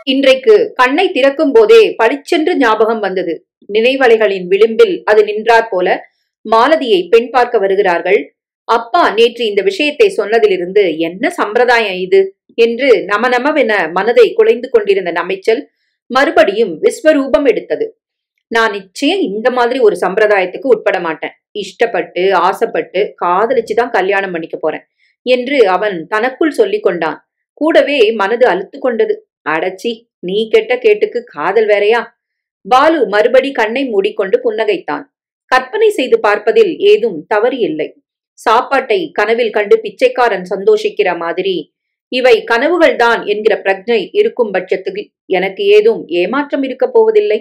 இன்றைக்கு கண்ணை திறக்கும் போதே பளிச்சென்று ஞாபகம் வந்தது. நினைவலைகளின் விளிம்பில் அது நின்றாற் போல மாலதியை பெண் பார்க்க வருகிறார்கள். அப்பா நேற்று இந்த விஷயத்தை சொன்னதிலிருந்து என்ன சம்பிரதாயம் இது என்று நமநமவென மனதை குலைந்து கொண்டிருந்த நமைச்சல் மறுபடியும் விஸ்வரூபம் எடுத்தது. நான் நிச்சயம் இந்த மாதிரி ஒரு சம்பிரதாயத்துக்கு உட்பட மாட்டேன். இஷ்டப்பட்டு ஆசைப்பட்டு காதலிச்சுதான் கல்யாணம் பண்ணிக்க போறேன் என்று அவன் தனக்குள் சொல்லிக் கொண்டான். கூடவே மனது அலுத்து கொண்டது. அடச்சி, நீ கெட்ட கேட்டுக்கு காதல் வேறையா? பாலு மறுபடி கண்ணை மூடிக்கொண்டு புன்னகைத்தான். கற்பனை செய்து பார்ப்பதில் ஏதும் தவறு இல்லை. சாப்பாட்டை கனவில் கண்டு பிச்சைக்காரன் சந்தோஷிக்கிற மாதிரி இவை கனவுகள்தான் என்கிற பிரஜை இருக்கும் பட்சத்துக்கு எனக்கு ஏதும் ஏமாற்றம் இருக்க போவதில்லை.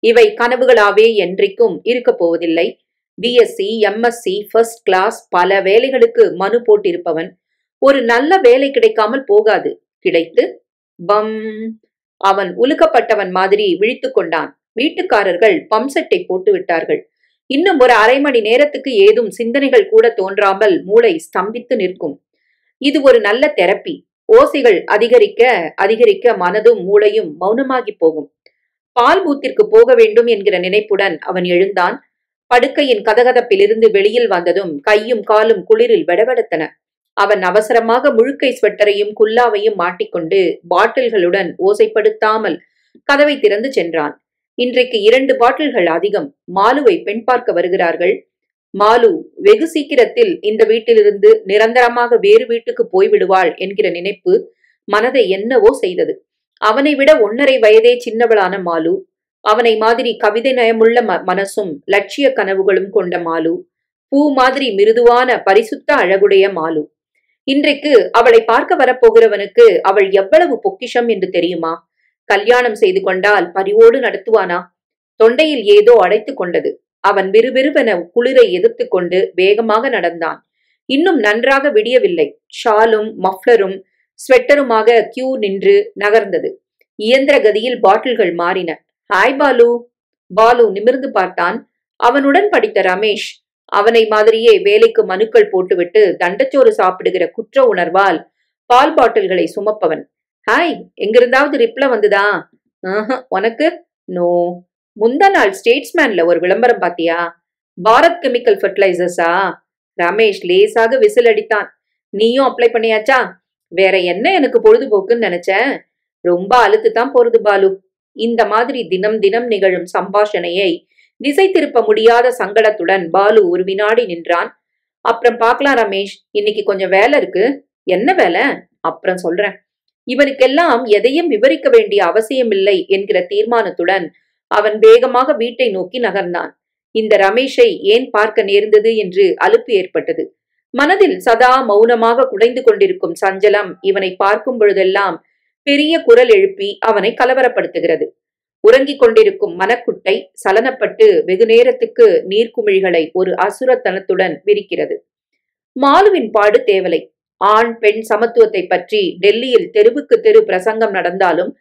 இவை கனவுகளாவே என்றைக்கும் இருக்க போவதில்லை. பிஎஸ்சி, எம்எஸ்சி, ஃபர்ஸ்ட் கிளாஸ் பல வேலைகளுக்கு மனு போட்டிருப்பவன் ஒரு நல்ல வேலை கிடைக்காமல் போகாது. கிடைத்து பம் அவன் உலுக்கப்பட்டவன் மாதிரி விழித்து கொண்டான். வீட்டுக்காரர்கள் பம்செட்டை போட்டு விட்டார்கள். இன்னும் ஒரு அரை மணி நேரத்துக்கு ஏதும் சிந்தனைகள் கூட தோன்றாமல் மூளை ஸ்தம்பித்து நிற்கும். இது ஒரு நல்ல தெரப்பி. ஓசைகள் அதிகரிக்க அதிகரிக்க மனதும் மூளையும் மௌனமாகி போகும். பால் பூத்திற்கு போக வேண்டும் என்கிற நினைப்புடன் அவன் எழுந்தான். படுக்கையின் கதகதப்பிலிருந்து வெளியில் வந்ததும் கையும் காலும் குளிரில் வெடவெடத்தன. அவன் அவசரமாக முழுக்கை ஸ்வெட்டரையும் குல்லாவையும் மாட்டிக்கொண்டு பாட்டில்களுடன் ஓசைப்படுத்தாமல் கதவை திறந்து சென்றான். இன்றைக்கு 2 பாட்டில்கள் அதிகம். மாலுவை பெண் பார்க்க வருகிறார்கள். மாலு வெகு சீக்கிரத்தில் இந்த வீட்டிலிருந்து நிரந்தரமாக வேறு வீட்டுக்கு போய்விடுவாள் என்கிற நினைப்பு மனதை என்னவோ செய்தது. அவனை விட 1.5 வயதே சின்னவளான மாலு, அவனை மாதிரி கவிதை நயமுள்ள மனசும் லட்சிய கனவுகளும் கொண்ட மாலு, பூ மாதிரி மிருதுவான பரிசுத்த அழகுடைய மாலு. இன்றைக்கு அவளை பார்க்க வரப்போகிறவனுக்கு அவள் எவ்வளவு பொக்கிஷம் என்று தெரியுமா? கல்யாணம் செய்து கொண்டால் பரிவோடு நடத்துவானா? தொண்டையில் ஏதோ அடைத்து கொண்டது. அவன் விறுவிறுவென குளிரை எதிர்த்து கொண்டு வேகமாக நடந்தான். இன்னும் நன்றாக விடியவில்லை. ஷாலும் மஃப்ளரும் ஸ்வெட்டருமாக கியூ நின்று நகர்ந்தது. இயந்திர கதியில் பாட்டில்கள் மாறின. ஹாய் பாலு. பாலு நிமிர்ந்து பார்த்தான். அவனுடன் படித்த ரமேஷ், அவனை மாதிரியே வேலைக்கு மனுக்கள் போட்டுவிட்டு தண்டச்சோறு சாப்பிடுகிற குற்ற உணர்வால் பால் பாட்டில்களை சுமப்பவன். ஹாய், எங்கிருந்தாவது ரிப்ளை வந்துதா? உனக்கு? நோ. முந்தா நாள் ஸ்டேட்ஸ்மேன்ல ஒரு விளம்பரம் பாத்தியா? பாரத் கெமிக்கல் ஃபர்டிலைசர்ஸா? ரமேஷ் லேசாக விசில் அடித்தான். நீயும் அப்ளை பண்ணியாச்சா? வேற என்ன எனக்கு பொழுதுபோக்குன்னு நினைச்சேன். ரொம்ப அழுத்து தான் போறது பாலு. இந்த மாதிரி தினம் தினம் நிகழும் சம்பாஷணையை திசை திருப்ப முடியாத சங்கடத்துடன் பாலு ஒரு வினாடி நின்றான். அப்புறம் பார்க்கலாம் ரமேஷ், இன்னைக்கு கொஞ்சம் வேலை இருக்கு. என்ன வேலை? அப்புறம் சொல்றேன். இவனுக்கெல்லாம் எதையும் விவரிக்க வேண்டிய அவசியமில்லை என்கிற தீர்மானத்துடன் அவன் வேகமாக வீட்டை நோக்கி நகர்ந்தான். இந்த ரமேஷை ஏன் பார்க்க நேர்ந்தது என்று அலுப்பு ஏற்பட்டது. மனதில் சதா மௌனமாக குடைந்து கொண்டிருக்கும் சஞ்சலம் இவனை பார்க்கும் பொழுதெல்லாம் பெரிய குரல் எழுப்பி அவனை கலவரப்படுத்துகிறது. உறங்கிக் கொண்டிருக்கும் மனக்குட்டை சலனப்பட்டு வெகு நேரத்துக்கு நீர்க்குமிழிகளை ஒரு அசுரத்தனத்துடன் விரிக்கிறது. மாலுவின் பாடு தேவலை. ஆண் பெண் சமத்துவத்தை பற்றி டெல்லியில் தெருவுக்கு தெரு பிரசங்கம் நடந்தாலும்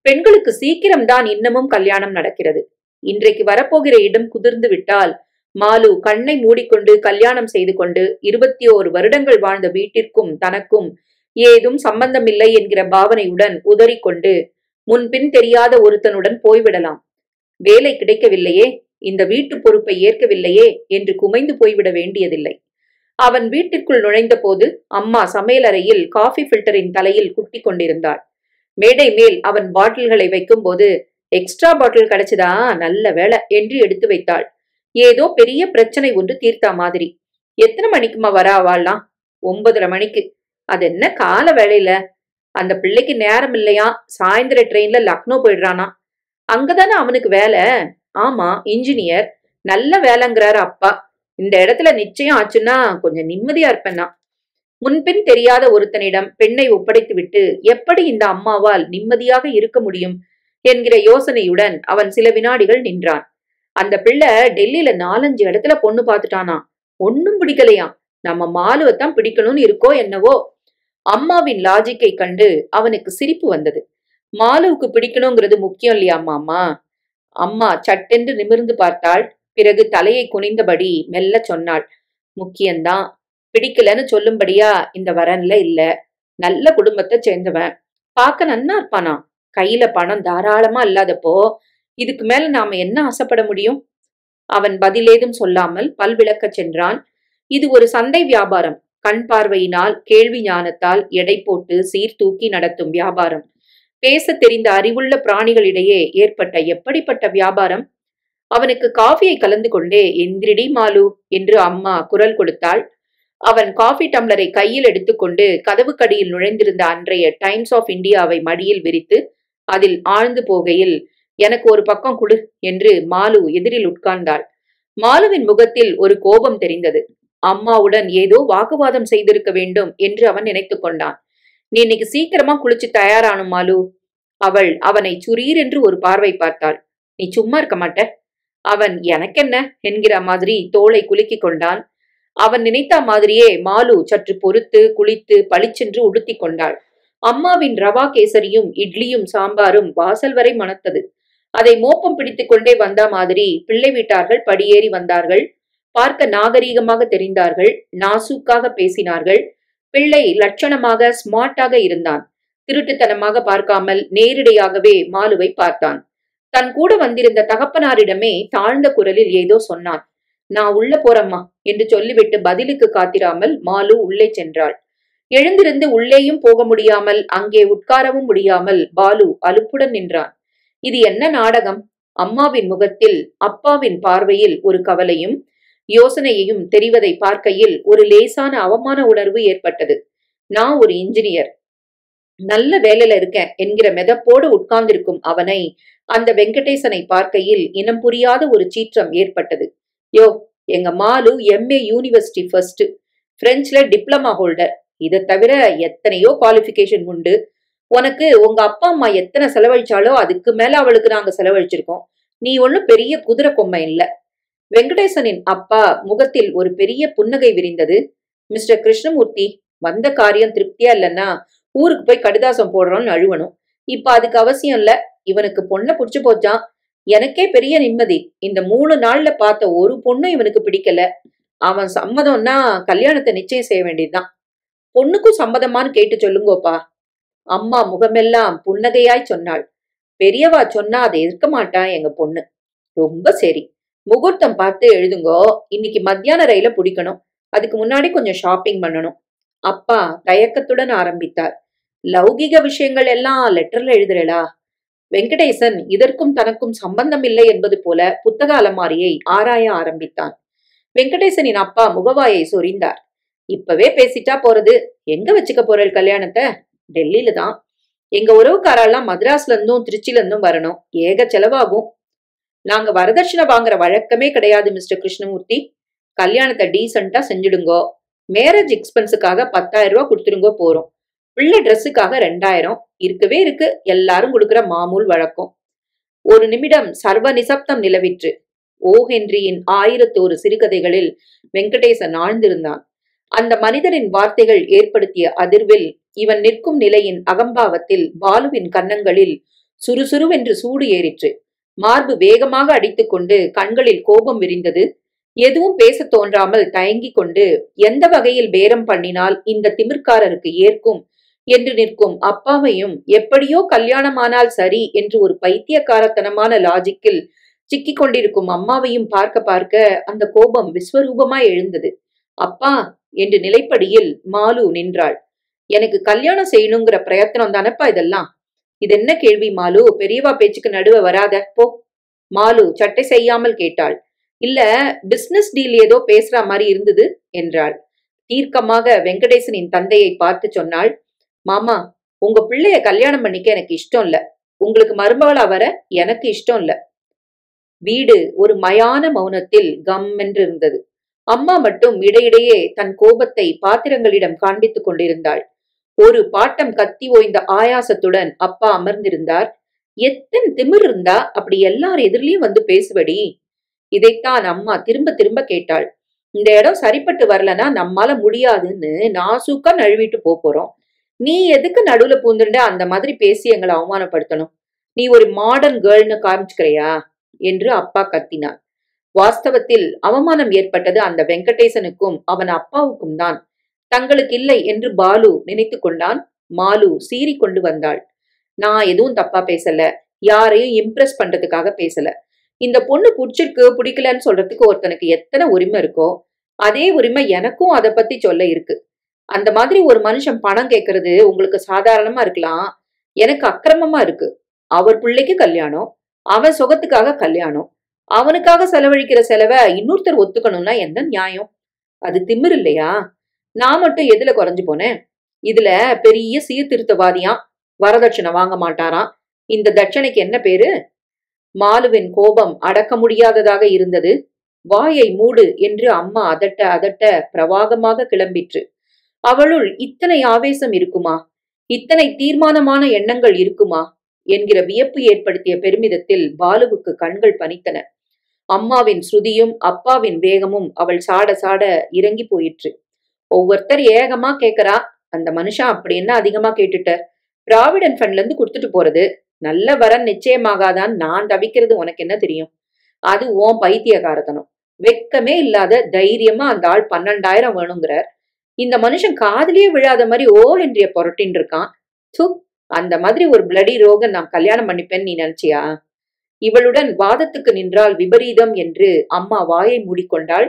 பெண்களுக்கு சீக்கிரம்தான் இன்னமும் கல்யாணம் நடக்கிறது. இன்றைக்கு வரப்போகிற இடம் குதிர்ந்து விட்டால் மாலு கண்ணை மூடிக்கொண்டு கல்யாணம் செய்து கொண்டு 21 வருடங்கள் வாழ்ந்த வீட்டிற்கும் தனக்கும் ஏதும் சம்பந்தமில்லை என்கிற பாவனையுடன் உதறிக்கொண்டு முன்பின் தெரியாத ஒருத்தனுடன் போய்விடலாம். வேலை கிடைக்கவில்லையே, இந்த வீட்டு பொறுப்பை ஏற்கவில்லையே என்று குமைந்து போய்விட வேண்டியதில்லை. அவன் வீட்டிற்குள் நுழைந்த போது அம்மா சமையலறையில் காஃபி ஃபில்டரின் தலையில் குட்டி கொண்டிருந்தாள். மேடை மேல் அவன் பாட்டில்களை வைக்கும் போது, எக்ஸ்ட்ரா பாட்டில் கிடைச்சதா? நல்ல வேலை என்று எடுத்து வைத்தாள். ஏதோ பெரிய பிரச்சனை ஒன்று தீர்த்தா மாதிரி. எத்தனை மணிக்குமா வராவாள்லாம்? 9:30 மணிக்கு. அது என்ன கால வேலையில? அந்த பிள்ளைக்கு நேரம் இல்லையா? சாயந்தர ட்ரெயின்ல லக்னோ போயிடுறானா? அங்கதானே அவனுக்கு வேலை. ஆமா, இன்ஜினியர். நல்ல வேலைங்கிறாரு அப்பா. இந்த இடத்துல நிச்சயம் ஆச்சுன்னா கொஞ்சம் நிம்மதியா இருப்பேன்னா. முன்பின் தெரியாத ஒருத்தனிடம் பெண்ணை ஒப்படைத்து விட்டு எப்படி இந்த அம்மாவால் நிம்மதியாக இருக்க முடியும் என்கிற யோசனையுடன் அவன் சில வினாடிகள் நின்றான். அந்த பிள்ளை டெல்லியில 4-5 இடத்துல பொண்ணு பார்த்துட்டானா. ஒன்னும் பிடிக்கலையா. நம்ம மாலுவத்தான் பிடிக்கணும்னு இருக்கோ என்னவோ. அம்மாவின் லாஜிக்கை கண்டு அவனுக்கு சிரிப்பு வந்தது. மாலுவுக்கு பிடிக்கணுங்கிறது முக்கியம் இல்லையா மாமா? அம்மா சட்டென்று நிமிர்ந்து பார்த்தாள். பிறகு தலையை குனிந்தபடி மெல்ல சொன்னாள். முக்கியம்தான். பிடிக்கலன்னு சொல்லும்படியா இந்த வரன்ல இல்ல. நல்ல குடும்பத்தை சேர்ந்தவன். பார்க்க நன்னா இருப்பானா? கையில பணம் தாராளமா இல்லாதப்போ இதுக்கு மேல நாம என்ன ஆசைப்பட முடியும்? அவன் பதிலேதும் சொல்லாமல் பல்விளக்கச் சென்றான். இது ஒரு சந்தை வியாபாரம். கண் பார்வையினால், கேள்வி ஞானத்தால் எடை போட்டு சீர்தூக்கி நடத்தும் வியாபாரம். பேச தெரிந்த அறிவுள்ள பிராணிகளிடையே ஏற்பட்ட எப்படிப்பட்ட வியாபாரம்? அவனுக்கு காஃபியை கலந்து கொண்டே, எந்திரிடி மாலு என்று அம்மா குரல் கொடுத்தாள். அவன் காஃபி டம்ளரை கையில் எடுத்துக்கொண்டு கதவுக்கடியில் நுழைந்திருந்த அன்றைய டைம்ஸ் ஆஃப் இந்தியாவை மடியில் விரித்து அதில் ஆழ்ந்து போகையில், எனக்கு ஒரு பக்கம் குடு என்று மாலு எதிரில் உட்கார்ந்தாள். மாலுவின் முகத்தில் ஒரு கோபம் தெரிந்தது. அம்மாவுடன் ஏதோ வாக்குவாதம் செய்திருக்க வேண்டும் என்று அவன் நினைத்து கொண்டான். நீ இன்னைக்கு சீக்கிரமா குளிச்சு தயாரானும் மாலு. அவள் அவனை சுரீர் என்று ஒரு பார்வை பார்த்தாள். நீ சும்மா இருக்க மாட்ட? அவன் எனக்கென்ன என்கிற மாதிரி தோளை குலுக்கி கொண்டான். அவன் நினைத்த மாதிரியே மாலு சற்று பொறுத்து குளித்து பளிச்சென்று உடுத்தி கொண்டாள். அம்மாவின் ரவா கேசரியும் இட்லியும் சாம்பாரும் வாசல் வரை மணத்தது. அதை மோப்பம் பிடித்துக் கொண்டே வந்த மாதிரி பிள்ளை வீட்டார்கள் படியேறி வந்தார்கள். பார்க்க நாகரீகமாக தெரிந்தார்கள். நாசூக்காக பேசினார்கள். பிள்ளை லட்சணமாக ஸ்மார்ட்டாக இருந்தான். திருட்டுத்தனமாக பார்க்காமல் நேரிடையாகவே மாலுவை பார்த்தான். தன் கூட வந்திருந்த தகப்பனாரிடமே தாழ்ந்த குரலில் ஏதோ சொன்னான். நான் உள்ள போறம்மா என்று சொல்லிவிட்டு பதிலுக்கு காத்திராமல் மாலு உள்ளே சென்றாள். எழுந்திருந்து உள்ளேயும் போக முடியாமல் அங்கே உட்காரவும் முடியாமல் பாலு அலுப்புடன் நின்றான். இது என்ன நாடகம்? அம்மாவின் முகத்தில் அப்பாவின் பார்வையில் ஒரு கவலையும் யோசனையையும் தெரிவதை பார்க்கையில் ஒரு லேசான அவமான உணர்வு ஏற்பட்டது. நான் ஒரு இன்ஜினியர், நல்ல வேலையில இருக்கேன் என்கிற மெதப்போடு உட்கார்ந்திருக்கும் அவனை, அந்த வெங்கடேசனை பார்க்கையில் இனம் புரியாத ஒரு சீற்றம் ஏற்பட்டது. யோ, எங்க மாலு MA யூனிவர்சிட்டி ஃபர்ஸ்ட், பிரெஞ்சுல டிப்ளமா ஹோல்டர். இதை தவிர எத்தனையோ குவாலிபிகேஷன் உண்டு. உனக்கு உங்க அப்பா அம்மா எத்தனை செலவழிச்சாலோ அதுக்கு மேல அவளுக்கு நாங்க செலவழிச்சிருக்கோம். நீ ஒன்னும் பெரிய குதிரை கொம்மை இல்ல. வெங்கடேசனின் அப்பா முகத்தில் ஒரு பெரிய புன்னகை விரிந்தது. மிஸ்டர் கிருஷ்ணமூர்த்தி, வந்த காரியம் திருப்தியா இல்லைன்னா ஊருக்கு போய் கடிதாசம் போடுறோம்னு அழுவணும். இப்ப அதுக்கு அவசியம் இல்ல. இவனுக்கு பொண்ணை புடிச்சு போச்சான். எனக்கே பெரிய நிம்மதி. இந்த 3 நாள்ல பார்த்த ஒரு பொண்ணு இவனுக்கு பிடிக்கல. அவன் சம்மதம்னா கல்யாணத்தை நிச்சயம் செய்ய வேண்டியதுதான். பொண்ணுக்கும் சம்மதமானு கேட்டு சொல்லுங்கோப்பா. அம்மா முகமெல்லாம் புன்னகையாய் சொன்னாள். பெரியவா சொன்னா அதை எதிர்க்க மாட்டான் எங்க பொண்ணு. ரொம்ப சரி, முகூர்த்தம் பார்த்து எழுதுங்கோ. இன்னைக்கு மத்தியான ரயில பிடிக்கணும். அதுக்கு முன்னாடி கொஞ்சம் ஷாப்பிங் பண்ணணும். அப்பா தயக்கத்துடன் ஆரம்பித்தார். லௌகிக விஷயங்கள் எல்லாம் லெட்டர்ல எழுதுறா? வெங்கடேசன் இதற்கும் தனக்கும் சம்பந்தம் இல்லை என்பது போல புத்தக அலமாரியை ஆராய ஆரம்பித்தான். வெங்கடேசனின் அப்பா முகவாயை சொரிந்தார். இப்பவே பேசிட்டா போறது. எங்க வச்சுக்க போறல் கல்யாணத்தை? டெல்லியில தான். எங்க உறவுக்காரெல்லாம் மദ്രാஸ்ல இருந்தும் திருச்சில இருந்தும் வரணும். ஏக செலவாகும். நாங்க வரதட்சணை வாங்குற வழக்கமே கிடையாது மிஸ்டர் கிருஷ்ணமூர்த்தி. கல்யாணத்தை டீசெண்டா செஞ்சுடுங்கோ. மேரேஜ் எக்ஸ்பென்ஸுக்காக 10,000 ரூபாய் கொடுத்துருங்கோ போறோம். பிள்ளை ட்ரெஸ்ஸுக்காக 2,000 இருக்கவே இருக்கு. எல்லாரும் கொடுக்கிற மாமூல் வழக்கம். ஒரு நிமிடம் சர்வ நிசப்தம் நிலவிற்று. ஓ ஹென்ரியின் 1001 சிறுகதைகளில் வெங்கடேசன் ஆழ்ந்திருந்தான். அந்த மனிதரின் வார்த்தைகள் ஏற்படுத்திய அதிர்வில், இவன் நிற்கும் நிலையின் அகம்பாவத்தில் பாலுவின் கன்னங்களில் சுறுசுறுவென்று சூடு ஏறிற்று. மார்பு வேகமாக அடித்துக்கொண்டு கண்களில் கோபம் விரிந்தது. எதுவும் பேச தோன்றாமல் தயங்கிக் கொண்டு, எந்த வகையில் பேரம் பண்ணினால் இந்த திமிர்காரருக்கு ஏற்கும் என்று நிற்கும் அப்பாவையும், எப்படியோ கல்யாணமானால் சரி என்று ஒரு பைத்தியக்காரத்தனமான லாஜிக்கில் சிக்கிக் கொண்டிருக்கும் அம்மாவையும் பார்க்க பார்க்க அந்த கோபம் விஸ்வரூபமாய் எழுந்தது. அப்பா என்று நிலைப்படியில் மாலு நின்றாள். எனக்கு கல்யாணம் செய்யணுங்கிற பிரயத்தனம் தானப்பா இதெல்லாம். இது என்ன கேள்வி மாலு? பெரியவா பேச்சுக்கு நடுவ வராத போ. மாலு சட்டை செய்யாமல் கேட்டாள். இல்ல, பிசினஸ் டீல் ஏதோ பேசுற மாதிரி இருந்தது என்றாள். தீர்க்கமாக வெங்கடேசனின் தந்தையை பார்த்து சொன்னாள். மாமா, உங்க பிள்ளைய கல்யாணம் பண்ணிக்க எனக்கு இஷ்டம் இல்ல. உங்களுக்கு மருமகளா வர எனக்கு இஷ்டம் இல்ல. வீடு ஒரு மயான மௌனத்தில் கம் என்றிருந்தது. அம்மா மட்டும் இடையிடையே தன் கோபத்தை பாத்திரங்களிடம் காண்பித்துக் கொண்டிருந்தாள். ஒரு பாட்டம் கத்தி ஓய்ந்த ஆயாசத்துடன் அப்பா அமர்ந்திருந்தார். எத்தன் திமிர் இருந்தா அப்படி எல்லார் எதிரிலையும் வந்து பேசுவடி? இதைத்தான் அம்மா திரும்ப திரும்ப கேட்டாள். இந்த இடம் சரிப்பட்டு வரலன்னா நம்மால முடியாதுன்னு நாசூக்கா நழுவிட்டு போறோம். நீ எதுக்கு நடுவுல பூந்துண்ட அந்த மாதிரி பேசி எங்களை அவமானப்படுத்தணும்? நீ ஒரு மாடர்ன் கேர்ள்னு காமிச்சுக்கிறியா என்று அப்பா கத்தினார். வாஸ்தவத்தில் அவமானம் ஏற்பட்டது அந்த வெங்கடேசனுக்கும் அவன் அப்பாவுக்கும் தான். தங்களுக்கு இல்லை என்று பாலு நினைத்து கொண்டான். மாலு சீறி கொண்டு வந்தாள். நான் எதுவும் தப்பா பேசல, யாரையும் இம்ப்ரெஸ் பண்றதுக்காக பேசல. இந்த பொண்ணு புடிச்சிருக்கு பிடிக்கலன்னு சொல்றதுக்கு ஒருத்தனுக்கு எத்தனை உரிமை இருக்கோ அதே உரிமை எனக்கும் அதை பத்தி சொல்ல இருக்கு. அந்த மாதிரி ஒரு மனுஷன் பணம் கேட்கறது உங்களுக்கு சாதாரணமா இருக்கலாம், எனக்கு அக்கிரமமா இருக்கு. அவர் பிள்ளைக்கு கல்யாணம், அவன் சுகத்துக்காக கல்யாணம், அவனுக்காக செலவழிக்கிற செலவை இன்னொருத்தர் ஒத்துக்கணும்னா என்ன நியாயம்? அது திமிரு இல்லையா? நான் மட்டும் எதுல குறைஞ்சு போனேன்? இதுல பெரிய சீர்திருத்தவாதியாம், வரதட்சணை வாங்க மாட்டாராம். இந்த தட்சணைக்கு என்ன பேரு? மாலுவின் கோபம் அடக்க முடியாததாக இருந்தது. வாயை மூடு என்று அம்மா அதட்ட அதட்ட பிரவாகமாக கிளம்பிற்று. அவளுள் இத்தனை ஆவேசம் இருக்குமா, இத்தனை தீர்மானமான எண்ணங்கள் இருக்குமா என்கிற வியப்பு ஏற்படுத்திய பெருமிதத்தில் பாலுவுக்கு கண்கள் பனித்தன. அம்மாவின் ஸ்ருதியும் அப்பாவின் வேகமும் அவள் சாட சாட இறங்கி போயிற்று. ஒவ்வொருத்தர் ஏகமா கேக்குறா, அந்த மனுஷன் அப்படி என்ன அதிகமா கேட்டுட்ட? ப்ராவிடன்ட் ஃபண்ட்ல இருந்து கொடுத்துட்டு போறது, நல்ல வரன் நிச்சயமாகாதான் நான் தவிக்கிறது உனக்கு என்ன தெரியும்? அது ஓன் பைத்தியகாரத்தனம். வெக்கமே இல்லாத தைரியமா அந்த ஆள் 12,000 வேணுங்கிறார். இந்த மனுஷன் காதலியே விழாத மாதிரி ஓ என்றிய புரட்டின் இருக்கான். து, அந்த மாதிரி ஒரு பிளடி ரோகன் நான் கல்யாணம் பண்ணிப்பேன்னு நீ நினைச்சியா? இவளுடன் வாதத்துக்கு நின்றால் விபரீதம் என்று அம்மா வாயை மூடிக்கொண்டாள்.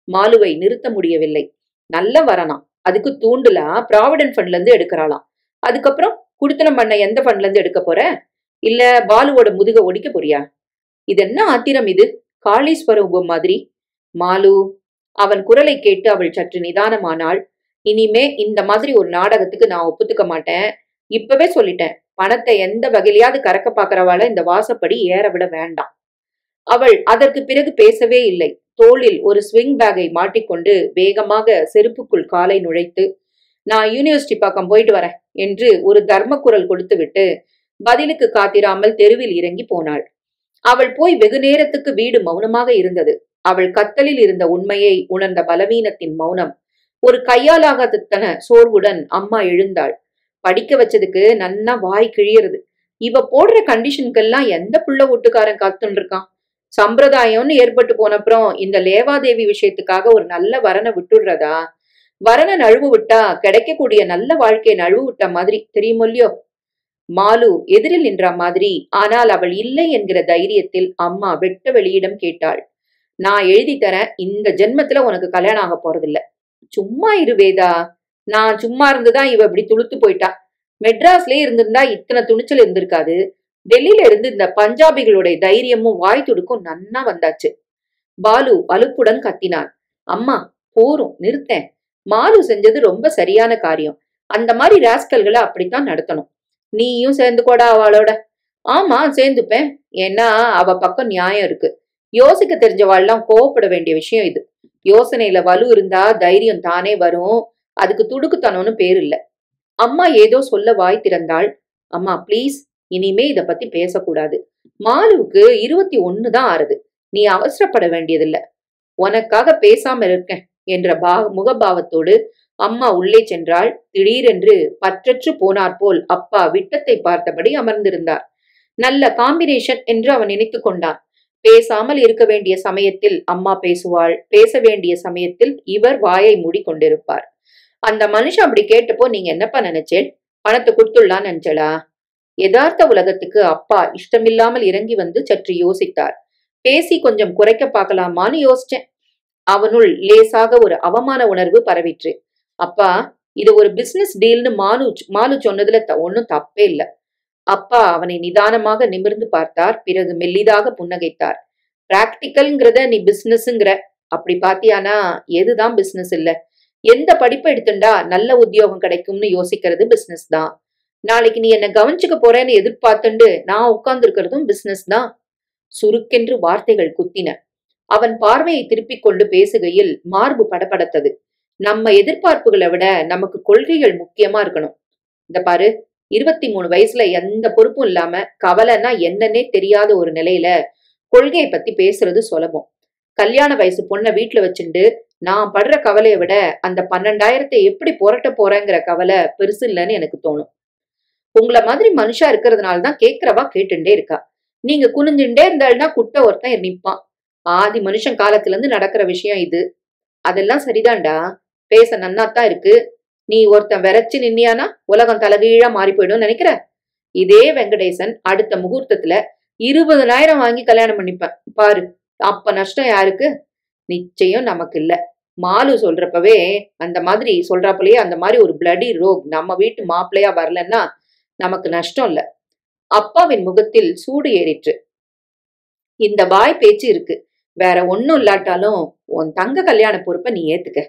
மாலுவை நிறுத்த முடியவில்லை. நல்ல வரனாம், அதுக்கு தூண்டுலா ப்ராவிடன்ட் ஃபண்ட்ல இருந்து எடுக்கிறாளாம். அதுக்கப்புறம் குடுத்தனம் பண்ண எந்த ஃபண்ட்ல இருந்து எடுக்க போற? இல்ல பாலுவோட முதுக ஒடிக்க போறியா? இது என்ன ஆத்திரம் இது? காளீஸ்வரூபம் மாதிரி. மாலு, அவன் குரலை கேட்டு அவள் சற்று நிதானமானாள். இனிமே இந்த மாதிரி ஒரு நாடகத்துக்கு நான் ஒப்புத்துக்க மாட்டேன். இப்பவே சொல்லிட்டேன், பணத்தை எந்த வகையிலையாவது கறக்க பாக்குறவாள இந்த வாசப்படி ஏற விட வேண்டாம். அவள் அதற்கு பிறகு பேசவே இல்லை. தோளில் ஒரு ஸ்விங் பேக்கை மாட்டிக்கொண்டு வேகமாக செருப்புக்குள் காலை நுழைத்து, நான் யூனிவர்சிட்டி பக்கம் போயிட்டு வரேன் என்று ஒரு தர்ம குரல் கொடுத்துவிட்டு பதிலுக்கு காத்திராமல் தெருவில் இறங்கி போனாள். அவள் போய் வெகு நேரத்துக்கு வீடு மௌனமாக இருந்தது. அவள் கத்தலில் இருந்த உண்மையை உணர்ந்த பலவீனத்தின் மௌனம். ஒரு கையாலாகத்தன சோர்வுடன் அம்மா எழுந்தாள். படிக்க வச்சதுக்கு நன்னா வாய் கிழியறது. இவ போடுற கண்டிஷனுக்கெல்லாம் எந்த புள்ள வீட்டுக்காரன் காத்துன்னு இருக்கான்? சம்பிரதாயம்னு ஏற்பட்டு போனப்புறம் இந்த லேவாதேவி விஷயத்துக்காக ஒரு நல்ல வரனை விட்டுடுறதா? வரனை நழுவு விட்டா கிடைக்கக்கூடிய நல்ல வாழ்க்கையை நழுவு விட்ட மாதிரி தெரியுமோ? மாலு எதிரில் நின்ற மாதிரி, ஆனால் அவள் இல்லை என்கிற தைரியத்தில் அம்மா வெட்ட வெளியிடம் கேட்டாள். நான் எழுதி தரேன், இந்த ஜென்மத்துல உனக்கு கல்யாணம் ஆக போறதில்ல. சும்மா இரு வேதா. நான் சும்மா இருந்துதான் இவ இப்படி துளுத்து போயிட்டா. மெட்ராஸ்லயே இருந்திருந்தா இத்தனை துணிச்சல் இருந்திருக்காது. டெல்லியில இருந்து இந்த பஞ்சாபிகளுடைய தைரியமும் வாய் துடுக்கும் நன்னா வந்தாச்சு. பாலு அலுப்புடன் கத்தினான். அம்மா போரும், நிறுத்தேன். மாலு செஞ்சது ரொம்ப சரியான காரியம். அந்த மாதிரி ராஸ்கல்களை அப்படித்தான் நடத்தணும். நீயும் சேர்ந்துக்கோடா அவளோட. ஆமா சேர்ந்துப்பேன். ஏன்னா அவ பக்கம் நியாயம் இருக்கு. யோசிக்க தெரிஞ்சவாள்லாம் கோவப்பட வேண்டிய விஷயம் இது. யோசனையில வலு இருந்தா தைரியம் தானே வரும். அதுக்கு துடுக்குத்தனம்னு பேர் இல்ல. அம்மா ஏதோ சொல்ல வாய் திறந்தாள். அம்மா ப்ளீஸ், இனிமே இத பத்தி பேசக்கூடாது. மாலுவுக்கு 21 தான் ஆறுது. நீ அவசரப்பட வேண்டியதில்ல. உனக்காக பேசாம இருக்கேன் என்ற முகபாவத்தோடு அம்மா உள்ளே சென்றாள். திடீரென்று பற்றற்று போனார் போல் அப்பா விட்டத்தை பார்த்தபடி அமர்ந்திருந்தார். நல்ல காம்பினேஷன் என்று அவன் நினைத்து கொண்டான். பேசாமல் இருக்க வேண்டிய சமயத்தில் அம்மா பேசுவாள், பேச வேண்டிய சமயத்தில் இவர் வாயை மூடி கொண்டிருப்பார். அந்த மனுஷன் அப்படி கேட்டப்போ நீங்க என்னப்பா நினைச்சேன்? பணத்தை கொடுத்துடலான்னு நினைச்சலா? யதார்த்த உலகத்துக்கு அப்பா இஷ்டமில்லாமல் இறங்கி வந்து சற்று யோசித்தார். பேசி கொஞ்சம் குறைக்க பார்க்கலாமான்னு யோசிச்சேன். அவனுள் லேசாக ஒரு அவமான உணர்வு பரவிற்று. அப்பா, இது ஒரு பிசினஸ் டீல்னு மாலு சொன்னதுல ஒன்னும் தப்பே இல்ல. அப்பா அவனை நிதானமாக நிமிர்ந்து பார்த்தார். பிறகு மெல்லிதாக புன்னகைத்தார். பிராக்டிக்கல்ங்கிறத நீ பிசினஸ்ங்கிற, அப்படி பாத்தியானா எதுதான் பிசினஸ் இல்ல? எந்த படிப்பை எடுத்துண்டா நல்ல உத்தியோகம் கிடைக்கும்னு யோசிக்கிறது பிசினஸ் தான். நாளைக்கு நீ என்ன கவனிச்சுக்க போறேன்னு எதிர்பார்த்துண்டு நான் உட்கார்ந்து இருக்கிறதும் பிசினஸ் தான். சுருக்கென்று வார்த்தைகள் குத்தின. அவன் பார்வையை திருப்பிக் கொண்டு பேசுகையில் மார்பு படபடத்தது. நம்ம எதிர்பார்ப்புகளை விட நமக்கு கொள்கைகள் முக்கியமா இருக்கணும். இந்த பாரு, 23 வயசுல எந்த பொறுப்பும் இல்லாம கவலைன்னா என்னன்னே தெரியாத ஒரு நிலையில கொள்கையை பத்தி பேசுறது சுலபம். கல்யாண வயசு பொண்ணை வீட்டுல வச்சுண்டு நான் படுற கவலையை விட அந்த 12,000 எப்படி புரட்ட போறேங்கிற கவலை பெருசு இல்லைன்னு எனக்கு தோணும். உங்களை மாதிரி மனுஷா இருக்கிறதுனாலதான் கேட்கிறவா கேட்டுண்டே இருக்கா. நீங்க குனிஞ்சுட்டே இருந்தாள்னா குட்ட ஒருத்தன் நிப்பான். ஆதி மனுஷன் காலத்துல இருந்து நடக்கிற விஷயம் இது. அதெல்லாம் சரிதான்டா, பேச நன்னாத்தான் இருக்கு. நீ ஒருத்தன் விரைச்சு நின்னியானா உலகம் தலைகீழா மாறி போயிடும் நினைக்கிற? இதே வெங்கடேசன் அடுத்த முகூர்த்தத்துல 20,000 வாங்கி கல்யாணம் பண்ணிப்பேன் பாரு. அப்ப நஷ்டம் யாருக்கு? நிச்சயம் நமக்கு இல்ல. மாலு சொல்றப்பவே அந்த மாதிரி சொல்றாப்பலயே அந்த மாதிரி ஒரு பிளடி ரோக் நம்ம வீட்டு மாப்பிள்ளையா வரலன்னா நமக்கு நஷ்டம் இல்ல. அப்பாவின் முகத்தில் சூடு ஏறிற்று. இந்த வாய் பேச்சு இருக்கு, வேற ஒன்னும் இல்லாட்டாலும் உன் தங்க கல்யாண பொறுப்பை நீ ஏத்துக்க.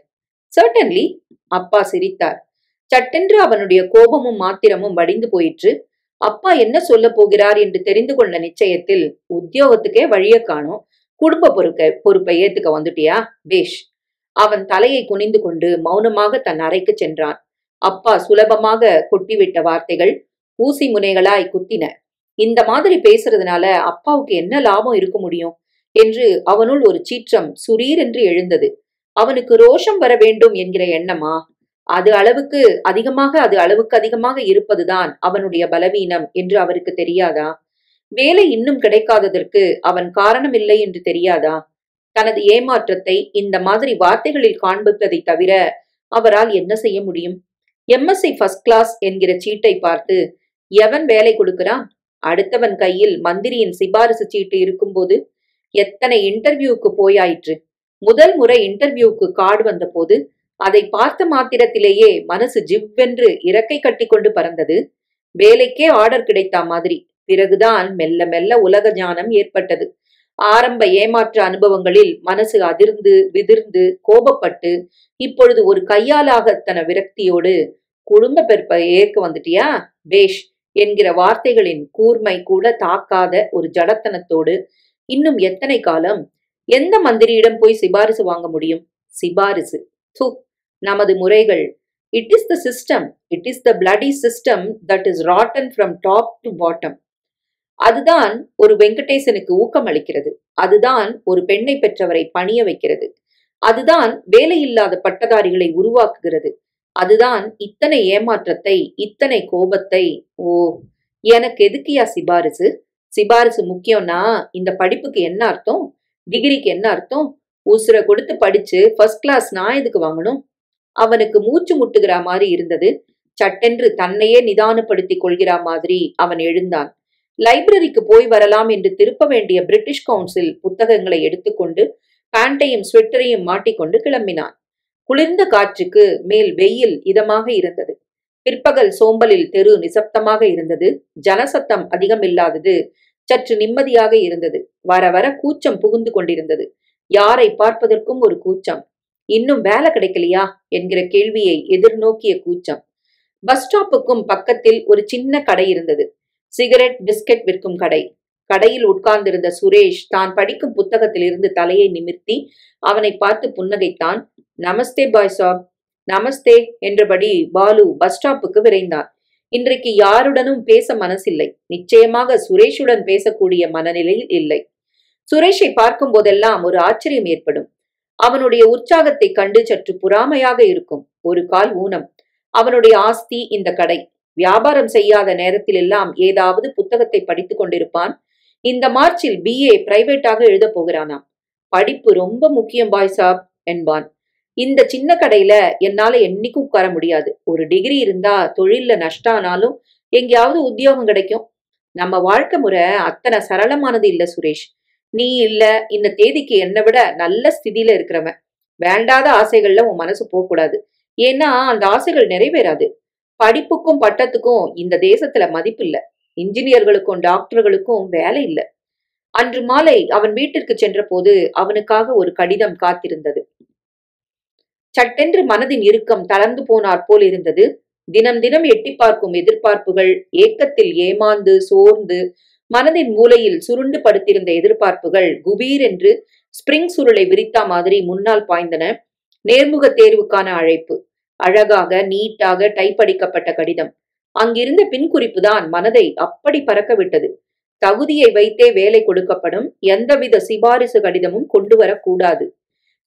சர்டன்லி. அப்பா சிரித்தார். சட்டென்று அவனுடைய கோபமும் மாத்திரமும் வடிந்து போயிற்று. அப்பா என்ன சொல்ல போகிறார் என்று தெரிந்து கொண்ட நிச்சயத்தில், உத்தியோகத்துக்கே வழிய காணோம், குடும்ப பொறுப்பை ஏத்துக்க வந்துட்டியா? பேஷ். அவன் தலையை குனிந்து கொண்டு மௌனமாக தன் அறைக்கு சென்றான். அப்பா சுலபமாக கொட்டிவிட்ட வார்த்தைகள் ஊசி முனைகளாய் குத்தின. இந்த மாதிரி பேசுறதுனால அப்பாவுக்கு என்ன லாபம் இருக்க முடியும் என்று அவனுள் ஒரு சீற்றம் சுரீர் என்று எழுந்தது. அவனுக்கு ரோஷம் வர வேண்டும் என்கிற எண்ணமா? அது அளவுக்கு அதிகமாக இருப்பதுதான் அவனுடைய பலவீனம் என்று அவருக்கு தெரியாதா? வேலை இன்னும் கிடைக்காததற்கு அவன் காரணம் இல்லை என்று தெரியாதா? தனது ஏமாற்றத்தை இந்த மாதிரி வார்த்தைகளில் காண்பிப்பதை தவிர அவரால் என்ன செய்ய முடியும்? எம்எஸ்சி ஃபர்ஸ்ட் கிளாஸ் என்கிற சீட்டை பார்த்து எவன் வேலை கொடுக்கிறான்? அடுத்தவன் கையில் மந்திரியின் சிபாரிசு சீட்டு இருக்கும்போது எத்தனை இன்டர்வியூக்கு போயாயிற்று. முதல் முறை இன்டர்வியூக்கு கார்டு வந்த போது அதை பார்த்த மாத்திரத்திலேயே மனசு ஜிவ்வென்று இறக்கை கட்டி கொண்டு பறந்தது. வேலைக்கே ஆர்டர் கிடைத்த மாதிரி. பிறகுதான் மெல்ல மெல்ல உலக ஞானம் ஏற்பட்டது. ஆரம்ப ஏமாற்ற அனுபவங்களில் மனசு அதிர்ந்து விதிர்ந்து கோபப்பட்டு இப்பொழுது ஒரு கையாலாகத்தன விரக்தியோடு குடும்ப பெருப்பை ஏற்க வந்துட்டியா? பேஷ் என்கிற வார்த்தைகளின் கூர்மை கூட தாக்காத ஒரு ஜடத்தனத்தோடு இன்னும் எத்தனை காலம்? எந்த மந்திரியிடம் போய் சிபாரிசு வாங்க முடியும்? சிபாரிசு நமது முறைகள். It is the system. It is the bloody system that is rotten from top to bottom. அதுதான் ஒரு வெங்கடேசனுக்கு ஊக்கம் அளிக்கிறது. அதுதான் ஒரு பெண்ணை பெற்றவரை பணிய வைக்கிறது. அதுதான் வேலையில்லாத பட்டதாரிகளை உருவாக்குகிறது. அதுதான் இத்தனை ஏமாற்றத்தை, இத்தனை கோபத்தை. ஓ, எனக்கு எதுக்கியா சிபாரிசு? சிபாரிசு முக்கியம்னா இந்த படிப்புக்கு என்ன அர்த்தம்? டிகிரிக்கு என்ன அர்த்தம்? உசுர கொடுத்து படிச்சு ஃபர்ஸ்ட் கிளாஸ் நான் எதுக்கு வாங்கணும்? அவனுக்கு மூச்சு முட்டுகிற மாதிரி இருந்தது. சட்டென்று தன்னையே நிதானப்படுத்தி கொள்கிற மாதிரி அவன் எழுந்தான். லைப்ரரிக்கு போய் வரலாம் என்று திருப்ப வேண்டிய பிரிட்டிஷ் கவுன்சில் புத்தகங்களை எடுத்துக்கொண்டு பேண்டையும் ஸ்வெட்டரையும் மாட்டிக்கொண்டு கிளம்பினான். குளிர்ந்த காற்றுக்கு மேல் வெயில் இதமாக இருந்தது. பிற்பகல் சோம்பலில் தெரு நிசப்தமாக இருந்தது. ஜனசத்தம் அதிகமில்லாதது சற்று நிம்மதியாக இருந்தது. வர வர கூச்சம் புகுந்து கொண்டிருந்தது. யாரை பார்ப்பதற்கும் ஒரு கூச்சம். இன்னும் வேலை கிடைக்கலையா என்கிற கேள்வியை எதிர்நோக்கிய கூச்சம். பஸ் ஸ்டாப்புக்கும் பக்கத்தில் ஒரு சின்ன கடை இருந்தது. சிகரெட் பிஸ்கட் விற்கும் கடை. கடையில் உட்கார்ந்திருந்த சுரேஷ் தான் படிக்கும் புத்தகத்திலிருந்து தலையை நிமிர்த்தி அவனை பார்த்து புன்னகைத்தான். நமஸ்தே பாய் சாப். நமஸ்தே என்றபடி பாலு பஸ் ஸ்டாப்புக்கு விரைந்தான். இன்றைக்கு யாருடனும் பேச மனசில்லை. நிச்சயமாக சுரேஷுடன் பேசக்கூடிய மனநிலையில் இல்லை. சுரேஷை பார்க்கும் போதெல்லாம் ஒரு ஆச்சரியம் ஏற்படும். அவனுடைய உற்சாகத்தை கண்டு சற்று பொறாமையாக இருக்கும். ஒரு கால் ஊனம். அவனுடைய ஆஸ்தி இந்த கடை. வியாபாரம் செய்யாத நேரத்தில் எல்லாம் ஏதாவது புத்தகத்தை படித்துக் கொண்டிருப்பான். இந்த மார்ச்சில் BA பிரைவேட்டாக எழுத போகிறானாம். படிப்பு ரொம்ப முக்கியம் பாய் சாப் என்பான். இந்த சின்ன கடையில என்னால என்னைக்கும் உட்கார முடியாது. ஒரு டிகிரி இருந்தா தொழில்ல நஷ்டானாலும் எங்கேயாவது உத்தியோகம் கிடைக்கும். நம்ம வாழ்க்கை முறை அத்தனை சரளமானது இல்ல சுரேஷ். நீ இல்ல இந்த தேதிக்கு என்னை விட நல்ல ஸ்திதியில இருக்கிறவன். வேண்டாத ஆசைகள்ல உன் மனசு போகக்கூடாது. ஏன்னா அந்த ஆசைகள் நிறைவேறாது. படிப்புக்கும் பட்டத்துக்கும் இந்த தேசத்துல மதிப்பு இல்ல. இன்ஜினியர்களுக்கும் டாக்டர்களுக்கும் வேலை இல்ல. அன்று மாலை அவன் வீட்டிற்கு சென்ற போது அவனுக்காக ஒரு கடிதம் காத்திருந்தது. சட்டென்று மனதின் இறுக்கம் தளர்ந்து போனாற் போல் இருந்தது. தினம் தினம் எட்டி பார்க்கும் எதிர்பார்ப்புகள், ஏக்கத்தில் ஏமாந்து சோர்ந்து மனதின் மூலையில் சுருண்டு படுத்திருந்த எதிர்பார்ப்புகள் குபீர் என்று ஸ்பிரிங் சுருளை விரித்தா மாதிரி முன்னால் பாய்ந்தன. நேர்முக தேர்வுக்கான அழைப்பு. அழகாக நீட்டாக டைப் அடிக்கப்பட்ட கடிதம். அங்கிருந்த பின்குறிப்பு தான் மனதை அப்படி பறக்க விட்டது. தகுதியை வைத்தே வேலை கொடுக்கப்படும். எந்தவித சிபாரிசு கடிதமும் கொண்டு வரக்கூடாது.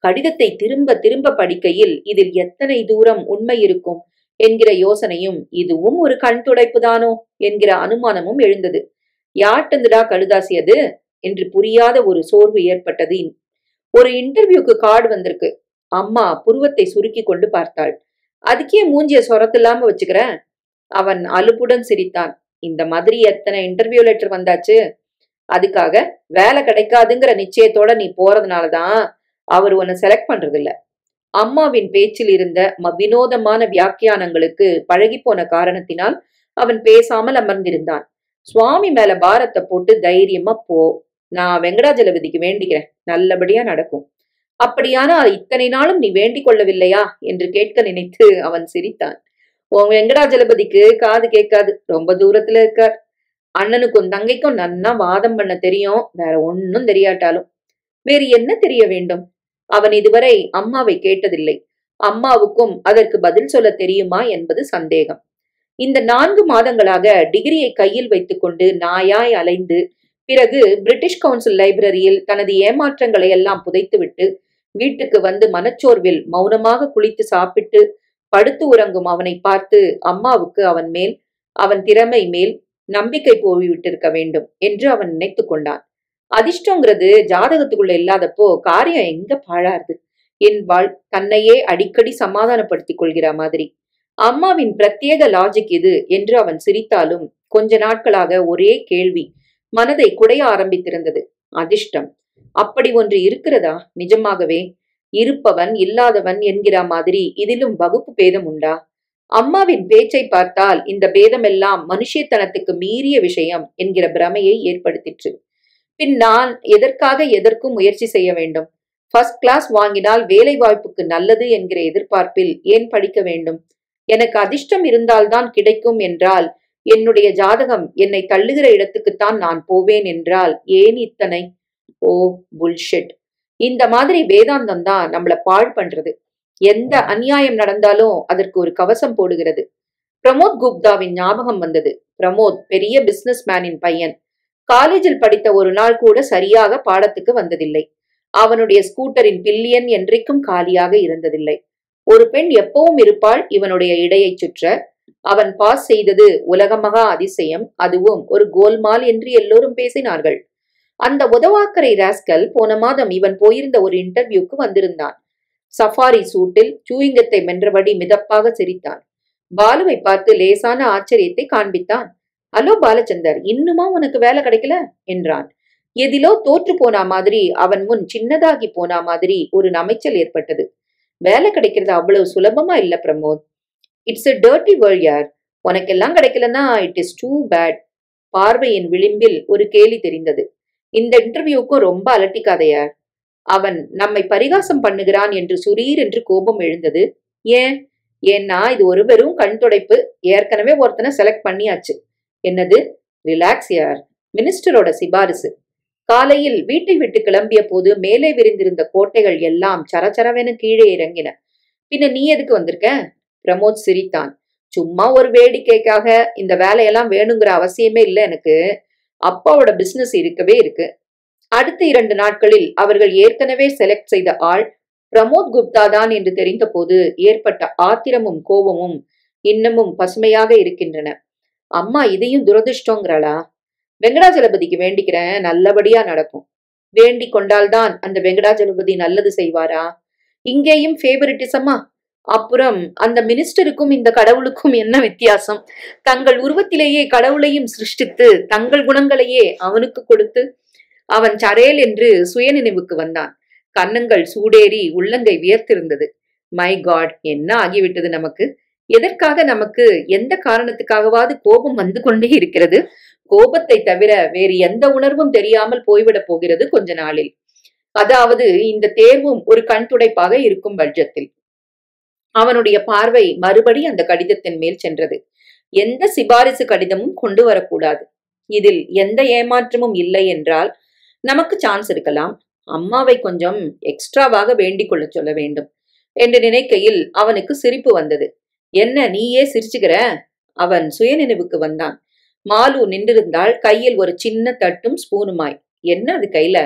கடிதத்தை திரும்ப திரும்ப படிக்கையில் இதில் எத்தனை தூரம் உண்மை இருக்கும் என்கிற யோசனையும், இதுவும் ஒரு கண் துடைப்புதானோ என்கிற அனுமானமும் எழுந்தது. யார்ட்டந்துடா கடுதாசி அது என்று புரியாத ஒரு சோர்வு ஏற்பட்டது. ஒரு இன்டர்வியூக்கு கார்டு வந்திருக்கு. அம்மா புருவத்தை சுருக்கி கொண்டு பார்த்தாள். அதுக்கே மூஞ்சிய சொரத்தில்லாம வச்சுக்கிற? அவன் அலுப்புடன் சிரித்தான். இந்த மாதிரி எத்தனை இன்டர்வியூ லெட்டர் வந்தாச்சு. அதுக்காக வேலை கிடைக்காதுங்கிற நிச்சயத்தோட நீ போறதுனாலதான் அவர் உன்னை செலக்ட் பண்றது இல்ல. அம்மாவின் பேச்சில் இருந்த வினோதமான வியாக்கியானங்களுக்கு பழகி போன காரணத்தினால் அவன் பேசாமல் அமர்ந்திருந்தான். சுவாமி மேல பாரத்தை போட்டு தைரியமா போ. நான் வெங்கடாஜலபதிக்கு வேண்டிக்கிறேன், நல்லபடியா நடக்கும். அப்படியானால் இத்தனை நாளும் நீ வேண்டிக் கொள்ளவில்லையா என்று கேட்க நினைத்து அவன் சிரித்தான். உன் வெங்கடாஜலபதிக்கு காது கேட்காது, ரொம்ப தூரத்துல இருக்கார். அண்ணனுக்கும் தங்கைக்கும் நன்னா வாதம் பண்ண தெரியும், வேற ஒன்னும் தெரியாட்டாலும். வேறு என்ன தெரிய வேண்டும்? அவன் இதுவரை அம்மாவை கேட்டதில்லை. அம்மாவுக்கும் அதற்கு பதில் சொல்ல தெரியுமா என்பது சந்தேகம். இந்த 4 மாதங்களாக டிகிரியை கையில் வைத்துக்கொண்டு நாயாய் அலைந்து, பிறகு பிரிட்டிஷ் கவுன்சில் லைப்ரரியில் தனது ஏமாற்றங்களை எல்லாம் புதைத்துவிட்டு வீட்டுக்கு வந்து மனச்சோர்வில் மௌனமாக குளித்து சாப்பிட்டு படுத்து உறங்கும் அவனை பார்த்து அம்மாவுக்கு அவன் மேல், அவன் திறமை மேல் நம்பிக்கை போய்விட்டிருக்க வேண்டும் என்று அவன் நினைத்து கொண்டான். அதிர்ஷ்டங்கிறது ஜாதகத்துக்குள்ள இல்லாதப்போ காரியம் எங்க பாழாருது என்பாள் தன்னையே அடிக்கடி சமாதானப்படுத்திக் கொள்கிற மாதிரி. அம்மாவின் பிரத்யேக லாஜிக் இது என்று அவன் சிரித்தாலும் கொஞ்ச நாட்களாக ஒரே கேள்வி மனதை குடைய ஆரம்பித்திருந்தது. அதிர்ஷ்டம் அப்படி ஒன்று இருக்கிறதா? நிஜமாகவே இருப்பவன் இல்லாதவன் என்கிற மாதிரி இதிலும் வகுப்பு பேதம் உண்டா? அம்மாவின் பேச்சை பார்த்தால் இந்த பேதமெல்லாம் மனுஷத்தனத்துக்கு மீறிய விஷயம் என்கிற பிரமையை ஏற்படுத்திற்று. பின் நான் எதற்காக எதற்கும் முயற்சி செய்ய வேண்டும்? ஃபர்ஸ்ட் கிளாஸ் வாங்கினால் வேலை வாய்ப்புக்கு நல்லது என்கிற எதிர்பார்ப்பில் ஏன் படிக்க வேண்டும்? எனக்கு அதிர்ஷ்டம் இருந்தால்தான் கிடைக்கும் என்றால், என்னுடைய ஜாதகம் என்னை தள்ளுகிற இடத்துக்குத்தான் நான் போவேன் என்றால் ஏன் இத்தனை? ஓ புல்ஷெட்! இந்த மாதிரி வேதாந்தம் தான் நம்மள பாழ் பண்றது. எந்த அநியாயம் நடந்தாலும் அதற்கு ஒரு கவசம் போடுகிறது. பிரமோத் குப்தாவின் ஞாபகம் வந்தது. பிரமோத் பெரிய பிசினஸ் மேனின் பையன். காலேஜில் படித்த ஒரு நாள் கூட சரியாக பாடத்துக்கு வந்ததில்லை. அவனுடைய ஸ்கூட்டரின் பில்லியன் என்றைக்கும் காலியாக இருந்ததில்லை. ஒரு பெண் எப்பவும் இருப்பாள் இவனுடைய இடையை சுற்ற. அவன் பாஸ் செய்தது உலகமகா அதிசயம், அதுவும் ஒரு கோல்மால் என்று எல்லோரும் பேசினார்கள். அந்த உதவாக்கரை ராஸ்கல் போன மாதம் இவன் போயிருந்த ஒரு இன்டர்வியூக்கு வந்திருந்தான். சஃபாரி சூட்டில் சூயிங்கத்தை மென்றபடி மிதப்பாக சிரித்தான். பாலுவை பார்த்து லேசான ஆச்சரியத்தை காண்பித்தான். ஹலோ பாலச்சந்தர், இன்னுமா உனக்கு வேலை கிடைக்கல என்றான். எதிலோ தோற்று போனா மாதிரி அவன் முன் சின்னதாகி போனா மாதிரி ஒரு நமைச்சல் ஏற்பட்டது. வேலை கிடைக்கிறது அவ்வளவு சுலபமா இல்ல Pramod. It's a dirty world யார். உனக்கெல்லாம் கிடைக்கலன்னா இட் இஸ் டூ பேட். பார்வையின் விளிம்பில் ஒரு கேலி தெரிந்தது. இந்த இன்டர்வியூக்கும் ரொம்ப அலட்டிக்காதையார். அவன் நம்மை பரிகாசம் பண்ணுகிறான் என்று சுரீர் என்று கோபம் எழுந்தது. ஏன்னா இது ஒரு வெறும் கண் துடைப்பு. ஏற்கனவே ஒருத்தனை செலக்ட் பண்ணியாச்சு. என்னது? ரிலாக்ஸ் யார். மினிஸ்டரோட சிபாரிசு. காலையில் வீட்டை விட்டு கிளம்பிய போது மேலே விரிந்திருந்த கோட்டைகள் எல்லாம் சரச்சரவென கீழே இறங்கின. பின்ன நீ எதுக்கு வந்திருக்க? பிரமோத் சிரித்தான். சும்மா ஒரு வேடிக்கைக்காக. இந்த வேலையெல்லாம் வேணுங்கிற அவசியமே இல்லை எனக்கு. அப்பாவோட பிசினஸ் இருக்கவே இருக்கு. அடுத்த 2 நாட்களில் அவர்கள் ஏற்கனவே செலக்ட் செய்த ஆள் பிரமோத் குப்தா தான் என்று தெரிந்த போது ஏற்பட்ட ஆத்திரமும் கோபமும் இன்னமும் பசுமையாக இருக்கின்றன. அம்மா இதையும் துரதிருஷ்டங்கிறாளா? வெங்கடாஜலபதிக்கு வேண்டிக்கிறேன், நல்லபடியா நடக்கும். வேண்டிக் கொண்டால்தான் அந்த வெங்கடாஜலபதி நல்லது செய்வாரா? இங்கேயும் ஃபேவரிட்டிசமா? அப்புறம் அந்த மினிஸ்டருக்கும் இந்த கடவுளுக்கும் என்ன வித்தியாசம்? தங்கள் உருவத்திலேயே கடவுளையும் சிருஷ்டித்து தங்கள் குணங்களையே அவனுக்கு கொடுத்து. அவன் சரேல் என்று சுயநினைவுக்கு வந்தான். கன்னங்கள் சூடேறி உள்ளங்கை வியர்த்திருந்தது. மை காட், என்ன ஆகிவிட்டது நமக்கு? எதற்காக நமக்கு எந்த காரணத்துக்காகவாது கோபம் வந்து கொண்டே இருக்கிறது? கோபத்தை தவிர வேறு எந்த உணர்வும் தெரியாமல் போய்விடப் போகிறது கொஞ்ச நாளில். அதாவது இந்த தேர்வும் ஒரு கண் துடைப்பாக இருக்கும் பட்சத்தில். அவனுடைய பார்வை மறுபடி அந்த கடிதத்தின் மேல் சென்றது. எந்த சிபாரிசு கடிதமும் கொண்டு வரக்கூடாது. இதில் எந்த ஏமாற்றமும் இல்லை என்றால் நமக்கு சான்ஸ் இருக்கலாம். அம்மாவை கொஞ்சம் எக்ஸ்ட்ராவாக வேண்டிக் கொள்ள சொல்ல வேண்டும் என்று நினைக்கையில் அவனுக்கு சிரிப்பு வந்தது. என்ன நீயே சிரிச்சுக்கிற? அவன் சுயநினைவுக்கு வந்தான். மாலு நின்றிருந்தாள், கையில் ஒரு சின்ன தட்டும் ஸ்பூனுமாய். என்ன அது கையில?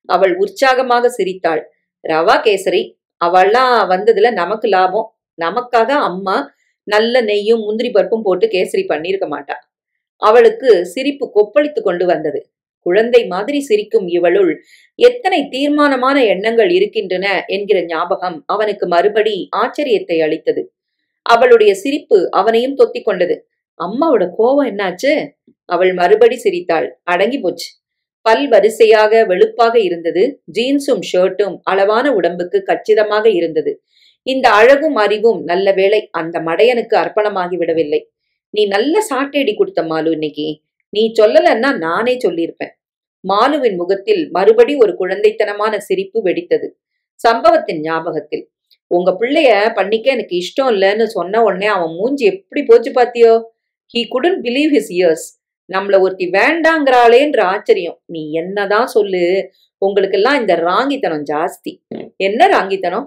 அவள் உற்சாகமாக சிரித்தாள். ரவா கேசரி. அவள்லாம் வந்ததுல நமக்கு லாபம். நமக்காக அம்மா நல்ல நெய்யும் முந்திரி பருப்பும் போட்டு கேசரி பண்ணிருக்க மாட்டா. அவளுக்கு சிரிப்பு கொப்பளித்து கொண்டு வந்தது. குழந்தை மாதிரி சிரிக்கும் இவளுள் எத்தனை தீர்மானமான எண்ணங்கள் இருக்கின்றன என்கிற ஞாபகம் அவனுக்கு மறுபடி ஆச்சரியத்தை அளித்தது. அவளுடைய சிரிப்பு அவனையும் தொத்திக் கொண்டது. அம்மாவோட கோபம் என்னாச்சு? அவள் மறுபடி சிரித்தாள். அடங்கி போச்சு. பல் வரிசையாக வெளுப்பாக இருந்தது. ஜீன்ஸும் ஷர்ட்டும் அளவான உடம்புக்கு கச்சிதமாக இருந்தது. இந்த அழகும் அறிவும் நல்ல வேளை அந்த மடையனுக்கு அர்ப்பணமாகி விடவில்லை. நீ நல்ல சாட்டையடி கொடுத்த மாலு இன்னைக்கு. நீ சொல்லலன்னா நானே சொல்லியிருப்பேன். மாலுவின் முகத்தில் மறுபடி ஒரு குழந்தைத்தனமான சிரிப்பு வெடித்தது. சம்பவத்தின் ஞாபகத்தில். உங்க பிள்ளைய பண்ணிக்க எனக்கு இஷ்டம் இல்லைன்னு சொன்ன உடனே அவன் மூஞ்சி எப்படி போச்சு பாத்தியோ? He couldn't believe his ears. நம்மள ஒருத்தி வேண்டாங்கிறாளேன்ற ஆச்சரியம். நீ என்னதான் சொல்லு, உங்களுக்கெல்லாம் இந்த ராங்கித்தனம் ஜாஸ்தி. என்ன ராங்கித்தனம்?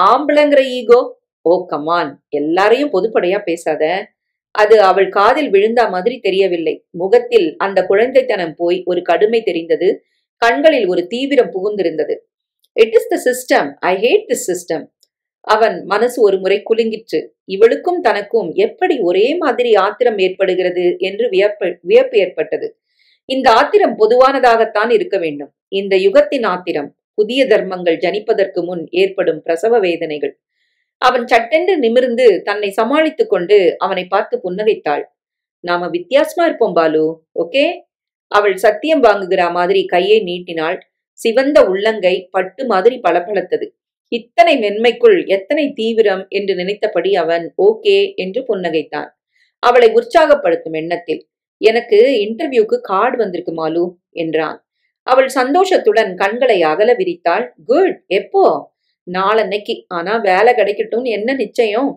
ஆம்பளைங்கிற ஈகோ. ஓ கமான், எல்லாரையும் பொதுப்படையா பேசாத. அது அவள் காதில் விழுந்தா மாதிரி தெரியவில்லை. முகத்தில் அந்த குழந்தைத்தனம் போய் ஒரு கடுமை தெரிந்தது. கண்களில் ஒரு தீவிரம் புகுந்திருந்தது. It is the system. I hate this system. அவன் மனசு ஒரு முறை குலுங்கிற்று. இவளுக்கும் தனக்கும் எப்படி ஒரே மாதிரி ஆத்திரம் ஏற்படுகிறது என்று வியப்பு ஏற்பட்டது. இந்த ஆத்திரம் பொதுவானதாகத்தான் இருக்க வேண்டும். இந்த யுகத்தின் ஆத்திரம் புதிய தர்மங்கள் ஜனிப்பதற்கு முன் ஏற்படும் பிரசவ வேதனைகள். அவன் சட்டென்று நிமிர்ந்து தன்னை சமாளித்துக் கொண்டு அவனை பார்த்து புன்னகைத்தாள். நாம வித்தியாசமா இருப்போம் பாலு, ஓகே? அவள் சத்தியம் வாங்குகிற மாதிரி கையை நீட்டினாள். சிவந்த உள்ளங்கை பட்டு மாதிரி பளபளத்தது. இத்தனை மென்மைக்குள் எத்தனை தீவிரம் என்று நினைத்தபடி அவன் ஓகே என்று புன்னகைத்தான். அவளை உற்சாகப்படுத்தும் எண்ணத்தில். எனக்கு இன்டர்வியூக்கு கார்டு வந்திருக்கு மாலு என்றான். அவள் சந்தோஷத்துடன் கண்களை அகல விரித்தாள். குட். எப்போ? நாளன்னைக்கு. ஆனா வேலை கிடைக்கட்டும் என்ன நிச்சயம்?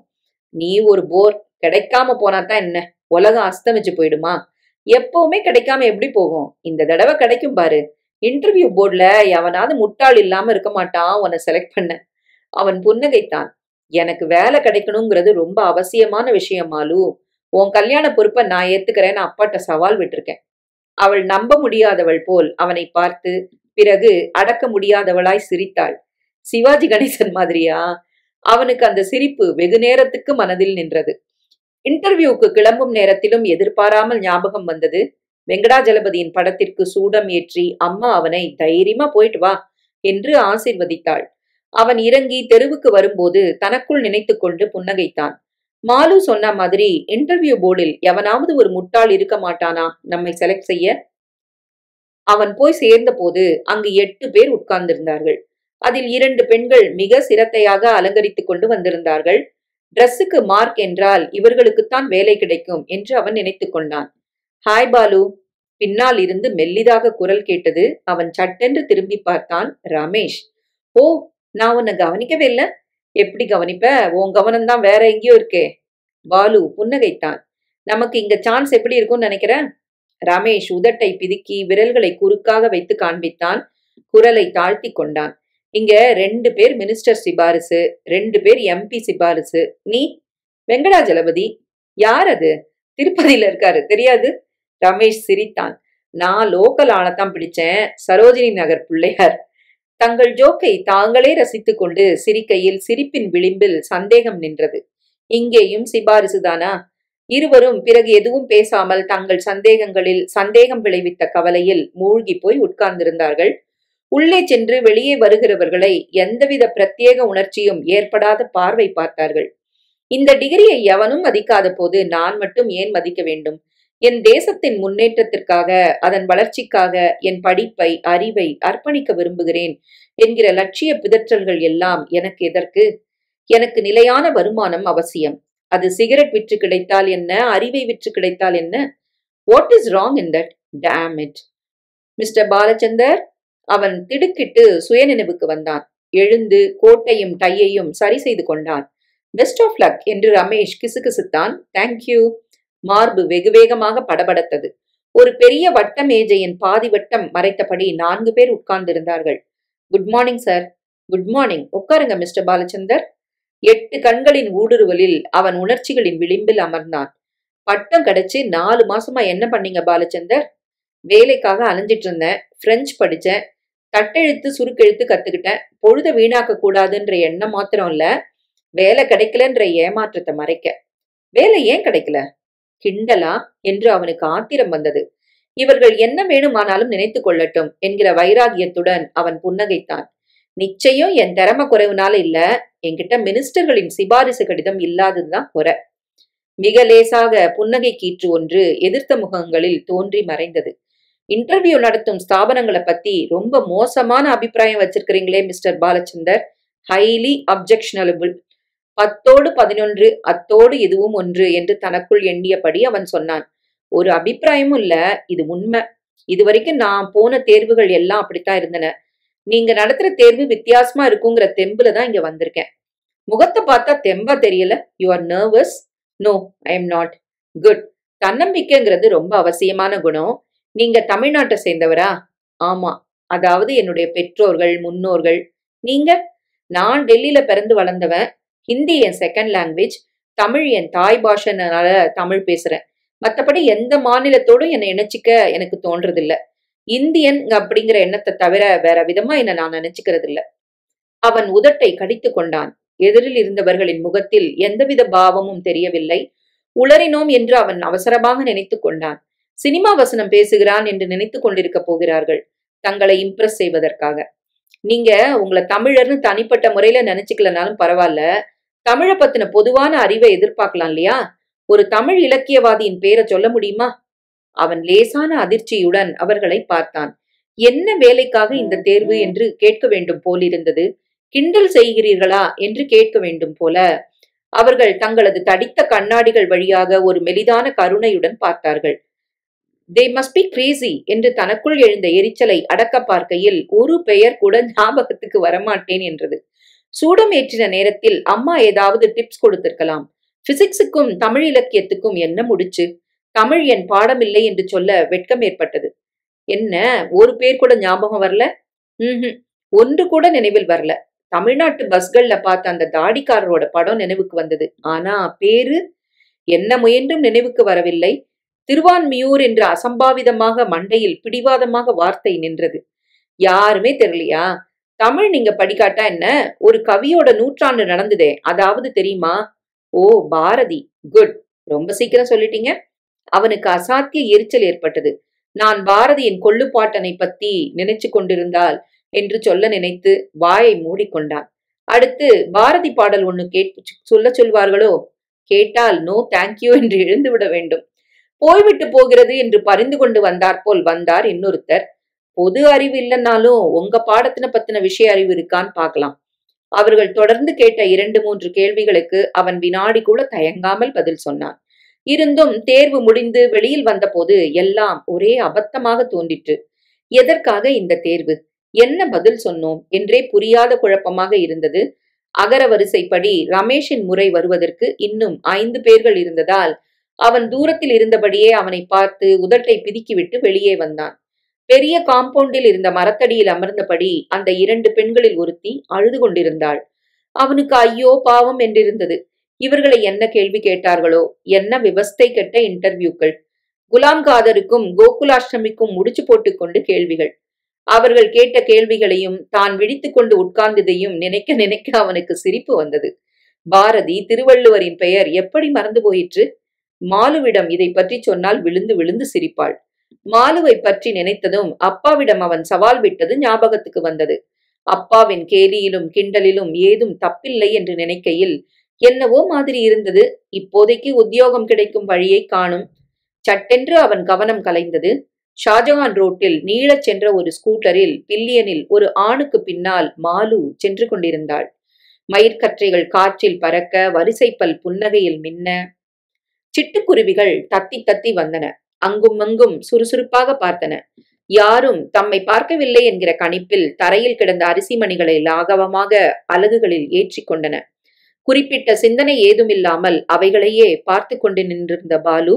நீ ஒரு போர். கிடைக்காம போனாதான் என்ன, உலகம் அஸ்தமிச்சு போயிடுமா? எப்பவுமே கிடைக்காம எப்படி போகும்? இந்த தடவை கிடைக்கும் பாரு. இன்டர்வியூ போர்டுல எவனாவது முட்டாள் இல்லாம இருக்க மாட்டான் உன்னை செலக்ட் பண்ண. அவன் புன்னகைத்தான். எனக்கு வேலை கிடைக்கணுங்கிறது ரொம்ப அவசியமான விஷயம் மாலு. உன் கல்யாண பொறுப்பை நான் ஏத்துக்கிறேன்னு அப்பாட்ட சவால் விட்டிருக்கேன். அவள் நம்ப முடியாதவள் போல் அவனை பார்த்து பிறகு அடக்க முடியாதவளாய் சிரித்தாள். சிவாஜி கணேசன் மாதிரியா? அவனுக்கு அந்த சிரிப்பு வெகு நேரத்துக்கு மனதில் நின்றது. இன்டர்வியூக்கு கிளம்பும் நேரத்திலும் எதிர்பாராமல் ஞாபகம் வந்தது. வெங்கடாஜலபதியின் படத்திற்கு சூடம் ஏற்றி அம்மா அவனை தைரியமா போயிட்டு வா என்று ஆசீர்வதித்தாள். அவன் இறங்கி தெருவுக்கு வரும்போது தனக்குள் நினைத்து கொண்டு புன்னகைத்தான். மாலு சொன்ன மாதிரி இன்டர்வியூ போர்டில் எவனாவது ஒரு முட்டாள் இருக்க மாட்டானா நம்மை செலக்ட் செய்ய? அவன் போய் சேர்ந்த போது அங்கு 8 பேர் உட்கார்ந்திருந்தார்கள். அதில் 2 பெண்கள் மிக சிரத்தையாக அலங்கரித்துக் கொண்டு வந்திருந்தார்கள். டிரெஸ்ஸுக்கு மார்க் என்றால் இவர்களுக்குத்தான் வேலை கிடைக்கும் என்று அவன் நினைத்து கொண்டான். ஹாய் பாலு. பின்னால் இருந்து மெல்லிதாக குரல் கேட்டது. அவன் சட்டென்று திரும்பி பார்த்தான். ரமேஷ். ஓ, நான் உன்னை கவனிக்கவே இல்லை. எப்படி கவனிப்ப? உன் கவனம்தான் வேற எங்கேயோ இருக்கே. பாலு புன்னகைத்தான். நமக்கு இங்க சான்ஸ் எப்படி இருக்கும்னு நினைக்கிறேன்? ரமேஷ் உதட்டை பிதுக்கி விரல்களை குறுக்காக வைத்து காண்பித்தான். குரலை தாழ்த்தி கொண்டான். இங்க 2 பேர் மினிஸ்டர் சிபாரிசு, 2 பேர் MP சிபாரிசு. நீ? வெங்கடாஜலபதி. யார் அது? திருப்பதியில இருக்காரு, தெரியாது? ரமேஷ் சிரித்தான். நான் லோக்கல் ஆளத்தான் பிடிச்சேன். சரோஜினி நகர் பிள்ளையார். தங்கள் ஜோக்கை தாங்களே ரசித்துக் கொண்டு சிரிக்கையில் சிரிப்பின் விளிம்பில் சந்தேகம் நின்றது. இங்கேயும் சிபாரிசுதானா? இருவரும் பிறகு எதுவும் பேசாமல் தங்கள் சந்தேகங்களில் சந்தேகம் விளைவித்த கவலையில் மூழ்கி போய் உட்கார்ந்திருந்தார்கள். உள்ளே சென்று வெளியே வருகிறவர்களை எந்தவித பிரத்யேக உணர்ச்சியும் ஏற்படாத பார்வை பார்த்தார்கள். இந்த டிகிரியை எவனும் மதிக்காத போது நான் மட்டும் ஏன் மதிக்க வேண்டும்? என் தேசத்தின் முன்னேற்றத்திற்காக, அதன் வளர்ச்சிக்காக என் படிப்பை, அறிவை அர்ப்பணிக்க விரும்புகிறேன் என்கிற லட்சிய பிதற்றல்கள் எல்லாம் எனக்கு எதற்கு? எனக்கு நிலையான வருமானம் அவசியம். அது சிகரெட் விற்று கிடைத்தால் என்ன, அறிவை விற்று கிடைத்தால் என்ன? What is wrong in that? Damn it. Mister Balachandar. அவன் திடுக்கிட்டு சுயநினைவுக்கு வந்தான். எழுந்து கோட்டையும் டையையும் சரி செய்து கொண்டான். பெஸ்ட் ஆஃப் லக் என்று ரமேஷ் கிசுகிசுத்தான். தேங்க்யூ. மார்பு வெகு வேகமாக படபடத்தது. ஒரு பெரிய வட்ட மேஜையின் பாதி வட்டம் மறைத்தபடி 4 பேர் உட்கார்ந்திருந்தார்கள். Good morning sir. Good morning. உட்காருங்க மிஸ்டர் பாலச்சந்தர். 8 கண்களின் ஊடுருவலில் அவன் உணர்ச்சிகளின் விளிம்பில் அமர்ந்தான். பட்டம் கிடைச்சு 4 மாசமா என்ன பண்ணீங்க பாலச்சந்தர்? வேலைக்காக அலைஞ்சிட்டு இருந்தேன். பிரெஞ்சு படிச்சேன். தட்டெழுத்து சுருக்கெழுத்து கத்துக்கிட்டேன். பொழுத வீணாக்க கூடாதுன்ற எண்ணம் மாத்திரம் இல்ல, வேலை கிடைக்கலன்ற ஏமாற்றத்தை மறைக்க. வேலை ஏன் கிடைக்கல? கிண்டலா என்று அவனுக்கு ஆத்திரம் வந்தது. இவர்கள் என்ன வேணுமானாலும் நினைத்து கொள்ளட்டும் என்கிற வைராகியத்துடன் அவன் புன்னகைத்தான். நிச்சயம் என் திறமை குறைவுனால இல்ல, என்கிட்ட மினிஸ்டர்களின் சிபாரிசு கடிதம் இல்லாததுதான் குறை. மிக லேசாக புன்னகை கீற்று ஒன்று எதிர்த்த முகங்களில் தோன்றி மறைந்தது. இன்டர்வியூ நடத்தும் ஸ்தாபனங்களை பத்தி ரொம்ப மோசமான அபிப்பிராயம் வச்சிருக்கிறீங்களே மிஸ்டர் பாலச்சந்தர். Highly objectionable. 10ஓடு 11 அத்தோடு இதுவும் ஒன்று என்று தனக்குள் எண்ணியபடி அவன் சொன்னான். ஒரு அபிப்பிராயமும் இல்ல, இது உண்மை. இதுவரைக்கும் நான் போன தேர்வுகள் எல்லாம் அப்படித்தான் இருந்தன. நீங்க நடத்துற தேர்வு வித்தியாசமா இருக்குங்கிற தெம்புல தான் இங்க வந்திருக்கேன். முகத்தை பார்த்தா தெம்பா தெரியல. You are nervous? No, I am not. Good. தன்னம்பிக்கைங்கிறது ரொம்ப அவசியமான குணம். நீங்க தமிழ்நாட்டை சேர்ந்தவரா? ஆமா. அதாவது என்னுடைய பெற்றோர்கள், முன்னோர்கள். நீங்க? நான் டெல்லியில பிறந்து வளர்ந்தவன். ஹிந்தி என் செகண்ட் லாங்குவேஜ். தமிழ் என் தாய் பாஷைனால தமிழ் பேசுறேன். மற்றபடி எந்த மாநிலத்தோடும் என்னை இணைச்சிக்க எனக்கு தோன்றது இல்ல. இந்தியன் அப்படிங்கிற எண்ணத்தை தவிர வேற விதமா என்ன நான் நினைச்சுக்கிறது இல்ல. அவன் உதட்டை கடித்து கொண்டான். எதிரில் இருந்தவர்களின் முகத்தில் எந்தவித பாவமும் தெரியவில்லை. உளறினோம் என்று அவன் அவசரமாக நினைத்து கொண்டான். சினிமா வசனம் பேசுகிறான் என்று நினைத்து கொண்டிருக்க போகிறார்கள், தங்களை இம்ப்ரெஸ் செய்வதற்காக. நீங்க உங்களை தமிழர்னு தனிப்பட்ட முறையில நினைச்சுக்கலனாலும் பரவாயில்ல, தமிழை பத்தின பொதுவான அறிவை எதிர்பார்க்கலாம் இல்லையா? ஒரு தமிழ் இலக்கியவாதியின் பேரை சொல்ல முடியுமா? அவன் லேசான அதிர்ச்சியுடன் அவர்களை பார்த்தான். என்ன வேலைக்காக இந்த தேர்வு என்று கேட்க வேண்டும் போலிருந்தது. கிண்டல் செய்கிறீர்களா என்று கேட்க வேண்டும் போல. அவர்கள் தங்களது தடித்த கண்ணாடிகள் வழியாக ஒரு மெலிதான கருணையுடன் பார்த்தார்கள். தே மஸ்ட் பி கிரேசி என்று தனக்குள் எழுந்த எரிச்சலை அடக்க பார்க்கையில் ஒரு பெயர் கூட ஞாபகத்துக்கு வரமாட்டேன் என்றது. சூடம் ஏற்றின நேரத்தில் அம்மா ஏதாவது டிப்ஸ் கொடுத்திருக்கலாம். பிசிக்ஸுக்கும் தமிழ் இலக்கியத்துக்கும் என்ன முடிச்சு? தமிழ் என் பாடமில்லை என்று சொல்ல வெட்கம் ஏற்பட்டது. என்ன, ஒரு பேர் கூட ஞாபகம் வரல? ஒன்று கூட நினைவில் வரல. தமிழ்நாட்டு பஸ்கள்ல பார்த்த அந்த தாடிக்காரரோட படம் நினைவுக்கு வந்தது. ஆனா பேரு என்ன முயன்றும் நினைவுக்கு வரவில்லை. திருவான்மியூர் என்று அசம்பாவிதமாக மண்டையில் பிடிவாதமாக வார்த்தை நின்றது. யாருமே தெரியலையா? தமிழ் நீங்க படிக்காட்டா என்ன? ஒரு கவியோட நூற்றாண்டு நடந்ததே, அதாவது தெரியுமா? ஓ, பாரதி. குட். ரொம்ப சீக்கிரம் சொல்லிட்டீங்க. அவனுக்கு அசாத்திய எரிச்சல் ஏற்பட்டது. நான் பாரதியின் கொள்ளுப்பாட்டனை பத்தி நினைச்சு கொண்டிருந்தால் என்று சொல்ல நினைத்து வாயை மூடிக்கொண்டான். அடுத்து பாரதி பாடல் ஒண்ணு சொல்ல சொல்வார்களோ? கேட்டால் நோ தேங்க்யூ என்று எழுந்து விட வேண்டும். போய்விட்டு போகிறது என்று பரிந்து கொண்டு வந்தார் போல் வந்தார் இன்னொருத்தர். பொது அறிவு இல்லைன்னாலும் உங்க பாடத்தின பத்தின விஷய அறிவு இருக்கான்னு பார்க்கலாம். அவர்கள் தொடர்ந்து கேட்ட 2-3 கேள்விகளுக்கு அவன் வினாடி கூட தயங்காமல் பதில் சொன்னான். இருந்தும் தேர்வு முடிந்து வெளியில் வந்தபோது எல்லாம் ஒரே அபத்தமாக தோன்றிற்று. எதற்காக இந்த தேர்வு? என்ன பதில் சொன்னோம் என்றே புரியாத குழப்பமாக இருந்தது. அகர வரிசைப்படி ரமேஷின் முறை வருவதற்கு இன்னும் 5 பேர்கள் இருந்ததால் அவன் தூரத்தில் இருந்தபடியே அவனை பார்த்து உதட்டை பிதுக்கிவிட்டு வெளியே வந்தான். பெரிய காம்பவுண்டில் இருந்த மரத்தடியில் அமர்ந்தபடி அந்த 2 பெண்களில் ஒருத்தி அழுது கொண்டிருந்தாள். அவனுக்கு ஐயோ பாவம் என்றிருந்தது. இவர்களை என்ன கேள்வி கேட்டார்களோ? என்ன விவஸ்தை கெட்ட இன்டர்வியூக்கள்! குலாம் காதருக்கும் கோகுலாஷ்டமிக்கும் முடிச்சு போட்டுக்கொண்டு கேள்விகள். அவர்கள் கேட்ட கேள்விகளையும் தான் விழித்துக் கொண்டு உட்கார்ந்ததையும் நினைக்க நினைக்க அவனுக்கு சிரிப்பு வந்தது. பாரதி, திருவள்ளுவரின் பெயர் எப்படி மறந்து போயிற்று? மாலுவிடம் இதை பற்றி சொன்னால் விழுந்து விழுந்து சிரிப்பாள். மாலுவை பற்றி நினைத்ததும் அப்பாவிடம் அவன் சவால் விட்டது ஞாபகத்துக்கு வந்தது. அப்பாவின் கேலியிலும் கிண்டலிலும் ஏதும் தப்பில்லை என்று நினைக்கையில் என்னவோ மாதிரி இருந்தது. இப்போதைக்கு உத்தியோகம் கிடைக்கும் வழியை காணும். சட்டென்று அவன் கவனம் கலைந்தது. ஷாஜகான் ரோட்டில் நீளச் சென்ற ஒரு ஸ்கூட்டரில் பில்லியனில் ஒரு ஆணுக்கு பின்னால் மாலு சென்று கொண்டிருந்தாள். மயிர்கற்றைகள் காற்றில் பறக்க, வரிசைப்பல் புன்னகையில் மின்ன, சிட்டுக்குருவிகள் தத்தி தத்தி வந்தன. அங்கும் அங்கும் சுறுசுறுப்பாக பார்த்தன. யாரும் தம்மை பார்க்கவில்லை என்கிற கணிப்பில் தரையில் கிடந்த அரிசி மணிகளை லாகவமாக அலகுகளில் ஏற்றி கொண்டன. குறிப்பிட்ட சிந்தனை ஏதுமில்லாமல் அவைகளையே பார்த்து கொண்டு நின்றிருந்த பாலு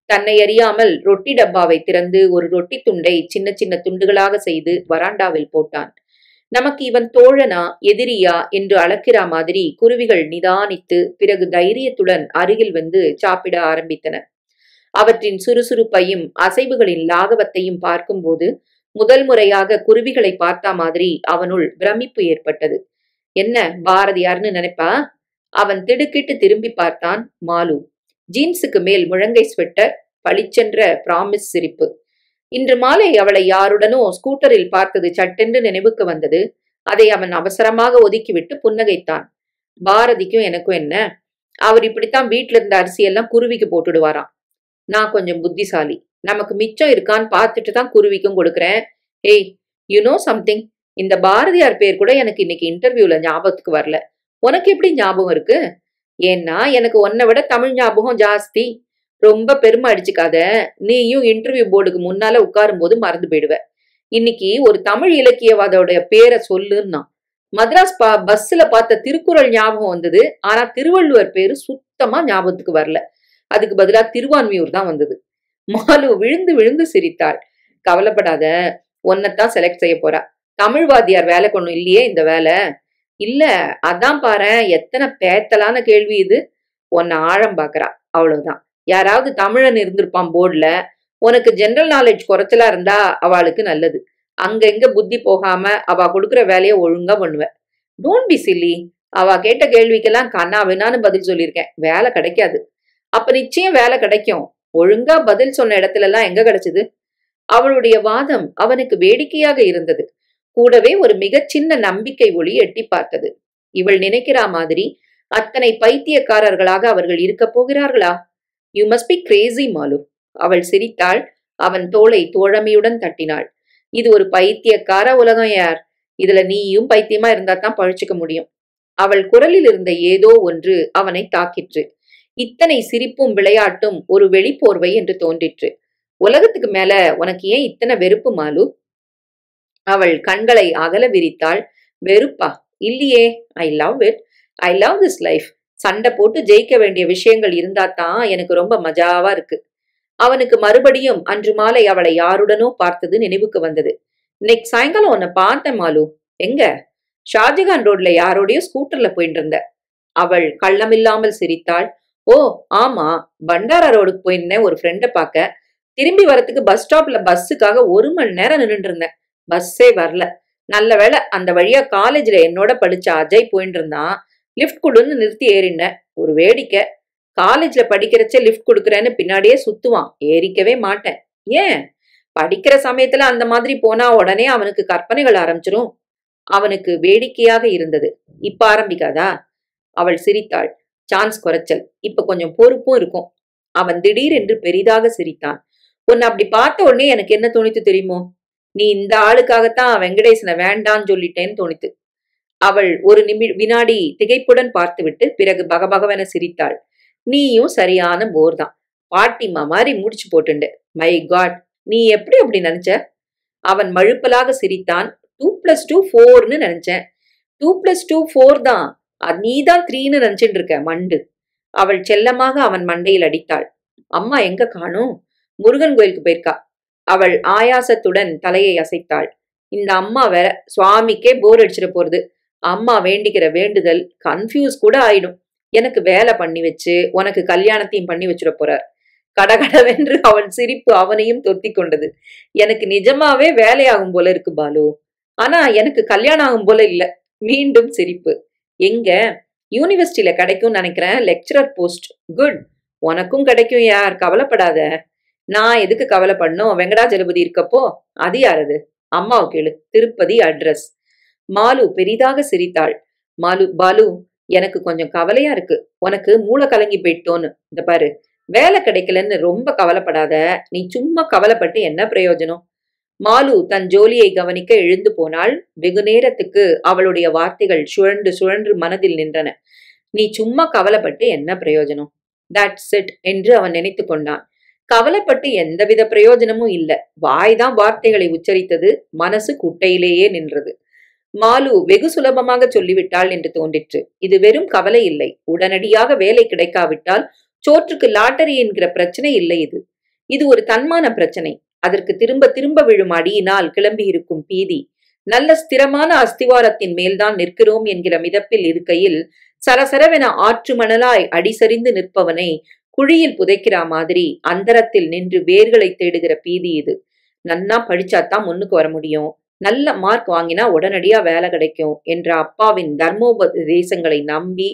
தன்னை அறியாமல் ரொட்டி டப்பாவை திறந்து ஒரு ரொட்டி துண்டை சின்ன சின்ன துண்டுகளாக செய்து வராண்டாவில் போட்டான். நமக்கு இவன் தோழனா எதிரியா என்று அளக்கிற மாதிரி குருவிகள் நிதானித்து பிறகு தைரியத்துடன் அருகில் வந்து சாப்பிட ஆரம்பித்தன. அவற்றின் சுறுசுறுப்பையும் அசைவுகளின் லாகவத்தையும் பார்க்கும்போது முதல் முறையாக குருவிகளை பார்த்த மாதிரி அவனுள் பிரமிப்பு ஏற்பட்டது. என்ன பாரதியார்னு நினைப்பா? அவன் திடுக்கிட்டு திரும்பி பார்த்தான். மாலு. ஜீன்ஸுக்கு மேல் முழங்கை ஸ்வெட்டர், பளிச்சென்ற பிராமிஸ் சிரிப்பு. இன்று மாலை அவளை யாருடனோ ஸ்கூட்டரில் பார்த்தது சட்டென்று நினைவுக்கு வந்தது. அதை அவன் அவசரமாக ஒதுக்கிவிட்டு புன்னகைத்தான். பாரதிக்கும் எனக்கும் என்ன? அவர் இப்படித்தான் வீட்டுல இருந்த அரிசியெல்லாம் குருவிக்கு போட்டுடுவாராம். நான் கொஞ்சம் புத்திசாலி, நமக்கு மிச்சம் இருக்கான்னு பார்த்துட்டு தான் குருவிக்கும் கொடுக்குறேன். ஏய், யூ நோ சம்திங், இந்த பாரதியார் பேர் கூட எனக்கு இன்னைக்கு இன்டர்வியூல ஞாபகத்துக்கு வரல. உனக்கு எப்படி ஞாபகம் இருக்கு? ஏன்னா எனக்கு உன்னை விட தமிழ் ஞாபகம் ஜாஸ்தி. ரொம்ப பெருமை அடிச்சுக்காத. நீயும் இன்டர்வியூ போர்டுக்கு முன்னால உட்காரும் போது மறந்து போயிடுவ. இன்னைக்கு ஒரு தமிழ் இலக்கியவாதோட பேரை சொல்லுன்னா மദ്രാஸ் பஸ்ல பார்த்த திருக்குறள் ஞாபகம் வந்தது. ஆனா திருவள்ளுவர் பேரு சுத்தமா ஞாபகத்துக்கு வரல. அதுக்கு பதிலா திருவான்மியூர் தான் வந்தது. மாலு விழுந்து விழுந்து சிரித்தாள். கவலைப்படாத, ஒன்னத்தான் செலக்ட் செய்ய போறா. தமிழ்வாதியார் வேலை கொண்டு இல்லையே இந்த வேலை. இல்ல, அதான் பாரு, எத்தனை பேத்தலான கேள்வி இது. உன்னை ஆழம் பாக்குறா, அவ்வளவுதான். யாராவது தமிழன் இருந்திருப்பான் போர்டுல. உனக்கு ஜெனரல் நாலேஜ் குறைச்சலா இருந்தா அவளுக்கு நல்லது. அங்க எங்க புத்தி போகாம அவ கொடுக்குற வேலையை ஒழுங்கா பண்ணுவ. Don't be chilli. அவ கேட்ட கேள்விக்கெல்லாம் கண்ணா வேணான்னு பதில் சொல்லியிருக்கேன். வேலை கிடைக்காது. அப்ப நிச்சயம் வேலை கிடைக்கும். ஒழுங்கா பதில் சொன்ன இடத்துல எல்லாம் எங்க கிடைச்சது? அவளுடைய வாதம் அவனுக்கு வேடிக்கையாக இருந்தது. கூடவே ஒரு மிகச் சின்ன நம்பிக்கை ஒளி எட்டி பார்த்தது. இவள் நினைக்கிறா மாதிரி அத்தனை பைத்தியக்காரர்களாக அவர்கள் இருக்க போகிறார்களா? You must be crazy Malu. அவள் சிரித்தாள். அவன் தோளை தோழமையுடன் தட்டினாள். இது ஒரு பைத்தியக்கார உலகம் யார். இதுல நீயும் பைத்தியமா இருந்தா தான் பழிச்சுக்க முடியும். அவள் குரலில் இருந்த ஏதோ ஒன்று அவனை தாக்கிற்று. இத்தனை சிரிப்பும் விளையாட்டும் ஒரு வெளிப்போர்வை என்று தோன்றிற்று. உலகத்துக்கு மேல உனக்கு ஏன் இத்தனை வெறுப்பு மாலு? அவள் கண்களை அகல விரித்தாள். வெறுப்பா? இல்லையே, I love it. I love this life. சண்டை போட்டு ஜெயிக்க வேண்டிய விஷயங்கள் இருந்தா தான் எனக்கு ரொம்ப மஜாவா இருக்கு. அவனுக்கு மறுபடியும் அன்று மாலை அவளை யாருடனோ பார்த்தது நினைவுக்கு வந்தது. இன்னைக்கு சாயங்காலம் உன்னை பார்த்தேன் மாலு. எங்க? ஷாஜகான் ரோட்ல யாரோடையோ ஸ்கூட்டர்ல போயிட்டு இருந்த. அவள் கள்ளமில்லாமல் சிரித்தாள். ஓ ஆமா, பண்டாரா ரோடுக்கு போயிருந்தேன் ஒரு ஃப்ரெண்டை பார்க்க. திரும்பி வரத்துக்கு பஸ் ஸ்டாப்ல பஸ்ஸுக்காக 1 மணி நேரம் நின்றுட்டு இருந்தேன். பஸ்ஸே வரல. நல்ல வேளை அந்த வழியா காலேஜ்ல என்னோட படிச்ச அஜய் போயிட்டு இருந்தான். லிஃப்ட் கொடுன்னு நிறுத்தி ஏறினேன். ஒரு வேடிக்கை, காலேஜ்ல படிக்கிறச்சே லிஃப்ட் கொடுக்குறேன்னு பின்னாடியே சுத்துவான். ஏறிக்கவே மாட்டேன். ஏன்? படிக்கிற சமயத்துல அந்த மாதிரி போனா உடனே அவனுக்கு கற்பனைகள் ஆரம்பிச்சிரும். அவனுக்கு வேடிக்கையாக இருந்தது. இப்ப ஆரம்பிக்காதா? அவள் சிரித்தாள். சான்ஸ் குறைச்சல். இப்ப கொஞ்சம் பொறுப்பும் இருக்கும். அவன் திடீரென்று பெரிதாக சிரித்தான். உன்னை அப்படி பார்த்த உடனே எனக்கு என்ன தோணித்து தெரியுமோ? நீ இந்த ஆளுக்காகத்தான் வெங்கடேசனை வேண்டான்னு சொல்லிட்டேன்னு தோணித்து. அவள் ஒரு வினாடி திகைப்புடன் பார்த்துவிட்டு பிறகு பகபகவென சிரித்தாள். நீயும் சரியான போர் தான். பாட்டிமா மாதிரி முடிச்சு போட்டுண்டு. மை காட், நீ எப்படி அப்படி நினைச்ச? அவன் மழுப்பலாக சிரித்தான். 2+2 4ன்னு நினைச்சேன். 2+2 4 தான். நீதான் 3ன்னு நினைச்சுட்டு இருக்க மண்டு. அவள் செல்லமாக அவன் மண்டையில் அடித்தாள். அம்மா எங்க காணோம்? முருகன் கோயிலுக்கு போயிருக்கா. அவள் ஆயாசத்துடன் தலையை அசைத்தாள். இந்த அம்மா வேற, சுவாமிக்கே போர் அடிச்சிட போறது. அம்மா வேண்டிக்கிற வேண்டுதல் கன்ஃபியூஸ் கூட ஆயிடும். எனக்கு வேலை பண்ணி வச்சு உனக்கு கல்யாணத்தையும் பண்ணி வச்சிட போறார். கடகடவென்று அவள் சிரிப்பு அவனையும் தொத்தி கொண்டது. எனக்கு நிஜமாவே வேலையாகும் போல இருக்கு பாலு. ஆனா எனக்கு கல்யாணம் ஆகும் போல இல்ல. மீண்டும் சிரிப்பு. எங்க? யூனிவர்சிட்டியில கிடைக்கும் நினைக்கிறேன், லெக்சரர் போஸ்ட். குட், உனக்கும் கிடைக்கும் யார், கவலைப்படாத. நான் எதுக்கு கவலைப்படணும்? வெங்கடாஜலபதி இருக்கப்போ. அது யாரது? அம்மாவை கேளு. திருப்பதி அட்ரஸ். மாலு பெரிதாக சிரித்தாள். பாலு, எனக்கு கொஞ்சம் கவலையா இருக்கு. உனக்கு மூளை கலங்கி போயிட்டோன்னு. இந்த பாரு, வேலை கிடைக்கலன்னு ரொம்ப கவலைப்படாத. நீ சும்மா கவலைப்பட்டு என்ன பிரயோஜனம்? மாலு தன் ஜோலியை கவனிக்க எழுந்து போனாள். வெகு நேரத்துக்கு அவளுடைய வார்த்தைகள் சுழன்று சுழன்று மனதில் நின்றன. நீ சும்மா கவலைப்பட்டு என்ன பிரயோஜனம்? தட்ஸ் இட் என்று அவன் நினைத்து கொண்டான். கவலைப்பட்டு எந்தவித பிரயோஜனமும் இல்ல. வாய்தான் வார்த்தைகளை உச்சரித்தது. மனசு குட்டையிலேயே நின்றது. மாலு வெகு சுலபமாக சொல்லிவிட்டாள் என்று தோன்றிற்று. இது வெறும் கவலை இல்லை. உடனடியாக வேலை கிடைக்காவிட்டால் சோற்றுக்கு லாட்டரி என்கிற பிரச்சனை இல்லை. இது ஒரு தன்மான பிரச்சனை. அதற்கு திரும்ப திரும்ப விழும் அடியினால் கிளம்பி இருக்கும் பீதி. நல்ல ஸ்திரமான அஸ்திவாரத்தின் மேல்தான் நிற்கிறோம் என்கிற மிதப்பில் இருக்கையில் சரசரவென ஆற்று மணலாய் அடிசரிந்து நிற்பவனை குழியில் புதைக்கிற மாதிரி அந்தரத்தில் நின்று வேர்களை தேடுகிற பீதி இது. நன்னா படிச்சாதான் முன்னுக்கு வர முடியும், நல்ல மார்க் வாங்கினா உடனடியா வேலை கிடைக்கும் என்ற அப்பாவின் தர்மோபதேசங்களை நம்பி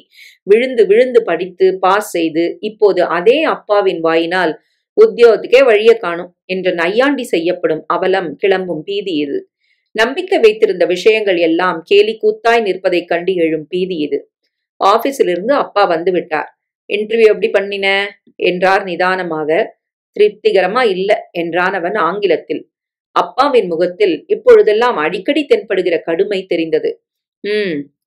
விழுந்து விழுந்து படித்து பாஸ் செய்து இப்போது அதே அப்பாவின் வாயினால் உத்தியோகத்துக்கே வழிய காணும் என்ற நையாண்டி செய்யப்படும் அவலம் கிளம்பும் பீதி இது. நம்பிக்கை வைத்திருந்த விஷயங்கள் எல்லாம் கேலி கூத்தாய் நிற்பதைக் கண்டு எழும் பீதி இது. ஆபீஸிலிருந்து அப்பா வந்து விட்டார். இன்டர்வியூ எப்படி பண்ணின என்றார் நிதானமாக. திருப்திகரமா இல்ல என்றான் அவன் ஆங்கிலத்தில். அப்பாவின் முகத்தில் இப்பொழுதெல்லாம் அடிக்கடி தென்படுகிற கடுமை தெரிந்தது.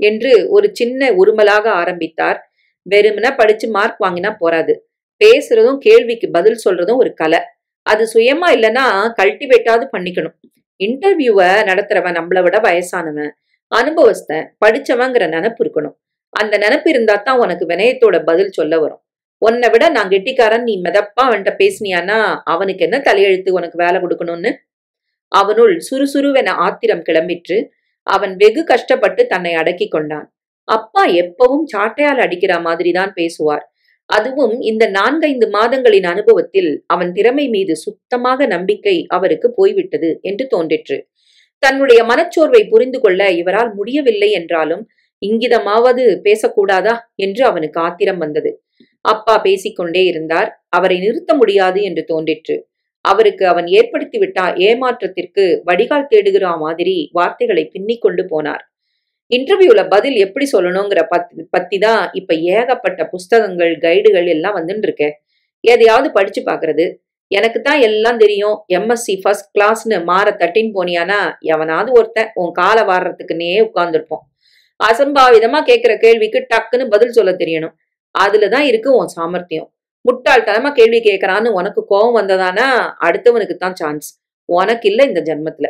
என்று ஒரு சின்ன உருமலாக ஆரம்பித்தார். வெறுமன படிச்சு மார்க் வாங்கினா போறாது. பேசுறதும் கேள்விக்கு பதில் சொல்றதும் ஒரு கலை. அது சுயமா இல்லைன்னா கல்டிவேட்டாவது பண்ணிக்கணும். இன்டர்வியூவ நடத்துறவன் நம்மளை விட வயசானவன், அனுபவஸ்தன், படிச்சவங்கிற நினப்பு இருக்கணும். அந்த நினப்பு இருந்தா தான் உனக்கு வினயத்தோட பதில் சொல்ல வரும். உன்னை விட நான் கெட்டிக்காரன் நீ மெதப்பா அவன்கிட்ட பேசினியானா அவனுக்கு என்ன தலையெழுத்து உனக்கு வேலை கொடுக்கணும்னு? அவனுள் சுறுசுறுவென ஆத்திரம் கிளம்பிற்று. அவன் வெகு கஷ்டப்பட்டு தன்னை அடக்கி கொண்டான். அப்பா எப்பவும் சாட்டையால் அடிக்கிற மாதிரிதான் பேசுவார். அதுவும் இந்த 4-5 மாதங்களின் அனுபவத்தில் அவன் திறமை மீது சுத்தமாக நம்பிக்கை அவருக்கு போய்விட்டது என்று தோன்றிற்று. தன்னுடைய மனச்சோர்வை புரிந்து கொள்ள இவரால் முடியவில்லை என்றாலும் இங்கிதமாவது பேசக்கூடாதா என்று அவனுக்கு ஆத்திரம் வந்தது. அப்பா பேசிக்கொண்டே இருந்தார். அவரை நிறுத்த முடியாது என்று தோன்றிற்று. அவருக்கு அவன் ஏற்படுத்திவிட்ட ஏமாற்றத்திற்கு வடிகால் தேடுகிற மாதிரி வார்த்தைகளை பின்னிக் கொண்டு போனார். இன்டர்வியூல பதில் எப்படி சொல்லணுங்கிற பத்தி தான் இப்ப ஏகப்பட்ட புஸ்தகங்கள், கைடுகள் எல்லாம் வந்துட்டு இருக்க. எதையாவது படிச்சு பாக்குறது. எனக்கு தான் எல்லாம் தெரியும், எம்எஸ்சி ஃபர்ஸ்ட் கிளாஸ்னு மாற தட்டின்னு போனியானா எவனாவது ஒருத்தன் உன் காலை வாடுறதுக்குன்னே உட்கார்ந்துருப்போம். அசம்பாவிதமா கேட்கிற கேள்விக்கு டக்குன்னு பதில் சொல்ல தெரியணும். அதுலதான் இருக்கு உன் சாமர்த்தியம். முட்டாள்தனமா கேள்வி கேட்கறான்னு உனக்கு கோபம் வந்ததானா அடுத்தவனுக்கு தான் சான்ஸ், உனக்கு இல்ல இந்த ஜென்மத்துல.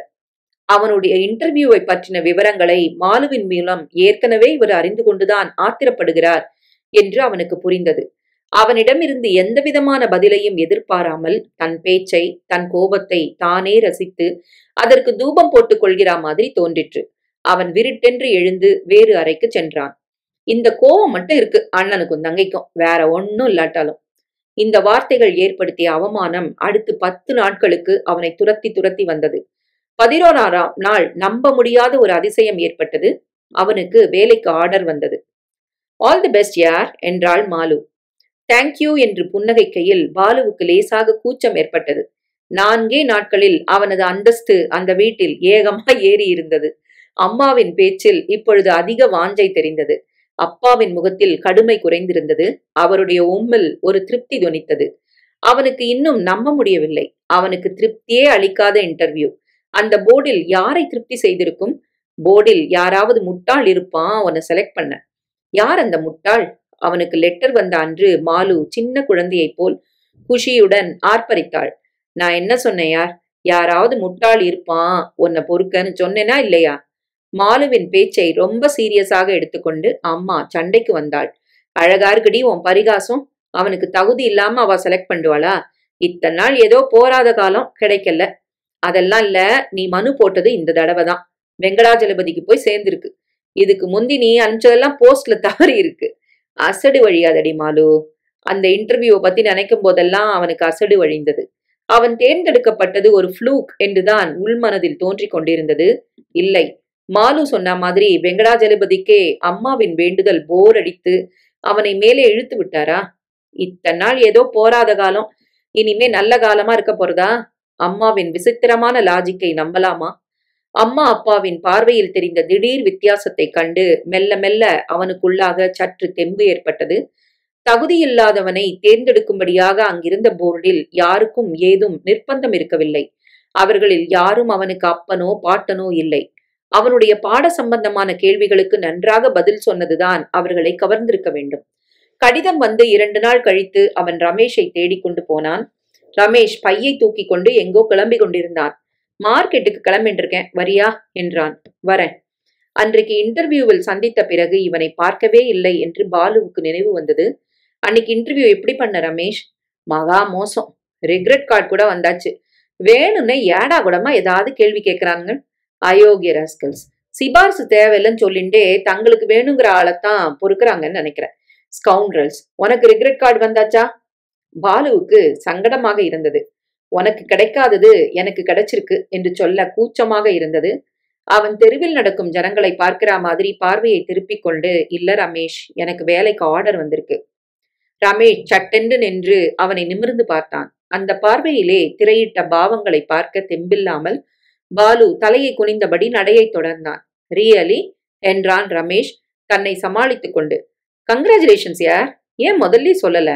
அவனுடைய இன்டர்வியூவை பற்றின விவரங்களை மாலுவின் மூலம் ஏற்கனவே இவர் அறிந்து கொண்டுதான் ஆத்திரப்படுகிறார் என்று அவனுக்கு புரிந்தது. அவனிடமிருந்து எந்த விதமான பதிலையும் எதிர்பாராமல் தன் பேச்சை, தன் கோபத்தை தானே ரசித்து அதற்கு தூபம் போட்டுக் கொள்கிற மாதிரி தோன்றிற்று. அவன் விருட்டென்று எழுந்து வேறு அறைக்கு சென்றான். இந்த கோபம் மட்டும் இருக்கு அண்ணனுக்கும் தங்கைக்கும், வேற ஒன்னும் இல்லாட்டாலும். இந்த வார்த்தைகள் ஏற்படுத்திய அவமானம் அடுத்து 10 நாட்களுக்கு அவனை துரத்தி துரத்தி வந்தது. 11ஆம் நாள் நம்ப முடியாத ஒரு அதிசயம் ஏற்பட்டது. அவனுக்கு வேலைக்கு ஆர்டர் வந்தது. ஆல் தி பெஸ்ட் யார் என்றாள் மாலு. தேங்க்யூ என்று புன்னகைக்கையில் பாலுவுக்கு லேசாக கூச்சம் ஏற்பட்டது. 4 நாட்களில் அவனது அந்தஸ்து அந்த வீட்டில் ஏகமா ஏறி இருந்தது. அம்மாவின் பேச்சில் இப்பொழுது அதிக வாஞ்சை தெரிந்தது. அப்பாவின் முகத்தில் கடுமை குறைந்திருந்தது. அவருடைய உம்மில் ஒரு திருப்தி தொனித்தது. அவனுக்கு இன்னும் நம்ப முடியவில்லை. அவனுக்கு திருப்தியே அளிக்காத இன்டர்வியூ. அந்த போர்டில் யாரை திருப்தி செய்திருக்கும்? போர்டில் யாராவது முட்டாள் இருப்பான் அவனை செலக்ட் பண்ண. யார் அந்த முட்டாள்? அவனுக்கு லெட்டர் வந்த அன்று மாலு சின்ன குழந்தையைப் போல் குஷியுடன் ஆர்ப்பரித்தாள். நான் என்ன சொன்னேன் யார்? யாராவது முட்டாள் இருப்பான் உன்னை பொறுக்கன்னு சொன்னேனா இல்லையா? மாலுவின் பேச்சை ரொம்ப சீரியஸாக எடுத்துக்கொண்டு அம்மா சண்டைக்கு வந்தாள். அழகார்கடி உன் பரிகாசம். அவனுக்கு தகுதி இல்லாம அவ செலக்ட் பண்ணுவாளா? இத்தனை நாள் ஏதோ போராத காலம் கிடைக்கல. அதெல்லாம் இல்ல, நீ மனு போட்டது இந்த தடவை தான் வெங்கடாஜலபதிக்கு போய் சேர்ந்திருக்கு. இதுக்கு முந்தி நீ அனுப்பிச்சதெல்லாம் போஸ்ட்ல தவறி இருக்கு. அசடு வழியாதடி மாலு. அந்த இன்டர்வியூவை பத்தி நினைக்கும் போதெல்லாம் அவனுக்கு அசடு வழிந்தது. அவன் தேர்ந்தெடுக்கப்பட்டது ஒரு ஃப்ளூக் என்றுதான் உள்மனதில் தோன்றிக் கொண்டிருந்தது. இல்லை, மாலு சொன்ன மாதிரி வெங்கடாஜலபதிக்கே அம்மாவின் வேண்டுதல் போர் அடித்து அவனை மேலே இழுத்து விட்டாரா? இத்தனை நாள் ஏதோ போராத காலம், இனிமே நல்ல காலமா இருக்க போறதா? அம்மாவின் விசித்திரமான லாஜிக்கை நம்பலாமா? அம்மா அப்பாவின் பார்வையில் தெரிந்த திடீர் வித்தியாசத்தை கண்டு மெல்ல மெல்ல அவனுக்குள்ளாக சற்று தெம்பு ஏற்பட்டது. தகுதியில்லாதவனை தேர்ந்தெடுக்கும்படியாக அங்கிருந்த போர்டில் யாருக்கும் ஏதும் நிர்பந்தம் இருக்கவில்லை. அவர்களில் யாரும் அவனுக்கு அப்பனோ பாட்டனோ இல்லை. அவனுடைய பாட சம்பந்தமான கேள்விகளுக்கு நன்றாக பதில் சொன்னதுதான் அவர்களை கவர்ந்திருக்க வேண்டும். கடிதம் வந்து 2 நாள் கழித்து அவன் ரமேஷை தேடிக்கொண்டு போனான். ரமேஷ் பையை தூக்கி கொண்டு எங்கோ கிளம்பி கொண்டிருந்தான். மார்க்கெட்டுக்கு கிளம்பின்றிருக்கேன், வரியா என்றான். வரேன். அன்றைக்கு இன்டர்வியூவில் சந்தித்த பிறகு இவனை பார்க்கவே இல்லை என்று பாலுவுக்கு நினைவு வந்தது. அன்னைக்கு இன்டர்வியூ எப்படி பண்ண ரமேஷ்? மகா மோசம். ரிக்ரெட் கார்டு கூட வந்தாச்சு. வேணும்னே ஏடா கூடமா ஏதாவது கேள்வி கேட்கிறாங்க. அயோக்கிய ராஸ்கல்ஸ். சிபாரிசு தேவையில்லைன்னு சொல்லிண்டே தங்களுக்கு வேணுங்கிற ஆளைத்தான் பொறுக்கிறாங்கன்னு நினைக்கிறேன். ஸ்கவுண்ட்ரல்ஸ். உனக்கு ரிக்ரெட் கார்டு வந்தாச்சா? பாலுவுக்கு சங்கடமாக இருந்தது. உனக்கு கிடைக்காதது எனக்கு கிடைச்சிருக்கு என்று சொல்ல கூச்சமாக இருந்தது. அவன் தெருவில் நடக்கும் ஜனங்களை பார்க்கிற மாதிரி பார்வையை திருப்பிக் கொண்டு, இல்ல ரமேஷ், எனக்கு வேலைக்கு ஆர்டர் வந்திருக்கு. ரமேஷ் சட்டென்று நின்று அவனை நிமிர்ந்து பார்த்தான். அந்த பார்வையிலே திரையிட்ட பாவங்களை பார்க்க தெம்பில்லாமல் பாலு தலையை குனிந்தபடி நடையை தொடர்ந்தான். ரியலி என்றான் ரமேஷ் தன்னை சமாளித்துக் கொண்டு. கங்க்ராச்சுலேஷன்ஸ் யார். ஏன் முதல்ல சொல்லல?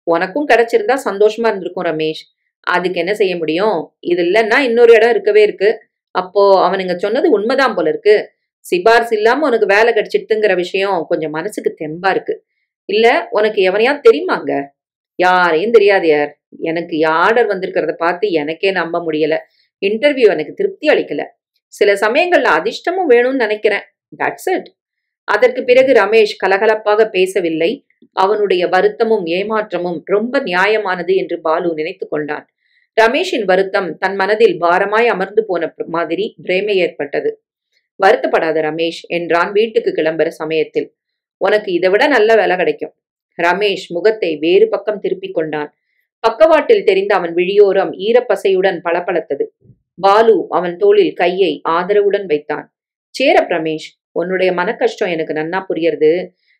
உனக்கும் கிடைச்சிருந்தா சந்தோஷமா இருந்திருக்கும் ரமேஷ். அதுக்கு என்ன செய்ய முடியும்? இது இல்லைன்னா இன்னொரு இடம் இருக்கவே இருக்கு. அப்போ அவனுங்க சொன்னது உண்மைதான் போல இருக்கு. சிபாரிசு இல்லாம உனக்கு வேலை கிடைச்சிட்டுங்கிற விஷயம் கொஞ்சம் மனசுக்கு தெம்பா இருக்கு. இல்ல உனக்கு எவனையா தெரியுமாங்க? யாரையும் தெரியாது யார். எனக்கு ஆர்டர் வந்திருக்கிறத பார்த்து எனக்கே நம்ப முடியல. இன்டர்வியூ எனக்கு திருப்தி அளிக்கல. சில சமயங்கள்ல அதிர்ஷ்டமும் வேணும்னு நினைக்கிறேன். That's it. அதற்கு பிறகு ரமேஷ் கலகலப்பாக பேசவில்லை. அவனுடைய வருத்தமும் ஏமாற்றமும் ரொம்ப நியாயமானது என்று பாலு நினைத்து கொண்டான். ரமேஷின் வருத்தம் தன் மனதில் பாரமாய் அமர்ந்து போன மாதிரி பிரேமை ஏற்பட்டது. வருத்தப்படாத ரமேஷ் என்றான் வீட்டுக்கு கிளம்புற சமயத்தில். உனக்கு இதை விட நல்ல வேலை கிடைக்கும். ரமேஷ் முகத்தை வேறு பக்கம் திருப்பிக் கொண்டான். பக்கவாட்டில் தெரிந்த அவன் விழியோரம் ஈரப்பசையுடன் பளபளத்தது. பாலு அவன் தோளில் கையை ஆதரவுடன் வைத்தான். சேரப் ரமேஷ், உன்னுடைய மனக்கஷ்டம் எனக்கு நன்னா புரியறது.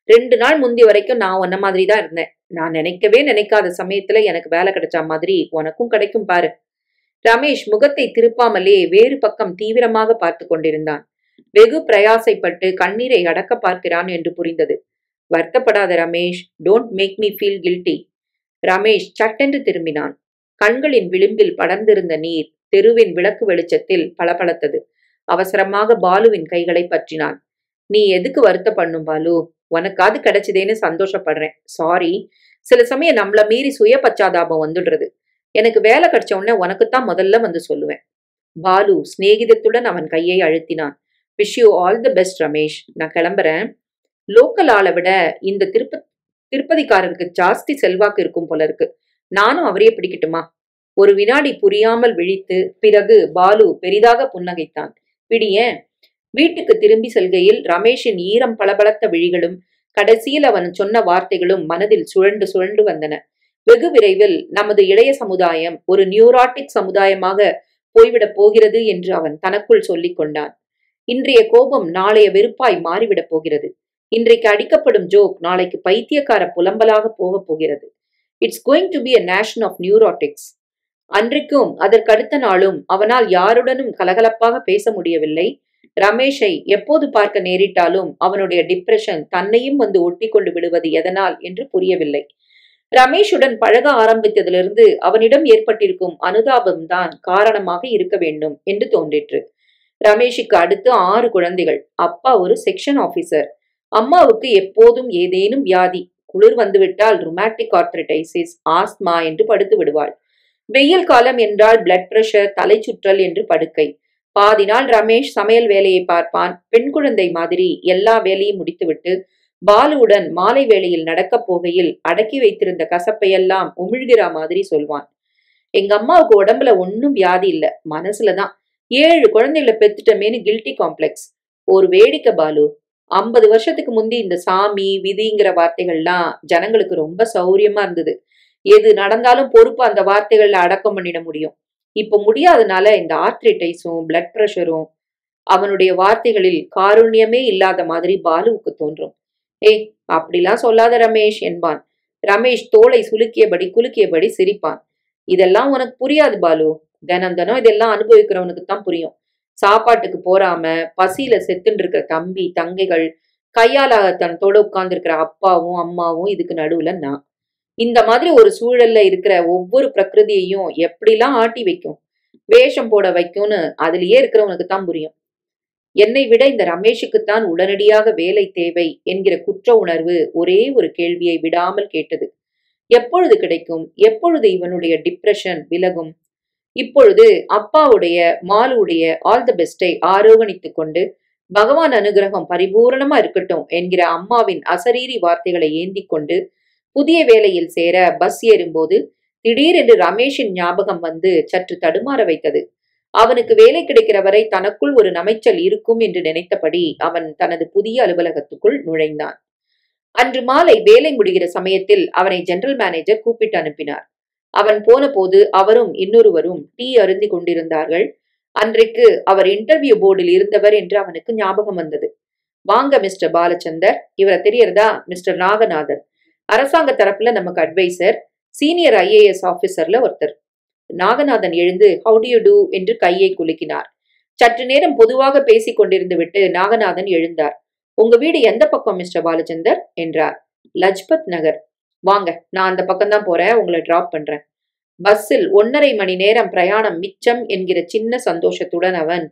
2 நாள் முந்தி வரைக்கும் நான் உன்ன மாதிரி தான் இருந்தேன். நான் நினைக்கவே நினைக்காத சமயத்துல எனக்கு வேலை கிடைச்ச மாதிரி உனக்கும் கிடைக்கும் பாரு. ரமேஷ் முகத்தை திருப்பாமலே வேறு பக்கம் தீவிரமாக பார்த்து கொண்டிருந்தான். வெகு பிரயாசைப்பட்டு கண்ணீரை அடக்க பார்க்கிறான் என்று புரிந்தது. வருத்தப்படாத Ramesh, don't make me feel guilty. Ramesh சட்டென்று திரும்பினான். கண்களின் விளிம்பில் படர்ந்திருந்த நீர் தெருவின் விளக்கு வெளிச்சத்தில் பளபளத்தது. அவசரமாக பாலுவின் கைகளை பற்றினான். நீ எதுக்கு வருத்தப்படணும் பாலு? உனக்காது கிடைச்சதேன்னு சந்தோஷப்படுறேன். சாரி, சில சமயம் நம்மள மீறி சுய பச்சாதாபம் வந்துடுறது. எனக்கு வேலை கிடைச்ச உடனே உனக்குத்தான் முதல்ல வந்து சொல்லுவேன். பாலு சிநேகிதத்துடன் அவன் கையை அழுத்தினான். Wish you all the best Ramesh. நான் கிளம்புறேன். லோக்கல் ஆளை விட இந்த திருப்பதிக்காரருக்கு ஜாஸ்தி செல்வாக்கு இருக்கும் போல இருக்கு. நானும் அவரையே பிடிக்கட்டுமா? ஒரு வினாடி புரியாமல் விழித்து பிறகு பாலு பெரிதாக புன்னகைத்தான். பிடியேன். வீட்டுக்கு திரும்பி செல்கையில் ரமேஷின் ஈரம் பளபளத்த விழிகளும் கடைசியில் அவன் சொன்ன வார்த்தைகளும் மனதில் சுழண்டு சுழண்டு வந்தன. வெகு விரைவில் நமது இளைய சமுதாயம் ஒரு நியூராட்டிக் சமுதாயமாக போய்விடப் போகிறது என்று அவன் தனக்குள் சொல்லிக் கொண்டான். இன்றைய கோபம் நாளைய வெறுப்பாய் மாறிவிடப் போகிறது. இன்றைக்கு அடிக்கப்படும் ஜோக் நாளைக்கு பைத்தியக்கார புலம்பலாக போகப் போகிறது. It's going to be a nation of neurotics. அன்றைக்கும் அதற்கடுத்த நாளும் அவனால் யாருடனும் கலகலப்பாக பேச முடியவில்லை. ரமேஷை எப்போது பார்க்க நேரிட்டாலும் அவனுடைய டிப்ரெஷன் தன்னையும் வந்து ஒட்டி கொண்டு விடுவது எதனால் என்று புரியவில்லை. ரமேஷுடன் பழக ஆரம்பித்ததிலிருந்து அவனிடம் ஏற்பட்டிருக்கும் அனுதாபம்தான் காரணமாக இருக்க வேண்டும் என்று தோன்றிற்று. ரமேஷுக்கு அடுத்து 6 குழந்தைகள். அப்பா ஒரு செக்ஷன் ஆபீசர். அம்மாவுக்கு எப்போதும் ஏதேனும் வியாதி. குளிர் வந்துவிட்டால் ருமேட்டிக் ஆர்த்ரைட்டிஸ், ஆஸ்மா என்று படுத்து விடுவாள். வெயில் காலம் என்றால் பிளட் பிரஷர், தலை சுற்றல் என்று படுக்கை. பாதி நாள் ரமேஷ் சமையல் வேலையை பார்ப்பான். பெண் குழந்தை மாதிரி எல்லா வேலையும் முடித்துவிட்டு பாலுவுடன் மாலை வேளையில் நடக்கப் போகையில் அடக்கி வைத்திருந்த கசப்பையெல்லாம் உமிழ்கிற மாதிரி சொல்வான். எங்க அம்மாவுக்கு உடம்புல ஒன்னும் வியாதி இல்ல, மனசுலதான். 7 குழந்தைகளை பெத்துட்டமேனு கில்ட்டி காம்ப்ளெக்ஸ். ஒரு வேடிக்கை பாலு. 50 வருஷத்துக்கு முந்தி இந்த சாமி விதிங்கிற வார்த்தைகள்லாம் ஜனங்களுக்கு ரொம்ப சௌரியமா இருந்தது. எது நடந்தாலும் பொறுப்பு அந்த வார்த்தைகள்ல அடக்கம் பண்ணிட முடியும். இப்ப முடியாதனால இந்த ஆர்த்ரைட்டிஸும் பிளட் பிரஷரும். அவனுடைய வார்த்தைகளில் காருண்யமே இல்லாத மாதிரி பாலுவுக்கு தோன்றும். ஏய், அப்படிலாம் சொல்லாத ரமேஷ் என்பான். ரமேஷ் தோளை குலுக்கியபடி சிரிப்பான். இதெல்லாம் உனக்கு புரியாது பாலு. தினம் தினம் இதெல்லாம் அனுபவிக்கிறவனுக்கு தான் புரியும். சாப்பாட்டுக்கு போறாம பசியில செத்துன்னு இருக்கிற தம்பி தங்கைகள், கையாலாகத்தனத்தோட உட்கார்ந்து இருக்கிற அப்பாவும் அம்மாவும், இதுக்கு நடுவுல நான். இந்த மாதிரி ஒரு சூழல்ல இருக்கிற ஒவ்வொரு பிரகிருதியையும் எப்படிலாம் ஆட்டி வைக்கும், வேஷம் போட வைக்கும்னு அதுலயே இருக்கிறவனுக்கு தான் புரியும். என்னை விட இந்த ரமேஷுக்குத்தான் உடனடியாக வேலை தேவை என்கிற குற்ற உணர்வு ஒரே ஒரு கேள்வியை விடாமல் கேட்டது. எப்பொழுது கிடைக்கும்? எப்பொழுது இவனுடைய டிப்ரெஷன் விலகும்? இப்பொழுது அப்பாவுடைய மாலுடைய ஆல் தி பெஸ்டை ஆரோகணித்துக் கொண்டு பகவான் அனுகிரகம் பரிபூரணமா இருக்கட்டும் என்கிற அம்மாவின் அசரீரி வார்த்தைகளை ஏந்தி கொண்டு புதிய வேலையில் சேர பஸ் ஏறும்போது திடீரென்று ரமேஷின் ஞாபகம் வந்து சற்று தடுமாற வைத்தது. அவனுக்கு வேலை கிடைக்கிற வரை தனக்குள் ஒரு நமைச்சல் இருக்கும் என்று நினைத்தபடி அவன் தனது புதிய அலுவலகத்துக்குள் நுழைந்தான். அன்று மாலை வேலை முடிகிற சமயத்தில் அவனை ஜெனரல் மேனேஜர் கூப்பிட்டு அனுப்பினார். அவன் போன போது அவரும் இன்னொருவரும் டீ அருந்தி கொண்டிருந்தார்கள். அன்றைக்கு அவர் இன்டர்வியூ போர்டில் இருந்தவர் என்று அவனுக்கு ஞாபகம் வந்தது. வாங்க மிஸ்டர் பாலச்சந்தர், இவரை தெரியறதா? மிஸ்டர் நாகநாதன், அரசாங்க தரப்புல நமக்கு அட்வைசர், சீனியர் IAS ஆபீசர்ல ஒருத்தர். நாகநாதன் எழுந்து ஹவு டு யூ டூ என்று கையை குலுக்கினார். சற்று நேரம் பொதுவாக பேசிக் கொண்டிருந்து விட்டு நாகநாதன் எழுந்தார். உங்க வீடு எந்த பக்கம் மிஸ்டர் பாலச்சந்தர் என்றார். லஜ்பத் நகர். வாங்க, நான் அந்த பக்கம்தான் போறேன், உங்களை டிராப் பண்றேன். பஸ்ஸில் 1½ மணி நேரம் பிரயாணம் மிச்சம் என்கிற சின்ன சந்தோஷத்துடன் அவன்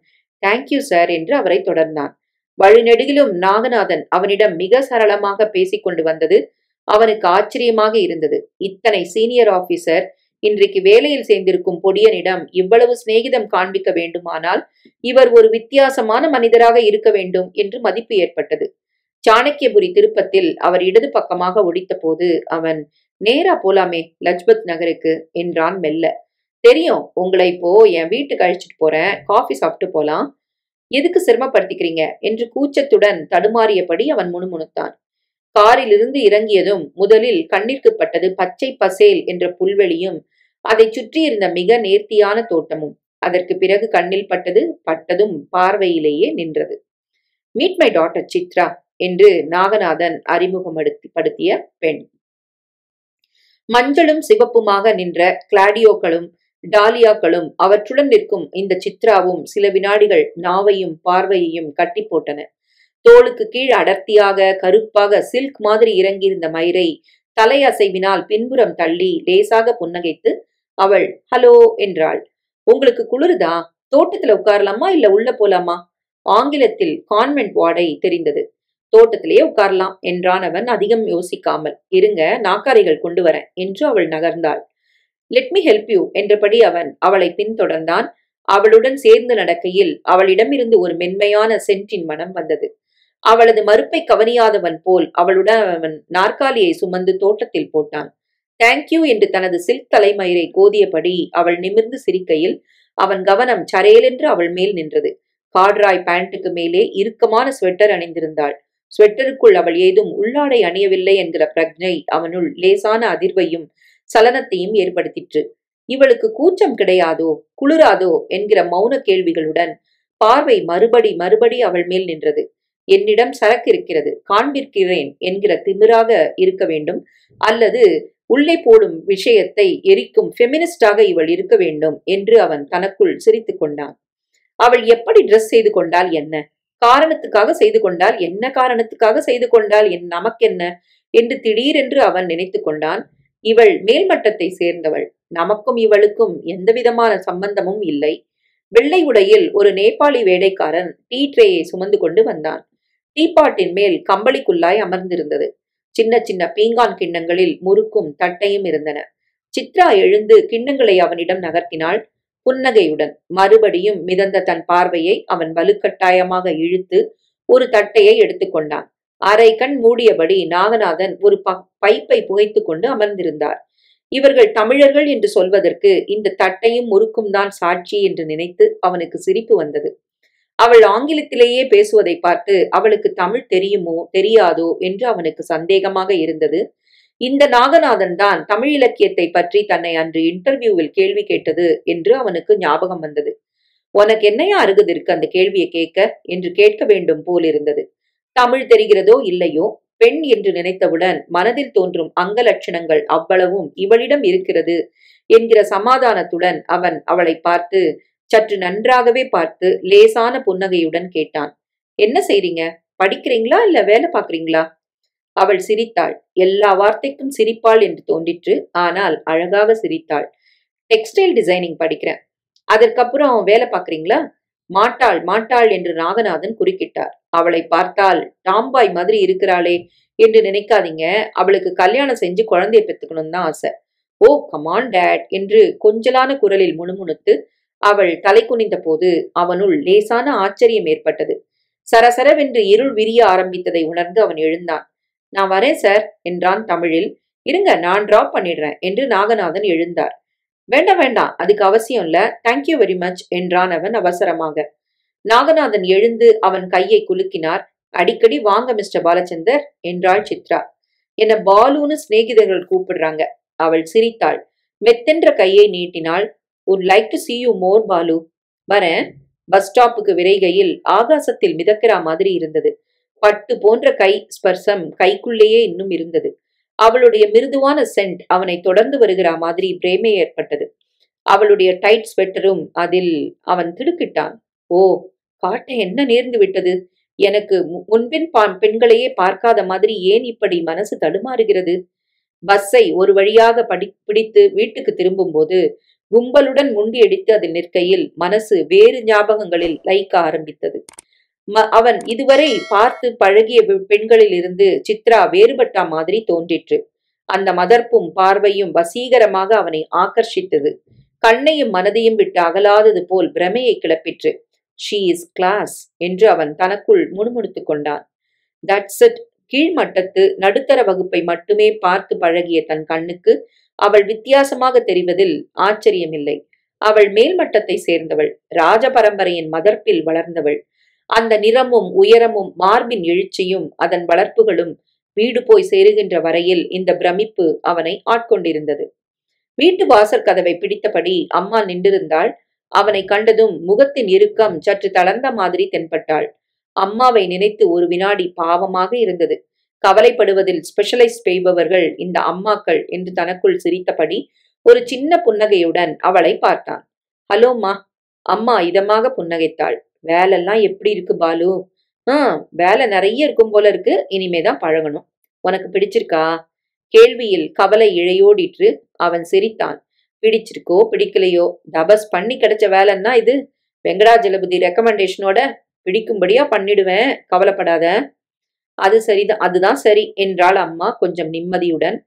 தேங்க்யூ சார் என்று அவரை தொடர்ந்தான். வழிநெடுகிலும் நாகநாதன் அவனிடம் மிக சரளமாக பேசிக் கொண்டு வந்தது அவனுக்கு ஆச்சரியமாக இருந்தது. இத்தனை சீனியர் ஆபீசர் இன்றைக்கு வேலையில் சேர்ந்திருக்கும் பொடியனிடம் இவ்வளவு சிநேகிதம் காண்பிக்க வேண்டுமானால் இவர் ஒரு வித்தியாசமான மனிதராக இருக்க வேண்டும் என்று மதிப்பு ஏற்பட்டது. சாணக்கியபுரி திருப்பத்தில் அவர் இடது பக்கமாக ஒடித்த போது அவன் நேரா போலாமே லஜ்பத் நகருக்கு என்றான் மெல்ல. தெரியும், உங்களை இப்போ என் வீட்டுக்கு அழைச்சிட்டு போறேன், காஃபி சாப்பிட்டு போலாம். எதுக்கு சிரமப்படுத்திக்கிறீங்க என்று கூச்சத்துடன் தடுமாறியபடி அவன் முணுமுணுத்தான். காரிலிருந்து இறங்கியதும் முதலில் கண்ணிற்கு பட்டது பச்சை பசேல் என்ற புல்வெளியும் அதை சுற்றியிருந்த மிக நேர்த்தியான தோட்டமும். அதற்கு பிறகு கண்ணில் பட்டதும் பார்வையிலேயே நின்றது. மீட் மை டாட்டர் சித்ரா என்று நாகநாதன் அறிமுகப்படுத்திய பெண். மஞ்சளும் சிவப்புமாக நின்ற கிளாடியோக்களும் டாலியாக்களும் அவற்றுடன் நிற்கும் இந்த சித்ராவும் சில வினாடிகள் நாவையும் பார்வையையும் கட்டி போட்டன. தோளுக்கு கீழ் அடர்த்தியாக கருப்பாக சில்க் மாதிரி இறங்கியிருந்த மயிரை தலையசைவினால் பின்புறம் தள்ளி லேசாக புன்னகைத்து அவள் ஹலோ என்றாள். உங்களுக்கு குளிருதா? தோட்டத்துல உட்காரலாமா இல்ல உள்ள போலாமா? ஆங்கிலத்தில் கான்வென்ட் வாடை தெரிந்தது. தோட்டத்திலேயே உட்காரலாம் என்றான் அவன் அதிகம் யோசிக்காமல். இருங்க, நாக்காரிகள் கொண்டு வரேன் என்று அவள் நகர்ந்தாள். லெட் மீ ஹெல்ப் யூ என்றபடி அவன் அவளை பின்தொடர்ந்தான். அவளுடன் சேர்ந்து நடக்கையில் அவளிடமிருந்து ஒரு மென்மையான சென்டின் மனம் வந்தது. அவளது மறுப்பை கவனியாதவன் போல் அவளுடன் அவன் நாற்காலியை சுமந்து தோட்டத்தில் போட்டான். தேங்க்யூ என்று தனது சில்க் தலைமயிரை கோதியபடி அவள் நிமிர்ந்து சிரிக்கையில் அவன் கவனம் சரேலென்று அவள் மேல் நின்றது. காட்ராய் பேண்ட்டுக்கு மேலே இறுக்கமான ஸ்வெட்டர் அணிந்திருந்தாள். ஸ்வெட்டருக்குள் அவள் ஏதும் உள்ளாடை அணியவில்லை என்கிற பிரக்ஞை அவனுள் லேசான அதிர்வையும் சலனத்தையும் ஏற்படுத்திற்று. இவளுக்கு கூச்சம் கிடையாதோ, குளிராதோ என்கிற மௌன கேள்விகளுடன் பார்வை மறுபடி அவள் மேல் நின்றது. என்னிடம் சரக்கு இருக்கிறது, காண்பிக்கிறேன் என்கிற திமிராக இருக்க வேண்டும், அல்லது உள்ளே போடும் விஷயத்தை எரிக்கும் ஃபெமினிஸ்டாக இவள் இருக்க வேண்டும் என்று அவன் தனக்குள் சிரித்து கொண்டான். அவள் எப்படி ட்ரெஸ் செய்து கொண்டால் என்ன, காரணத்துக்காக செய்து கொண்டால் என்ன, காரணத்துக்காக செய்து கொண்டால் நமக்கென்ன என்று திடீரென்று அவன் நினைத்து கொண்டான். இவள் மேல்மட்டத்தை சேர்ந்தவள், நமக்கும் இவளுக்கும் எந்தவிதமான சம்பந்தமும் இல்லை. வெள்ளை உடையில் ஒரு நேபாளி வேடைக்காரன் டீ ட்ரேயை சுமந்து கொண்டு வந்தான். டீபாட்டின் மேல் கம்பளிக்குள்ளாய் அமர்ந்திருந்தது. சின்ன சின்ன பீங்கான் கிண்ணங்களில் முறுக்கும் தட்டையும் இருந்தன. சித்ரா எழுந்து கிண்ணங்களை அவனிடம் நகர்த்தினாள் புன்னகையுடன். மறுபடியும் மிதந்த தன் பார்வையை அவன் வலுக்கட்டாயமாக இழுத்து ஒரு தட்டையை எடுத்துக்கொண்டான். அரை கண் மூடியபடி நாகநாதன் ஒரு பைப்பை புகைத்து கொண்டு அமர்ந்திருந்தார். இவர்கள் தமிழர்கள் என்று சொல்வதற்கு இந்த தட்டையும் முறுக்கும் தான் சாட்சி என்று நினைத்து அவனுக்கு சிரிப்பு வந்தது. அவள் ஆங்கிலத்திலேயே பேசுவதை பார்த்து அவளுக்கு தமிழ் தெரியுமோ தெரியாதோ என்று அவனுக்கு சந்தேகமாக இருந்தது. இந்த நாகநாதன் தான் தமிழ் இலக்கியத்தை பற்றி தன்னை அன்று இன்டர்வியூவில் கேள்வி கேட்டது என்று அவனுக்கு ஞாபகம் வந்தது. உனக்கு என்னையா அருகது இருக்கு அந்த கேள்வியை கேட்க என்று கேட்க வேண்டும் போல் இருந்தது. தமிழ் தெரிகிறதோ இல்லையோ, பெண் என்று நினைத்தவுடன் மனதில் தோன்றும் அங்க லட்சணங்கள் அவ்வளவும் இவளிடம் இருக்கிறது என்கிற சமாதானத்துடன் அவன் அவளை பார்த்து, சற்று நன்றாகவே பார்த்து லேசான புன்னகையுடன் கேட்டான். என்ன செய்றீங்க? படிக்கிறீங்களா இல்ல வேலை பாக்குறீங்களா? அவள் சிரித்தாள். எல்லா வார்த்தைக்கும் சிரிப்பாள் என்று தோன்றிற்று. ஆனால் அழகாக சிரித்தாள். டெக்ஸ்டைல் டிசைனிங் படிக்கிறேன். அதற்கப்புறம் வேலை பாக்குறீங்களா? மாட்டாள் என்று நாகநாதன் குறுக்கிட்டார். அவளை பார்த்தால் டாம்பாய் மாதிரி இருக்கிறாளே என்று நினைக்காதீங்க. அவளுக்கு கல்யாணம் செஞ்சு குழந்தைய பெத்துக்கணும் தான் ஆசை. ஓ கமான் டேட் என்று கொஞ்சலான குரலில் முணுமுணுத்து அவள் தலை குனிந்த போது அவனுள் லேசான ஆச்சரியம் ஏற்பட்டது. சரசரவென்று இருள் விரிய ஆரம்பித்ததை உணர்ந்து அவன் எழுந்தான். நான் வரேன் சார் என்றான் தமிழில். இருங்க, நான் டிராப் பண்ணிடுறேன் என்று நாகநாதன் எழுந்தார். வேண்டாம், அதுக்கு அவசியம் இல்ல, தேங்க்யூ வெரி மச் என்றான் அவன் அவசரமாக. நாகநாதன் எழுந்து அவன் கையை குலுக்கினார். அடிக்கடி வாங்க மிஸ்டர் பாலச்சந்தர் என்றாள் சித்ரா. என்ன பாலுன்னு சிநேகிதர்கள் கூப்பிடுறாங்க. அவள் சிரித்தாள். மெத்தென்ற கையை நீட்டினாள். would like to see you more Balu. வரேன். பஸ் ஸ்டாப்புக்கு விரைகையில் ஆகாசத்தில் மிதக்கிற மாதிரி இருந்தது. பட்டு போன்ற கை ஸ்பர்சம் கைக்குள்ளேயே இன்னும் இருந்தது. அவளுடைய மிருதுவான சென்ட் அவனை தொடர்ந்து வருகிற மாதிரி பிரேமை ஏற்பட்டது. அவளுடைய டைட் ஸ்வெட்டரும் அதில் அவன் திடுக்கிட்டான். ஓ, காட்ட என்ன நேர்ந்து விட்டது? எனக்கு முன்பின் பெண்களையே பார்க்காத மாதிரி ஏன் இப்படி மனசு தடுமாறுகிறது? பஸ்ஸை ஒரு வழியாக பிடித்து வீட்டுக்கு திரும்பும்போது கும்பலுடன் முண்டியடித்து அதில் நிற்கையில் மனசு வேறு ஞாபகங்களில் லயிக்க ஆரம்பித்தது. அவன் இதுவரை பார்த்து பழகிய பெண்களில் இருந்து சித்ரா வேறுபட்ட மாதிரி தோன்றிற்று. அந்த மதர்ப்பும் பார்வையும் வசீகரமாக அவனை ஆக்கர்ஷித்தது. கண்ணையும் மனதையும் விட்டு அகலாதது போல் பிரமையை கிளப்பிற்று. ஷீ இஸ் கிளாஸ் என்று அவன் தனக்குள் முணுமுணுத்துக் கொண்டான். That's it. கீழ்மட்டத்து நடுத்தர வகுப்பை மட்டுமே பார்த்து பழகிய தன் கண்ணுக்கு அவள் வித்தியாசமாக தெரிவதில் ஆச்சரியமில்லை. அவள் மேல்மட்டத்தை சேர்ந்தவள், ராஜ பரம்பரையின் மதர்ப்பில் வளர்ந்தவள். அந்த நிறமும் உயரமும் மார்பின் எழுச்சியும் அதன் வளர்ப்புகளும் வீடு போய் சேருகின்ற வரையில் இந்த பிரமிப்பு அவனை ஆட்கொண்டிருந்தது. வீட்டு வாசற் கதவை பிடித்தபடி அம்மா நின்றிருந்தாள். அவனை கண்டதும் முகத்தின் இறுக்கம் சற்று தளர்ந்த மாதிரி தென்பட்டாள். அம்மாவை நினைத்து ஒரு வினாடி பாவமாக இருந்தது. கவலைப்படுவதில் ஸ்பெஷலைஸ் செய்பவர்கள் இந்த அம்மாக்கள் என்று தனக்குள் சிரித்தபடி ஒரு சின்ன புன்னகையுடன் அவளை பார்த்தான். ஹலோம்மா. அம்மா இதமாக புன்னகைத்தாள். வேலைலாம் எப்படி இருக்கு பாலு? வேலை நிறைய இருக்கும் போல இருக்கு. இனிமேதான் பழகணும். உனக்கு பிடிச்சிருக்கா? கேள்வியில் கவலை இழையோடிற்று. அவன் சிரித்தான். பிடிச்சிருக்கோ பிடிக்கலையோ, தபஸ் பண்ணி கிடைச்ச வேலைன்னா இது. வெங்கடாஜலபதி ரெக்கமெண்டேஷனோட பிடிக்கும்படியா பண்ணிடுவேன், கவலைப்படாத. அதுதான் சரி என்றாள் அம்மா கொஞ்சம் நிம்மதியுடன்.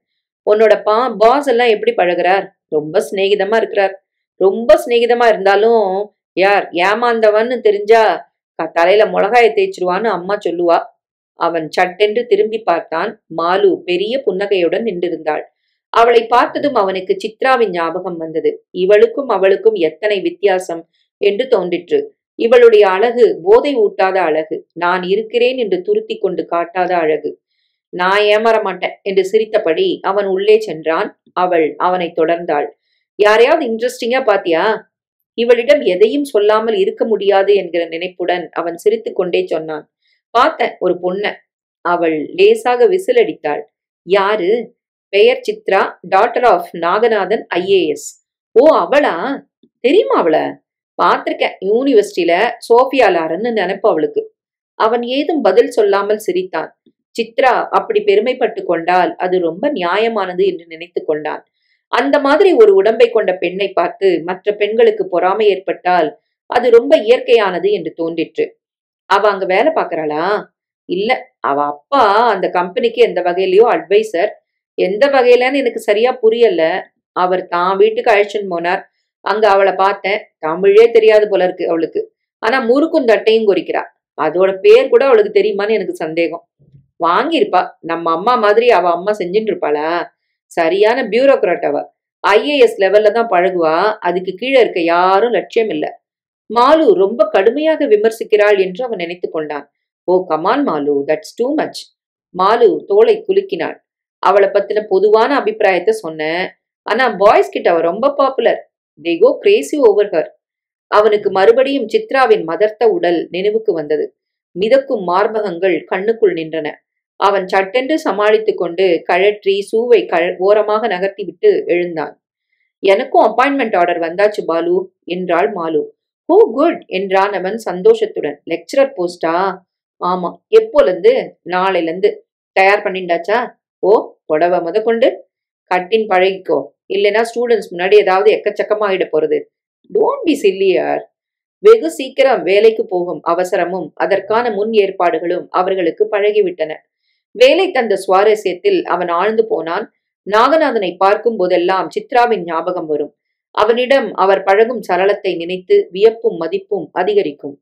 உன்னோட பாஸ் எல்லாம் எப்படி பழகுறார்? ரொம்ப சிநேகிதமா இருக்கிறார். ரொம்ப சிநேகிதமா இருந்தாலும் யார் ஏமாந்தவன்னு தெரிஞ்சா தலையில மிளகாய தேய்ச்சிருவான்னு அம்மா சொல்லுவா. அவன் சட்டென்று திரும்பி பார்த்தான். மாலு பெரிய புன்னகையுடன் நின்றிருந்தாள். அவளை பார்த்ததும் அவனுக்கு சித்ராவின் ஞாபகம் வந்தது. இவளுக்கும் அவளுக்கும் எத்தனை வித்தியாசம் என்று தோன்றிற்று. இவளுடைய அழகு போதை ஊட்டாத அழகு, நான் இருக்கிறேன் என்று துருத்தி கொண்டு காட்டாத அழகு. நான் ஏமாற மாட்டேன் என்று சிரித்தபடி அவன் உள்ளே சென்றான். அவள் அவனை தொடர்ந்தாள். யாரையாவது இன்ட்ரெஸ்டிங்கா பாத்தியா? இவளிடம் எதையும் சொல்லாமல் இருக்க முடியாது என்கிற நினைப்புடன் அவன் சிரித்து கொண்டே சொன்னான். பார்த்தேன், ஒரு பொண்ண. அவள் லேசாக விசில் அடித்தாள். யாரு? பெயர் Chitra, daughter of Naganathan IAS. ஓ, அவளா? தெரியுமா அவள? பார்த்திருக்கேன், யூனிவர்சிட்டியில சோஃபியா லாரன்னு நினைப்பு அவளுக்கு. அவன் ஏதும் பதில் சொல்லாமல் சிரித்தான். சித்ரா அப்படி பெருமைப்பட்டு கொண்டால் அது ரொம்ப நியாயமானது என்று நினைத்து கொண்டான். அந்த மாதிரி ஒரு உடம்பை கொண்ட பெண்ணை பார்த்து மற்ற பெண்களுக்கு பொறாமை ஏற்பட்டால் அது ரொம்ப இயற்கையானது என்று தோன்றிற்று. அவ அங்க வேலை பார்க்கறாளா? இல்ல, அவ அப்பா அந்த கம்பெனிக்கு எந்த வகையிலயோ அட்வைசர். எந்த வகையிலன்னு எனக்கு சரியா புரியல. அவர் தான் வீட்டுக்கு அழைச்சுன்னு போனார். அங்க அவளை பார்த்தேன். தமிழே தெரியாது போல இருக்கு அவளுக்கு. ஆனா முறுக்கும் தட்டையும் குறிக்கிறா. அதோட பேர் கூட அவளுக்கு தெரியுமான்னு எனக்கு சந்தேகம். வாங்கியிருப்பா. நம்ம அம்மா மாதிரி அவ அம்மா செஞ்சுட்டு இருப்பாளா? சரியான பியூரோக்ராட் அவ. IAS லெவல்ல தான் பழகுவா. அதுக்கு கீழே இருக்க யாரும் லட்சியம் இல்ல. மாலு ரொம்ப கடுமையாக விமர்சிக்கிறாள் என்று அவன் நினைத்து கொண்டான். Oh come on Malu, that's too much. Malu தோளை குலுக்கினாள். அவளை பத்தின பொதுவான அபிப்பிராயத்தை சொன்னேன். ஆனா பாய்ஸ் கிட்ட அவ ரொம்ப popular. they go crazy over her. அவனுக்கு மறுபடியும் சித்ராவின் மதர்த்த உடல் நினைவுக்கு வந்தது. மிதக்கும் மார்பகங்கள் கண்ணுக்குள் நின்றன. அவன் சட்டென்று சமாளித்துக் கொண்டு கழற்றி சூவை ஓரமாக நகர்த்தி விட்டு எழுந்தான். எனக்கும் அப்பாயின்மெண்ட் ஆர்டர் வந்தாச்சு பாலு என்றாள் மாலு. ஓ குட் என்றான் அவன் சந்தோஷத்துடன். லெக்சரர் போஸ்டா? ஆமா. எப்போலேருந்து? நாளையிலேருந்து. தயார் பண்ணிண்டாச்சா? ஓ, புடவை முத கொண்டு கட்டின் பழகிக்கோ. இல்லைன்னா ஸ்டூடெண்ட்ஸ் முன்னாடி ஏதாவது எக்கச்சக்கமாகிட போறது. Don't be sillier. வெகு சீக்கிரம் வேலைக்கு போகும் அவசரமும் அதற்கான முன் ஏற்பாடுகளும் அவர்களுக்கு பழகிவிட்டன. வேலை தந்த சுவாரஸ்யத்தில் அவன் ஆழ்ந்து போனான். நாகநாதனை பார்க்கும் போதெல்லாம் சித்ராவின் ஞாபகம் வரும். அவனிடம் அவர் பழகும் சரளத்தை நினைத்து வியப்பும் மதிப்பும் அதிகரிக்கும்.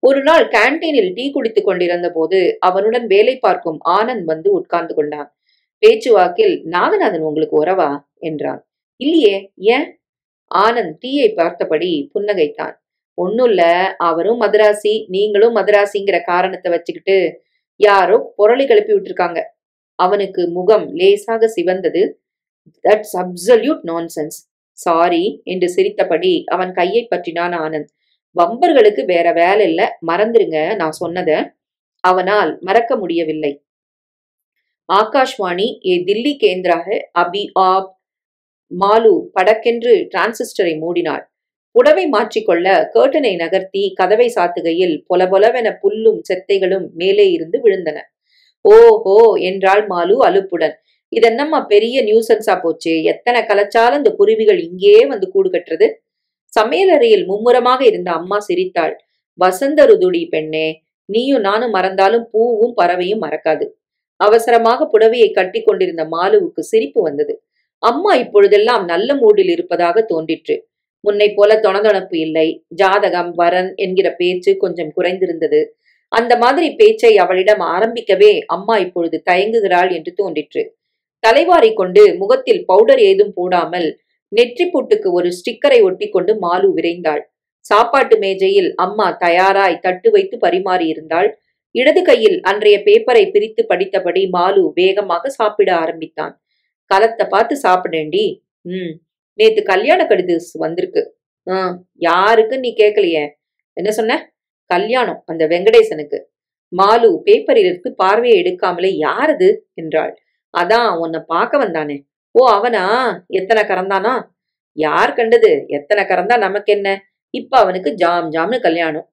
ஒரு நாள் கேன்டீனில் டீ குடித்துக் கொண்டிருந்த போது அவனுடன் வேலை பார்க்கும் ஆனந்த் வந்து உட்கார்ந்து கொண்டான். பேச்சுவாக்கில், நாகநாதன் உங்களுக்கு உறவா என்றான். இல்லையே, ஏன்? ஆனந்த் டீயை பார்த்தபடி புன்னகைத்தான். ஒண்ணுல்ல, அவரும் மதராசி, நீங்களும் மதராசிங்கிற காரணத்தை வச்சுக்கிட்டு யாரோ புரளி கிளப்பி விட்டுருக்காங்க. அவனுக்கு முகம் லேசாக சிவந்தது. That's absolute nonsense. சாரி என்று சிரித்தபடி அவன் கையை பற்றினான் ஆனந்த். வம்பர்களுக்கு வேற வேலை இல்ல, மறந்துருங்க நான் சொன்னத. அவனால் மறக்க முடியவில்லை. ஆகாஷ்வாணி ஏ தில்லி கேந்திரா ஹை அபி ஆப். மாலு படக்கென்று டிரான்சிஸ்டரை மூடினாள். புடவை மாற்றிக்கொள்ள கர்டனை நகர்த்தி கதவை சாத்துகையில் பொலபொலவென புல்லும் செத்தைகளும் மேலே இருந்து விழுந்தன. ஓஹோ என்றாள் மாலு அலுப்புடன். இதென்னம்மா பெரிய நியூசன்ஸா போச்சு, எத்தனை கலைச்சாலும் இந்த குருவிகள் இங்கேயே வந்து கூடு கட்டுறது. சமையலறையில் மும்முரமாக இருந்த அம்மா சிரித்தாள். வசந்த ருதுடி பெண்ணே, நீயும் நானும் மறந்தாலும் பூவும் பறவையும் மறக்காது. அவசரமாக புடவையை கட்டி கொண்டிருந்த மாலுவுக்கு சிரிப்பு வந்தது. அம்மா இப்பொழுதெல்லாம் நல்ல மூடில் இருப்பதாக தோன்றிற்று. முன்னை போல தொணதொணப்பு இல்லை. ஜாதகம் வரன் என்கிற பேச்சு கொஞ்சம் குறைந்திருந்தது. அந்த மாதிரி பேச்சை அவளிடம் ஆரம்பிக்கவே அம்மா இப்பொழுது தயங்குகிறாள் என்று தோன்றிற்று. தலைவாரி கொண்டு முகத்தில் பவுடர் ஏதும் போடாமல் நெற்றிப்பூட்டுக்கு ஒரு ஸ்டிக்கரை ஒட்டி கொண்டு மாலு விரைந்தாள். சாப்பாட்டு மேஜையில் அம்மா தயாராய் தட்டு வைத்து பரிமாறி இருந்தாள். இடது கையில் அன்றைய பேப்பரை பிரித்து படித்தபடி மாலு வேகமாக சாப்பிட ஆரம்பித்தான். கலத்தை பார்த்து சாப்பிடேண்டி. நேத்து கல்யாண கடிதம் வந்திருக்கு. யாருக்கு நீ கேட்கலையே? என்ன சொன்ன? கல்யாணம், அந்த வெங்கடேசனுக்கு. மாலு பேப்பரிலிருந்து பார்வையை எடுக்காமலே யாரது என்றாள். அதான் உன்னை பார்க்க வந்தானே. ஓ, அவனா? எத்தனை கறந்தானா? யார் கண்டது? எத்தனை கறந்தா நமக்கு என்ன? இப்ப அவனுக்கு ஜாம் ஜாம்னு கல்யாணம்.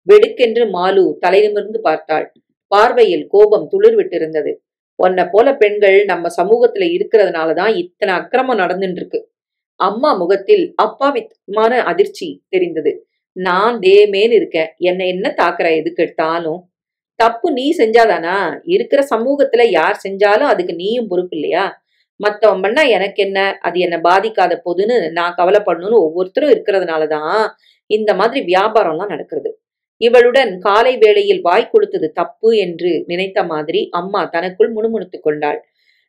வெடுக்கென்று மாலு தலை நிமிர்ந்து பார்த்தாள். பார்வையில் கோபம் துளிர் விட்டிருந்தது. உன்னை போல பெண்கள் நம்ம சமூகத்துல இருக்கிறதுனாலதான் இத்தனை அக்கிரமம் நடந்துட்டு இருக்கு. அம்மா முகத்தில் அப்பாவித்தமான அதிர்ச்சி தெரிந்தது. நான் தேமேன்னு இருக்கேன், என்னை என்ன தாக்குற எதுக்கு எடுத்தாலும்? தப்பு நீ செஞ்சாதானா? இருக்கிற சமூகத்துல யார் செஞ்சாலும் அதுக்கு நீயும் பொறுப்பு இல்லையா? மத்தவன் பண்ணா எனக்கு என்ன, அது என்ன பாதிக்காத போதுன்னு நான் கவலைப்படணும்னு ஒவ்வொருத்தரும் இருக்கிறதுனாலதான் இந்த மாதிரி வியாபாரம்லாம் நடக்கிறது. இவளுடன் காலை வேளையில் வாய் கொடுத்தது தப்பு என்று நினைத்த மாதிரி அம்மா தனக்குள் முணுமுணுத்துக் கொண்டாள்.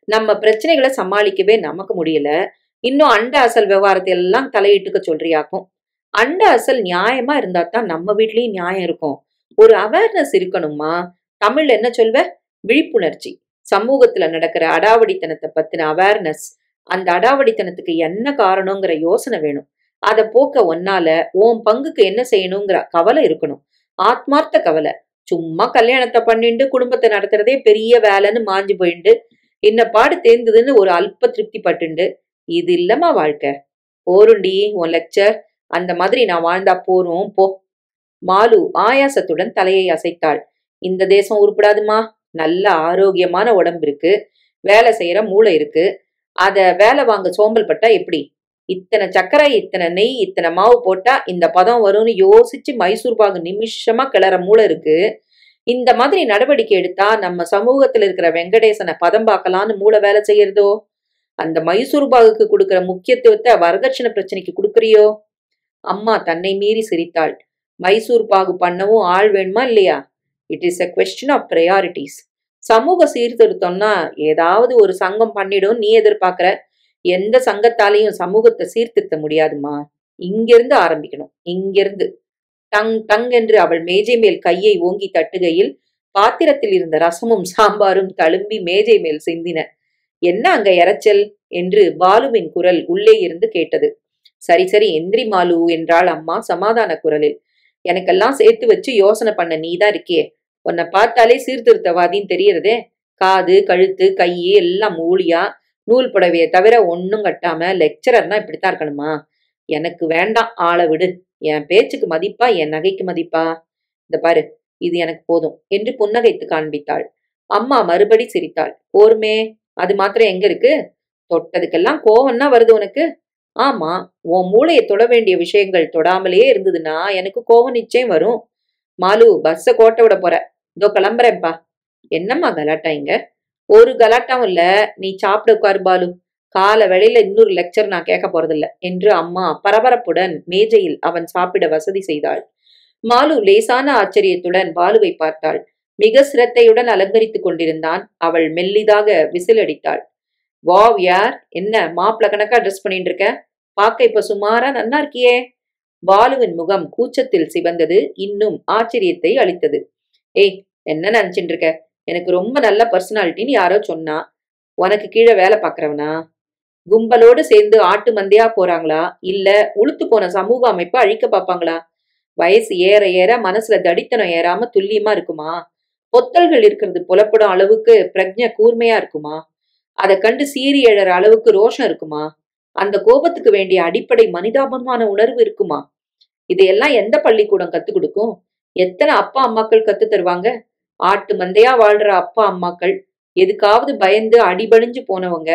நம்ம பிரச்சனைகளை சமாளிக்கவே நமக்கு முடியல, இன்னும் அண்ட அசல் விவகாரத்தை எல்லாம் தலையிட்டுக்க சொல்றியாக்கும். அண்ட அசல் நியாயமா இருந்தா தான் நம்ம வீட்லயும் நியாயம் இருக்கும். ஒரு அவேர்னஸ் இருக்கணுமா? தமிழ்ல என்ன சொல்வ? விழிப்புணர்ச்சி. சமூகத்துல நடக்கிற அடாவடித்தனத்தை பத்தின அவேர்னஸ். அந்த அடாவடித்தனத்துக்கு என்ன காரணங்கிற யோசனை வேணும். அதை போக்க ஒன்னால உன் பங்குக்கு என்ன செய்யணுங்கிற கவலை இருக்கணும். ஆத்மார்த்த கவலை. சும்மா கல்யாணத்தை பண்ணிண்டு குடும்பத்தை நடத்துறதே பெரிய வேலைன்னு மாஞ்சு போயிண்டு என்ன பாடு தேர்ந்ததுன்னு ஒரு அல்ப திருப்தி பட்டுண்டு இது இல்லமா வாழ்க்கை. போருண்டி உன் லெக்சர். அந்த மாதிரி நான் வாழ்ந்தா போறோம் போ. மாலு ஆயாசத்துடன் தலையை அசைத்தாள். இந்த தேசம் உருப்படாதுமா. நல்ல ஆரோக்கியமான உடம்பு இருக்கு, வேலை செய்யற மூளை இருக்கு. அத வேலை வாங்க சோம்பல் பட்டா எப்படி? இத்தனை சர்க்கரை, இத்தனை நெய், இத்தனை மாவு போட்டா இந்த பதம் வரும்னு யோசிச்சு மைசூர் பாகு நிமிஷமா கிளற மூளை இருக்கு. இந்த மாதிரி நடவடிக்கை எடுத்தா நம்ம சமூகத்துல இருக்கிற வெங்கடேசனை பதம் பார்க்கலான்னு மூளை வேலை செய்யறதோ? அந்த மைசூர் பாகுக்கு கொடுக்கிற முக்கியத்துவத்தை வரதட்சணை பிரச்சனைக்கு கொடுக்கறியோ? அம்மா தன்னை மீறி சிரித்தாள். மைசூர் பாகு பண்ணவும் ஆள் வேணுமா இல்லையா? It is a question of priorities. சமூக சீர்திருத்தம்னா ஏதாவது ஒரு சங்கம் பண்ணிடும் நீ எதிர்பார்க்கிற. எந்த சங்கத்தாலையும் சமூகத்தை சீர்திருத்த முடியாதுமா. இங்கிருந்து ஆரம்பிக்கணும், இங்கிருந்து. டங் டங் என்று அவள் மேஜை மேல் கையை ஓங்கி தட்டுகையில் பாத்திரத்தில் இருந்த ரசமும் சாம்பாரும் தழும்பி மேஜை மேல் சிந்தின. என்ன அங்க இறைச்சல் என்று பாலுவின் குரல் உள்ளே இருந்து கேட்டது. சரி சரி எந்திரி மாலு என்றாள் அம்மா சமாதான குரலில். எனக்கெல்லாம் சேர்த்து வச்சு யோசனை பண்ண நீதான் இருக்கியே. உன்னை பார்த்தாலே சீர்திருத்தவாதின்னு தெரியறதே. காது கழுத்து கையி எல்லாம் மூலியா, நூல் புடவையை தவிர ஒன்னும் கட்டாம லெக்சரர்னா இப்படித்தான் இருக்கணுமா? எனக்கு வேண்டாம், ஆளை விடு. என் பேச்சுக்கு மதிப்பா, என் நகைக்கு மதிப்பா? இந்த பாரு, இது எனக்கு போதும் என்று புன்னகைத்து காண்பித்தாள். அம்மா மறுபடி சிரித்தாள். போருமே, அது மாத்திரம் எங்க இருக்கு? தொட்டதுக்கெல்லாம் கோவம்னா வருது உனக்கு? ஆமா, உன் மூளையை தொட வேண்டிய விஷயங்கள் தொடாமலே இருந்ததுன்னா எனக்கு கோவம் நிச்சயம் வரும். மாலு, பஸ்ஸ கோட்டை விட போற. இதோ கிளம்புறேன்ப்பா. என்னம்மா கலாட்டா இங்க? ஒரு கலாட்டாவும் இல்ல, நீ சாப்பிட உட்காரு பாலு. கால வேளையில இன்னொரு லெக்சர் நான் கேட்க போறதில்ல என்று அம்மா பரபரப்புடன் மேஜையில் அவன் சாப்பிட வசதி செய்தாள். மாலு லேசான ஆச்சரியத்துடன் பாலுவை பார்த்தாள். மிக சிரத்தையுடன் அலங்கரித்துக் கொண்டிருந்தான். அவள் மெல்லிதாக விசில் அடித்தாள். வாவ் யார், என்ன மாப்பிள கணக்கா ட்ரெஸ் பண்ணிட்டு இருக்க? பார்க்க இப்ப சுமாரா நன்னா இருக்கியே. பாலுவின் முகம் கூச்சத்தில் சிவந்தது. இன்னும் ஆச்சரியத்தை அளித்தது. ஏய், என்ன நினைச்சுட்டு இருக்க? எனக்கு ரொம்ப நல்ல பர்சனாலிட்டின்னு யாரோ சொன்னா. உனக்கு கீழே வேலை பாக்குறவனா? கும்பலோடு சேர்ந்து ஆட்டு மந்தையா போறாங்களா, இல்ல உளுத்து போன சமூக அமைப்பை அழிக்க பாப்பாங்களா? வயசு ஏற ஏற மனசுல தடித்தனம் ஏறாம துல்லியமா இருக்குமா? பொத்தல்கள் இருக்கிறது புலப்படும் அளவுக்கு பிரக்ஞை கூர்மையா இருக்குமா? அதை கண்டு சீறி எழற அளவுக்கு ரோஷம் இருக்குமா? அந்த கோபத்துக்கு வேண்டிய அடிப்படை மனிதாபமான உணர்வு இருக்குமா? இதையெல்லாம் எந்த பள்ளிக்கூடம் கத்து கொடுக்கும்? எத்தனை அப்பா அம்மாக்கள் கத்து தருவாங்க? ஆட்டு மந்தையா வாழ்ற அப்பா அம்மாக்கள் எதுக்காவது பயந்து அடிபணிஞ்சு போனவங்க,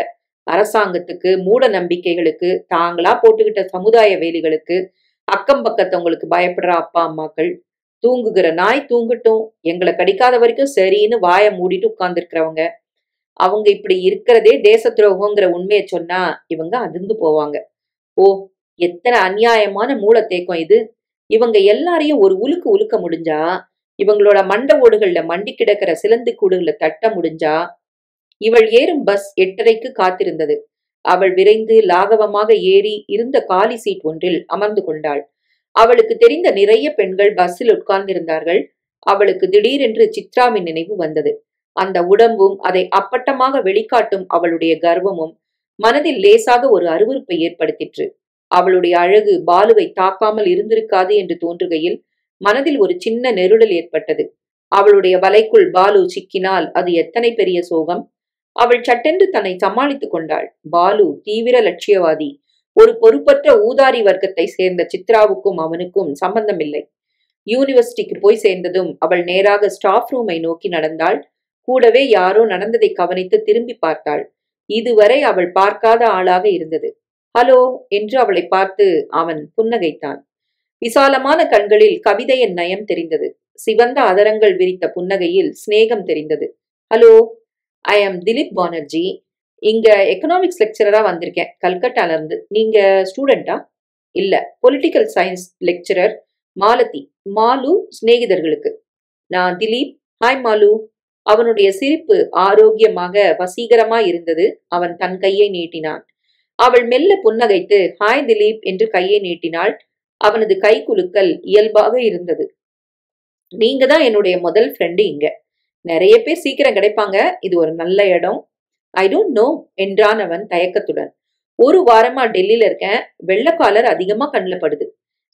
அரசாங்கத்துக்கு, மூட நம்பிக்கைகளுக்கு, தாங்களா போட்டுக்கிட்ட சமுதாய வேலிகளுக்கு, அக்கம் பக்கத்தவங்களுக்கு பயப்படுற அப்பா அம்மாக்கள், தூங்குகிற நாய் தூங்கட்டும், எங்களை கடிக்காத வரைக்கும் சரின்னு வாய மூடிட்டு உட்கார்ந்துருக்கிறவங்க, அவங்க இப்படி இருக்கிறதே தேச துரோகங்கிற உண்மையை சொன்னா இவங்க அதிர்ந்து போவாங்க. ஓ, எத்தனை அநியாயமான மூல தேக்கம் இது! இவங்க எல்லாரையும் ஒரு உலுக்கு உலுக்க முடிஞ்சா, இவங்களோட மண்ட ஓடுகள்ல மண்டி கிடக்கிற சிலந்தி கூடுகளை தட்ட முடிஞ்சா. இவள் ஏறும் பஸ் 8:30க்கு காத்திருந்தது. அவள் விரைந்து லாகவமாக ஏறி இருந்த காலி சீட் ஒன்றில் அமர்ந்து கொண்டாள். அவளுக்கு தெரிந்த நிறைய பெண்கள் பஸ்ஸில் உட்கார்ந்திருந்தார்கள். அவளுக்கு திடீரென்று சித்ராவின் நினைவு வந்தது. அந்த உடம்பும் அதை அப்பட்டமாக வெளிக்காட்டும் அவளுடைய கர்வமும் மனதில் லேசாக ஒரு அருவருப்பை ஏற்படுத்திற்று. அவளுடைய அழகு பாலுவை தாக்காமல் இருந்திருக்காது என்று தோன்றுகையில் மனதில் ஒரு சின்ன நெருடல் ஏற்பட்டது. அவளுடைய வலைக்குள் பாலு சிக்கினால் அது எத்தனை பெரிய சோகம்! அவள் சட்டென்று தன்னை சமாளித்துக் கொண்டாள். பாலு தீவிர லட்சியவாதி. ஒரு பொறுப்பற்ற ஊதாரி வர்க்கத்தை சேர்ந்த சித்ராவுக்கும் அவனுக்கும் சம்பந்தமில்லை. யூனிவர்சிட்டிக்கு போய் சேர்ந்ததும் அவள் நேராக ஸ்டாஃப் ரூமை நோக்கி நடந்தாள். கூடவே யாரோ நடந்ததை கவனித்து திரும்பி பார்த்தாள். இதுவரை அவள் பார்க்காத ஆளாக இருந்தது. ஹலோ என்று அவளை பார்த்து அவன் புன்னகைத்தான். விசாலமான கண்களில் கவிதையின் நயம் தெரிந்தது. சிவந்த அதரங்கள் விரித்த புன்னகையில் சிநேகம் தெரிந்தது. ஹலோ, ஐ ஆம் திலீப் பானர்ஜி. இங்க எக்கனாமிக்ஸ் லெக்சரரா வந்திருக்கேன், கல்கட்டால இருந்து. நீங்க ஸ்டூடெண்டா? இல்ல, political science lecturer. Malathi. Malu சிநேகிதர்களுக்கு. நான் திலீப். Hi mall. அவனுடைய சிரிப்பு ஆரோக்கியமாக வசீகரமாய் இருந்தது. அவன் தன் கையை நீட்டினான். அவள் மெல்ல புன்னகைத்து ஹாய் திலீப் என்று கையை நீட்டினாள். அவனது கை குலுக்கல் இயல்பாக இருந்தது. நீங்க தான் என்னுடைய முதல் ஃப்ரெண்டு இங்க. நிறைய பேர் சீக்கிரம் கிடைப்பாங்க. இது ஒரு நல்ல இடம். ஐ டோன்ட் நோ என்றான் அவன் தயக்கத்துடன். 1 வாரமா டெல்லியில இருக்கேன். வெள்ளக்காலர் அதிகமா கண்ணில் படுது.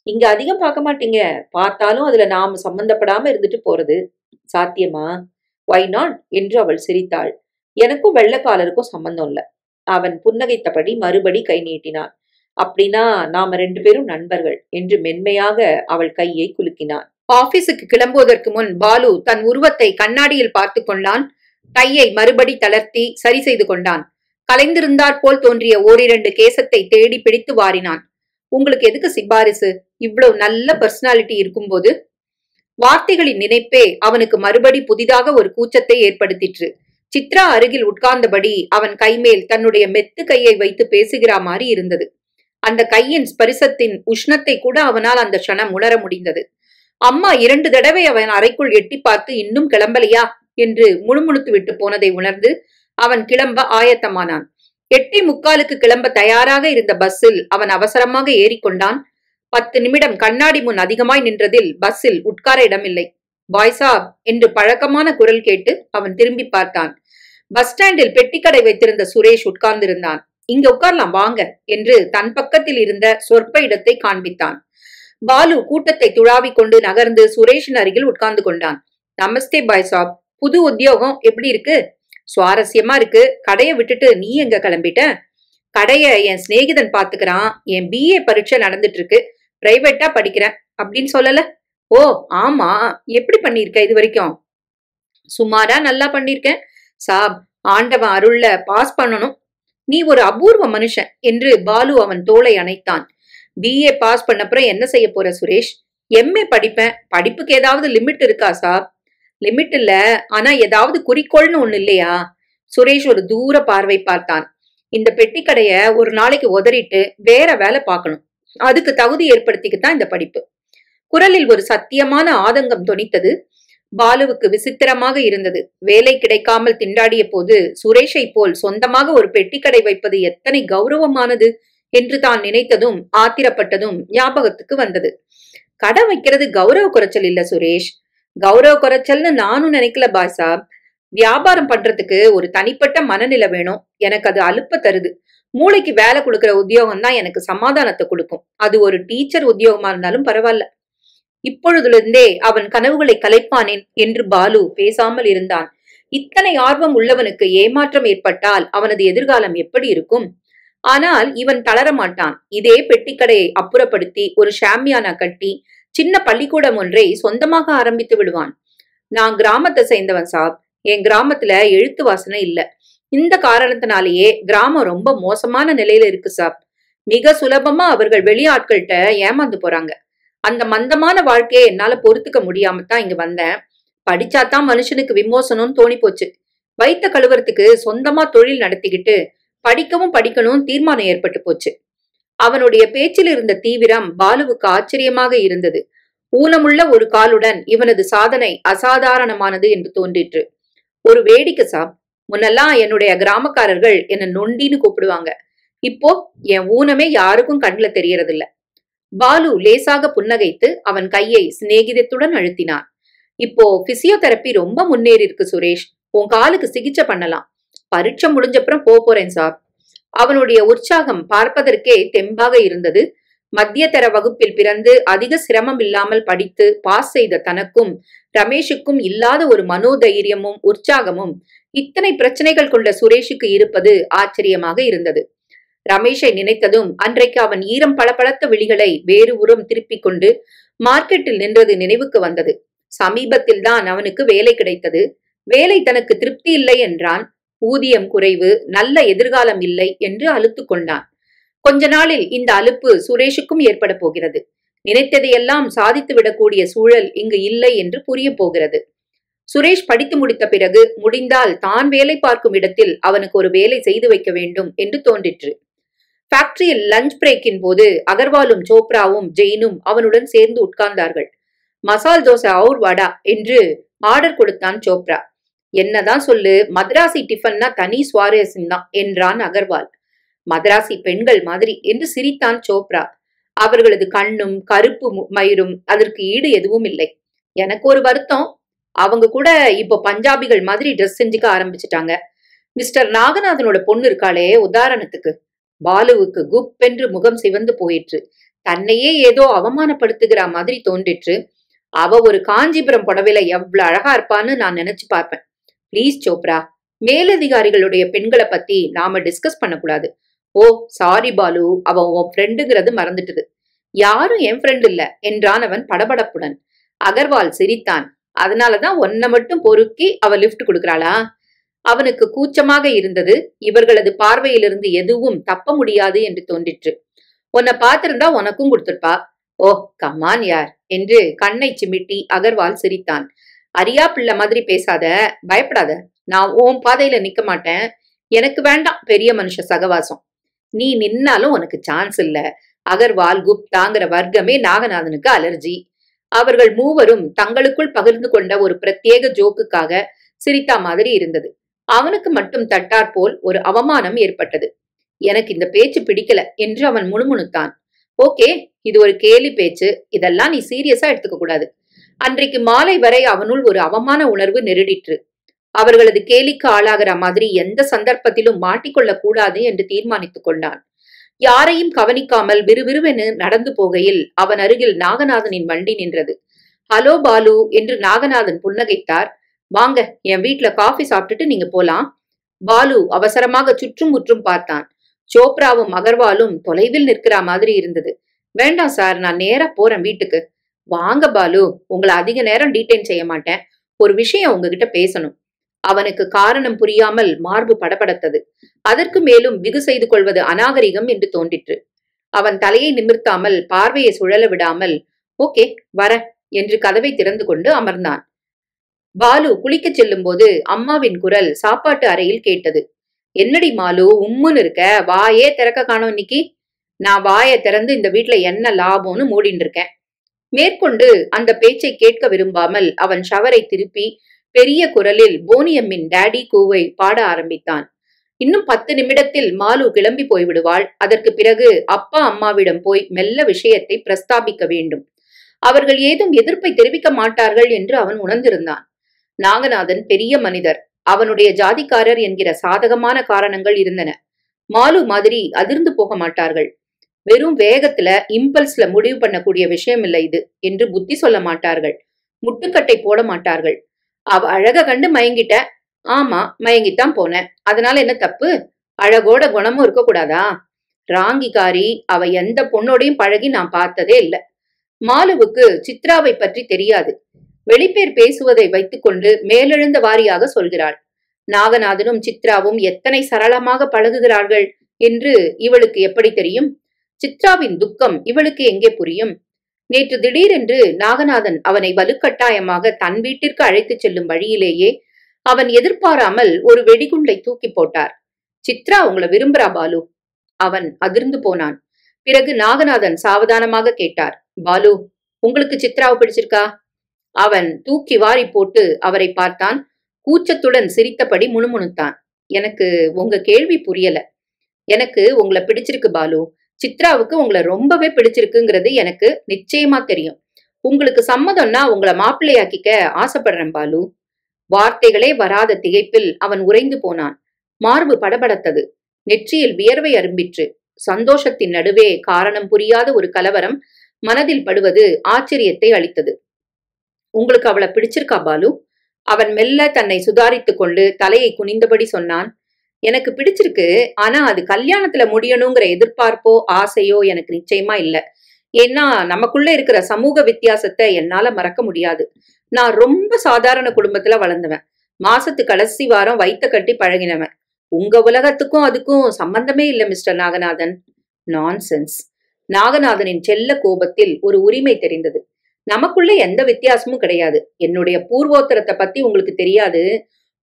இங்க அதிகம் பார்க்க மாட்டீங்க. பார்த்தாலும் அதுல நாம சம்பந்தப்படாம இருந்துட்டு போறது சாத்தியமா? ஒய் நாட் என்று அவள் சிரித்தாள். எனக்கும் வெள்ளக்காலருக்கும் சம்பந்தம் இல்ல. அவன் புன்னகைத்தபடி மறுபடி கை நீட்டினான். அப்படின்னா நாம 2 பேரும் நண்பர்கள் என்று மென்மையாக அவள் கையை குலுக்கினான். ஆபீஸுக்கு கிளம்புவதற்கு முன் பாலு தன் உருவத்தை கண்ணாடியில் பார்த்து கொண்டான். டையை மறுபடி தளர்த்தி சரி செய்து கொண்டான். கலைந்திருந்தாற் போல் தோன்றிய 1-2 கேசத்தை தேடி பிடித்து வாரினான். உங்களுக்கு எதுக்கு சிபாரிசு? இவ்வளவு நல்ல பர்சனாலிட்டி இருக்கும்போது? வார்த்தைகளின் நினைப்பே அவனுக்கு மறுபடி புதிதாக ஒரு கூச்சத்தை ஏற்படுத்திற்று. சித்ரா அருகில் உட்கார்ந்தபடி அவன் கைமேல் தன்னுடைய மெத்து கையை வைத்து பேசுகிற மாதிரி இருந்தது. அந்த கையின் ஸ்பரிசத்தின் உஷ்ணத்தை கூட அவனால் அந்த க்ஷணம் உணர முடிந்தது. அம்மா 2 தடவை அவன் அறைக்குள் எட்டி பார்த்து இன்னும் கிளம்பலையா என்று முணுமுணுத்து விட்டு போனதை உணர்ந்து அவன் கிளம்ப ஆயத்தமானான். 8:45க்கு கிளம்ப தயாராக இருந்த பஸ்ஸில் அவன் அவசரமாக ஏறிக்கொண்டான். 10 நிமிடம் கண்ணாடி முன் அதிகமாய் நின்றதில் பஸ்ஸில் உட்கார இடமில்லை. பாய் சாப் என்று பழக்கமான குரல் கேட்டு அவன் திரும்பி பார்த்தான். பஸ் ஸ்டாண்டில் பெட்டிக்கடை வைத்திருந்த சுரேஷ் உட்கார்ந்திருந்தான். இங்க உட்காரலாம் வாங்க என்று தன் பக்கத்தில் இருந்த சொற்ப இடத்தை காண்பித்தான். பாலு கூட்டத்தை துழாவிக் கொண்டு நகர்ந்து சுரேஷின் அருகில் உட்கார்ந்து கொண்டான். நமஸ்தே பாய் சாப். புது உத்தியோகம் எப்படி இருக்கு? சுவாரஸ்யமா இருக்கு. கடையை விட்டுட்டு நீ எங்க கிளம்பிட்ட? கடைய என் சிநேகிதன் பாத்துக்கிறான். என் BA பரீட்சை நடந்துட்டு இருக்கு. பிரைவேட்டா படிக்கிறேன் அப்படின்னு சொல்லல? ஓ ஆமா. எப்படி பண்ணிருக்க இது வரைக்கும்? சுமாரா நல்லா பண்ணிருக்கேன் சாப். ஆண்டவன் அருள்ல பாஸ் பண்ணணும். நீ ஒரு அபூர்வ மனுஷன் என்று பாலு அவன் தோளை அணைத்தான். BA பாஸ் பண்ணப்புறம் என்ன செய்ய போற சுரேஷ்? MA படிப்பேன். படிப்புக்கு ஏதாவது லிமிட் இருக்கா சாப்? லிமிட் இல்ல, ஆனா ஏதாவது குறிக்கோள்னு ஒண்ணு இல்லையா? சுரேஷ் ஒரு தூர பார்வை பார்த்தான். இந்த பெட்டிக்கடைய ஒரு நாளைக்கு உதறிட்டு வேற வேலை பார்க்கணும். அதுக்கு தகுதி ஏற்படுத்திக்கத்தான் இந்த படிப்பு. குரலில் ஒரு சத்தியமான ஆதங்கம் தொனித்தது. பாலுவுக்கு விசித்திரமாக இருந்தது. வேலை கிடைக்காமல் திண்டாடிய போது சுரேஷை போல் சொந்தமாக ஒரு பெட்டிக்கடை வைப்பது எத்தனை கௌரவமானது என்று தான் நினைத்ததும் ஆத்திரப்பட்டதும் ஞாபகத்துக்கு வந்தது. கடை வைக்கிறது கௌரவ குறைச்சல் இல்ல சுரேஷ். கௌரவ குறைச்சல்னு நானும் நினைக்கல பாய் சாப். வியாபாரம் பண்றதுக்கு ஒரு தனிப்பட்ட மனநிலை வேணும். எனக்கு அது அலுப்ப தருது. மூளைக்கு வேலை கொடுக்கிற உத்தியோகம் தான் எனக்கு சமாதானத்தை கொடுக்கும். அது ஒரு டீச்சர் உத்தியோகமா இருந்தாலும் பரவாயில்ல. இப்பொழுதிலிருந்தே அவன் கனவுகளை கலைப்பானேன் என்று பாலு பேசாமல் இருந்தான். இத்தனை ஆர்வம் உள்ளவனுக்கு ஏமாற்றம் ஏற்பட்டால் அவனது எதிர்காலம் எப்படி இருக்கும்? ஆனால் இவன் தளர மாட்டான். இதே பெட்டிக்கடையை அப்புறப்படுத்தி ஒரு ஷாமியானா கட்டி சின்ன பள்ளிக்கூடம் ஒன்றை சொந்தமாக ஆரம்பித்து விடுவான். நான் கிராமத்தை சேர்ந்தவன் சாப். என் கிராமத்துல எழுத்து வாசனை இல்ல. இந்த காரணத்தினாலேயே கிராமம் ரொம்ப மோசமான நிலையில இருக்கு சாப். மிக சுலபமா அவர்கள் வெளியாட்கள்கிட்ட ஏமாந்து போறாங்க. அந்த மந்தமான வாழ்க்கையை என்னால பொறுத்துக்க முடியாம தான் இங்க வந்தேன். படிச்சாதான் மனுஷனுக்கு விமோசனம்னு தோணி போச்சு. வயித்த கழுவுறதுக்கு சொந்தமா தொழில் நடத்திக்கிட்டு படிக்கவும் படிக்கணும் தீர்மானம் ஏற்பட்டு போச்சு. அவனுடைய பேச்சில் இருந்த தீவிரம் பாலுவுக்கு ஆச்சரியமாக இருந்தது. ஊனமுள்ள ஒரு காலுடன் இவனது சாதனை அசாதாரணமானது என்று தோன்றிற்று. ஒரு வேடிக்கை சாப். முன்னெல்லாம் என்னுடைய கிராமக்காரர்கள் என்ன நொண்டின்னு கூப்பிடுவாங்க. இப்போ என் ஊனமே யாருக்கும் கண்ணுல தெரியறதில்ல. பாலு லேசாக புன்னகைத்து அவன் கையை சிநேகிதத்துடன் அழுத்தினான். இப்போ பிசியோதெரப்பி ரொம்ப முன்னேறி இருக்கு சுரேஷ். உன் காலுக்கு சிகிச்சை பண்ணலாம். பரீட்சை முடிஞ்சப்புறம் போறேன் சார். அவனுடைய உற்சாகம் பார்ப்பதற்கே தெம்பாக இருந்தது. மத்திய தர வகுப்பில் பிறந்து அதிக சிரமம் இல்லாமல் படித்து பாஸ் செய்த தனக்கும் ரமேஷுக்கும் இல்லாத ஒரு மனோதைரியமும் உற்சாகமும் இத்தனை பிரச்சனைகள் கொண்ட சுரேஷுக்கு இருப்பது ஆச்சரியமாக இருந்தது. ரமேஷை நினைத்ததும் அன்றைக்கு அவன் ஈரம் பளபளத்த விழிகளை வேறு உரம் திருப்பிக் கொண்டு மார்க்கெட்டில் நின்றது நினைவுக்கு வந்தது. சமீபத்தில் தான் அவனுக்கு வேலை கிடைத்தது. வேலை தனக்கு திருப்தி இல்லை என்றான். ஊதியம் குறைவு, நல்ல எதிர்காலம் இல்லை என்று அலுத்து கொண்டான். கொஞ்ச நாளில் இந்த அலுப்பு சுரேஷுக்கும் ஏற்பட போகிறது. நினைத்ததையெல்லாம் சாதித்து விடக்கூடிய சூழல் இங்கு இல்லை என்று புரிய போகிறது. சுரேஷ் படித்து முடித்த பிறகு முடிந்தால் தான் வேலை பார்க்கும் இடத்தில் அவனுக்கு ஒரு வேலை செய்து வைக்க வேண்டும் என்று தோன்றிற்று. ஃபேக்டரியில் லஞ்ச் பிரேக்கின் போது அகர்வாலும் சோப்ராவும் ஜெயினும் அவனுடன் சேர்ந்து உட்கார்ந்தார்கள். மசால் தோசை அவுர் வடா என்று ஆர்டர் கொடுத்தான் சோப்ரா. என்னதான் சொல்லு, மദ്രാசி டிஃபன்னா தனி சுவாரஸ்யம் தான் என்றான் அகர்வால். மദ്രാசி பெண்கள் மாதிரி என்று சிரித்தான் சோப்ரா. அவர்களது கண்ணும் கருப்பு மயிரும் அதற்கு ஈடு எதுவும் இல்லை. எனக்கு ஒரு வருத்தம், அவங்க கூட இப்போ பஞ்சாபிகள் மாதிரி ட்ரெஸ் செஞ்சுக்க ஆரம்பிச்சுட்டாங்க. மிஸ்டர் நாகநாதனோட பொண்ணு இருக்காளே உதாரணத்துக்கு. பாலுவுக்கு குப் என்று முகம் சிவந்து போயிற்று. தன்னையே ஏதோ அவமானப்படுத்துகிற மாதிரி தோன்றிற்று. அவ ஒரு காஞ்சிபுரம் புடவையில எவ்வளவு அழகா இருப்பான்னு நான் நினைச்சு பார்ப்பேன். பிளீஸ் சோப்ரா, மேலதிகாரிகளுடைய பெண்களை பத்தி நாம டிஸ்கஸ் பண்ணக்கூடாது. ஓ சாரி பாலு, அவன் உன் ஃப்ரெண்டுங்கிறது மறந்துட்டுது. யாரும் என் ஃப்ரெண்ட் இல்ல என்றான் அவன் படபடப்புடன். அகர்வால் சிரித்தான். அதனாலதான் உன்னை மட்டும் பொறுக்கி அவ லிப்ட் கொடுக்கறாளா? அவனுக்கு கூச்சமாக இருந்தது. இவர்களது பார்வையிலிருந்து எதுவும் தப்ப முடியாது என்று தோன்றிற்று. உன்னை பார்த்திருந்தா உனக்கும் கொடுத்துருப்பா. ஓ கம்மான் யார் என்று கண்ணை சிமிட்டி அகர்வால் சிரித்தான். அரியா பிள்ளை மாதிரி பேசாத, பயப்படாத. நான் ஓம் பாதையில நிக்க மாட்டேன். எனக்கு வேண்டாம் பெரிய மனுஷ சகவாசம். நீ நின்னாலும் உனக்கு சான்ஸ் இல்ல. அகர்வால் குப்தாங்கிற வர்க்கமே நாகநாதனுக்கு அலர்ஜி. அவர்கள் மூவரும் தங்களுக்குள் பகிர்ந்து கொண்ட ஒரு பிரத்யேக ஜோக்குக்காக சிரித்தா மாதிரி இருந்தது. அவனுக்கு மட்டும் தட்டாற்போல் ஒரு அவமானம் ஏற்பட்டது. எனக்கு இந்த பேச்சு பிடிக்கல என்று அவன் முணுமுணுத்தான். ஓகே, இது ஒரு கேலி பேச்சு, இதெல்லாம் நீ சீரியஸா எடுத்துக்க கூடாது. அன்றைக்கு மாலை வரை அவனுள் ஒரு அவமான உணர்வு நெருடிற்று. அவர்களது கேலிக்கு ஆளாகிற மாதிரி எந்த சந்தர்ப்பத்திலும் மாட்டிக்கொள்ள கூடாது என்று தீர்மானித்துக் கொண்டான். யாரையும் கவனிக்காமல் விறுவிறுவென நடந்து போகையில் அவன் அருகில் நாகநாதனின் வண்டி நின்றது. ஹலோ பாலு என்று நாகநாதன் புன்னகைத்தார். வாங்க, என் வீட்டுல காஃபி சாப்பிட்டுட்டு நீங்க போலாம். பாலு அவசரமாக சுற்றும் முற்றும் பார்த்தான். சோப்ராவும் அகர்வாலும் தொலைவில் நிற்கிற மாதிரி இருந்தது. வேண்டாம் சார், நான் நேரா போறேன் வீட்டுக்கு. வாங்க பாலு, உங்களை அதிக நேரம் டீடைன் செய்ய மாட்டேன். ஒரு விஷயம் உங்ககிட்ட பேசணும். அவனுக்கு காரணம் புரியாமல் மார்பு படபடத்தது. அதற்கு மேலும் பிகு செய்து கொள்வது அநாகரிகம் என்று தோன்றிற்று. அவன் தலையை நிமிர்த்தாமல் பார்வையை சுழல விடாமல் ஓகே வர என்று கதவை திறந்து கொண்டு அமர்ந்தான். பாலு குளிக்கச் செல்லும் போது அம்மாவின் குரல் சாப்பாட்டு அறையில் கேட்டது. என்னடி மாலு உம்முன்னு இருக்க, வாயே திறக்க காணோம் இன்னைக்கு. நான் வாயை திறந்து இந்த வீட்டுல என்ன லாபம்னு மூடின்னு இருக்கேன். மேற்கொண்டு அந்த பேச்சை கேட்க விரும்பாமல் அவன் ஷவரை திருப்பி பெரிய குரலில் போனியம்மின் டேடி கூவை பாட ஆரம்பித்தான். இன்னும் 10 நிமிடத்தில் மாலு கிளம்பி போய்விடுவாள். அதற்கு பிறகு அப்பா அம்மாவிடம் போய் மெல்ல விஷயத்தை பிரஸ்தாபிக்க வேண்டும். அவர்கள் ஏதும் எதிர்ப்பை தெரிவிக்க மாட்டார்கள் என்று அவன் உணர்ந்திருந்தான். நாகநாதன் பெரிய மனிதர். அவனுடைய ஜாதிக்காரர் என்கிற சாதகமான காரணங்கள் இருந்தன. மாலு மாதிரி அதிர்ந்து போக மாட்டார்கள். வெறும் வேகத்துல இம்பல்ஸ்ல முடிவு பண்ணக்கூடிய விஷயம் இல்லை இது என்று புத்தி சொல்ல மாட்டார்கள். முட்டுக்கட்டை போட மாட்டார்கள். அவ அழக கண்டு மயங்கிட்ட. ஆமா, மயங்கித்தான் போனேன். அதனால என்ன தப்பு? அழகோட குணமும் இருக்க கூடாதா? ராங்கிகாரி. அவ எந்த பொண்ணோடையும் பழகி நான் பார்த்ததே இல்லை. மாலுவுக்கு சித்ராவை பற்றி தெரியாது. வெளிப்பேர் பேசுவதை வைத்துக்கொண்டு மேலெழுந்த வாரியாக சொல்கிறாள். நாகநாதனும் சித்ராவும் எத்தனை சரளமாக பழகுகிறார்கள் என்று இவளுக்கு எப்படி தெரியும்? சித்ராவின் துக்கம் இவளுக்கு எங்கே புரியும்? நேற்று திடீரென்று நாகநாதன் அவனை வலுக்கட்டாயமாக தன் வீட்டிற்கு அழைத்துச் செல்லும் வழியிலேயே அவன் எதிர்பாராமல் ஒரு வெடிகுண்டை தூக்கி போட்டார். சித்ரா உங்களை விரும்புறா பாலு. அவன் அதிர்ந்து போனான். பிறகு நாகநாதன் சாவதானமாக கேட்டார், பாலு, உங்களுக்கு சித்ராவை பிடிச்சிருக்கா? அவன் தூக்கி வாரி போட்டு அவரை பார்த்தான். கூச்சத்துடன் சிரித்தபடி முணுமுணுத்தான். எனக்கு உங்க கேள்வி புரியல. எனக்கு உங்களை பிடிச்சிருக்கு பாலு. சித்ராவுக்கு உங்களை ரொம்பவே பிடிச்சிருக்குங்கிறது எனக்கு நிச்சயமா தெரியும். உங்களுக்கு சம்மதம்னா உங்களை மாப்பிள்ளையாக்கிக்க ஆசைப்படுறேன் பாலு. வார்த்தைகளே வராத திகைப்பில் அவன் உறைந்து போனான். மார்பு படபடத்தது. நெற்றியில் வியர்வை அரும்பிற்று. சந்தோஷத்தின் நடுவே காரணம் புரியாத ஒரு கலவரம் மனதில் படுவது ஆச்சரியத்தை அளித்தது. உங்களுக்கு அவளை பிடிச்சிருக்கா பாலு? அவன் மெல்ல தன்னை சுதாரித்துக் கொண்டு தலையை குனிந்தபடி சொன்னான். எனக்கு பிடிச்சிருக்கு. ஆனா அது கல்யாணத்துல முடியணுங்கிற எதிர்பார்ப்போ ஆசையோ எனக்கு நிச்சயமா இல்ல. ஏன்னா நமக்குள்ள இருக்கிற சமூக வித்தியாசத்தை என்னால மறக்க முடியாது. நான் ரொம்ப சாதாரண குடும்பத்துல வளர்ந்தவன். மாசத்து கடைசி வாரம் வயித்த கட்டி பழகினவன். உங்க உலகத்துக்கும் அதுக்கும் சம்பந்தமே இல்ல மிஸ்டர் நாகநாதன். நான்சென்ஸ். நாகநாதனின் செல்ல கோபத்தில் ஒரு உரிமை தெரிந்தது. நமக்குள்ள எந்த வித்தியாசமும் கிடையாது. என்னுடைய பூர்வோத்தரத்தை பத்தி உங்களுக்கு தெரியாது.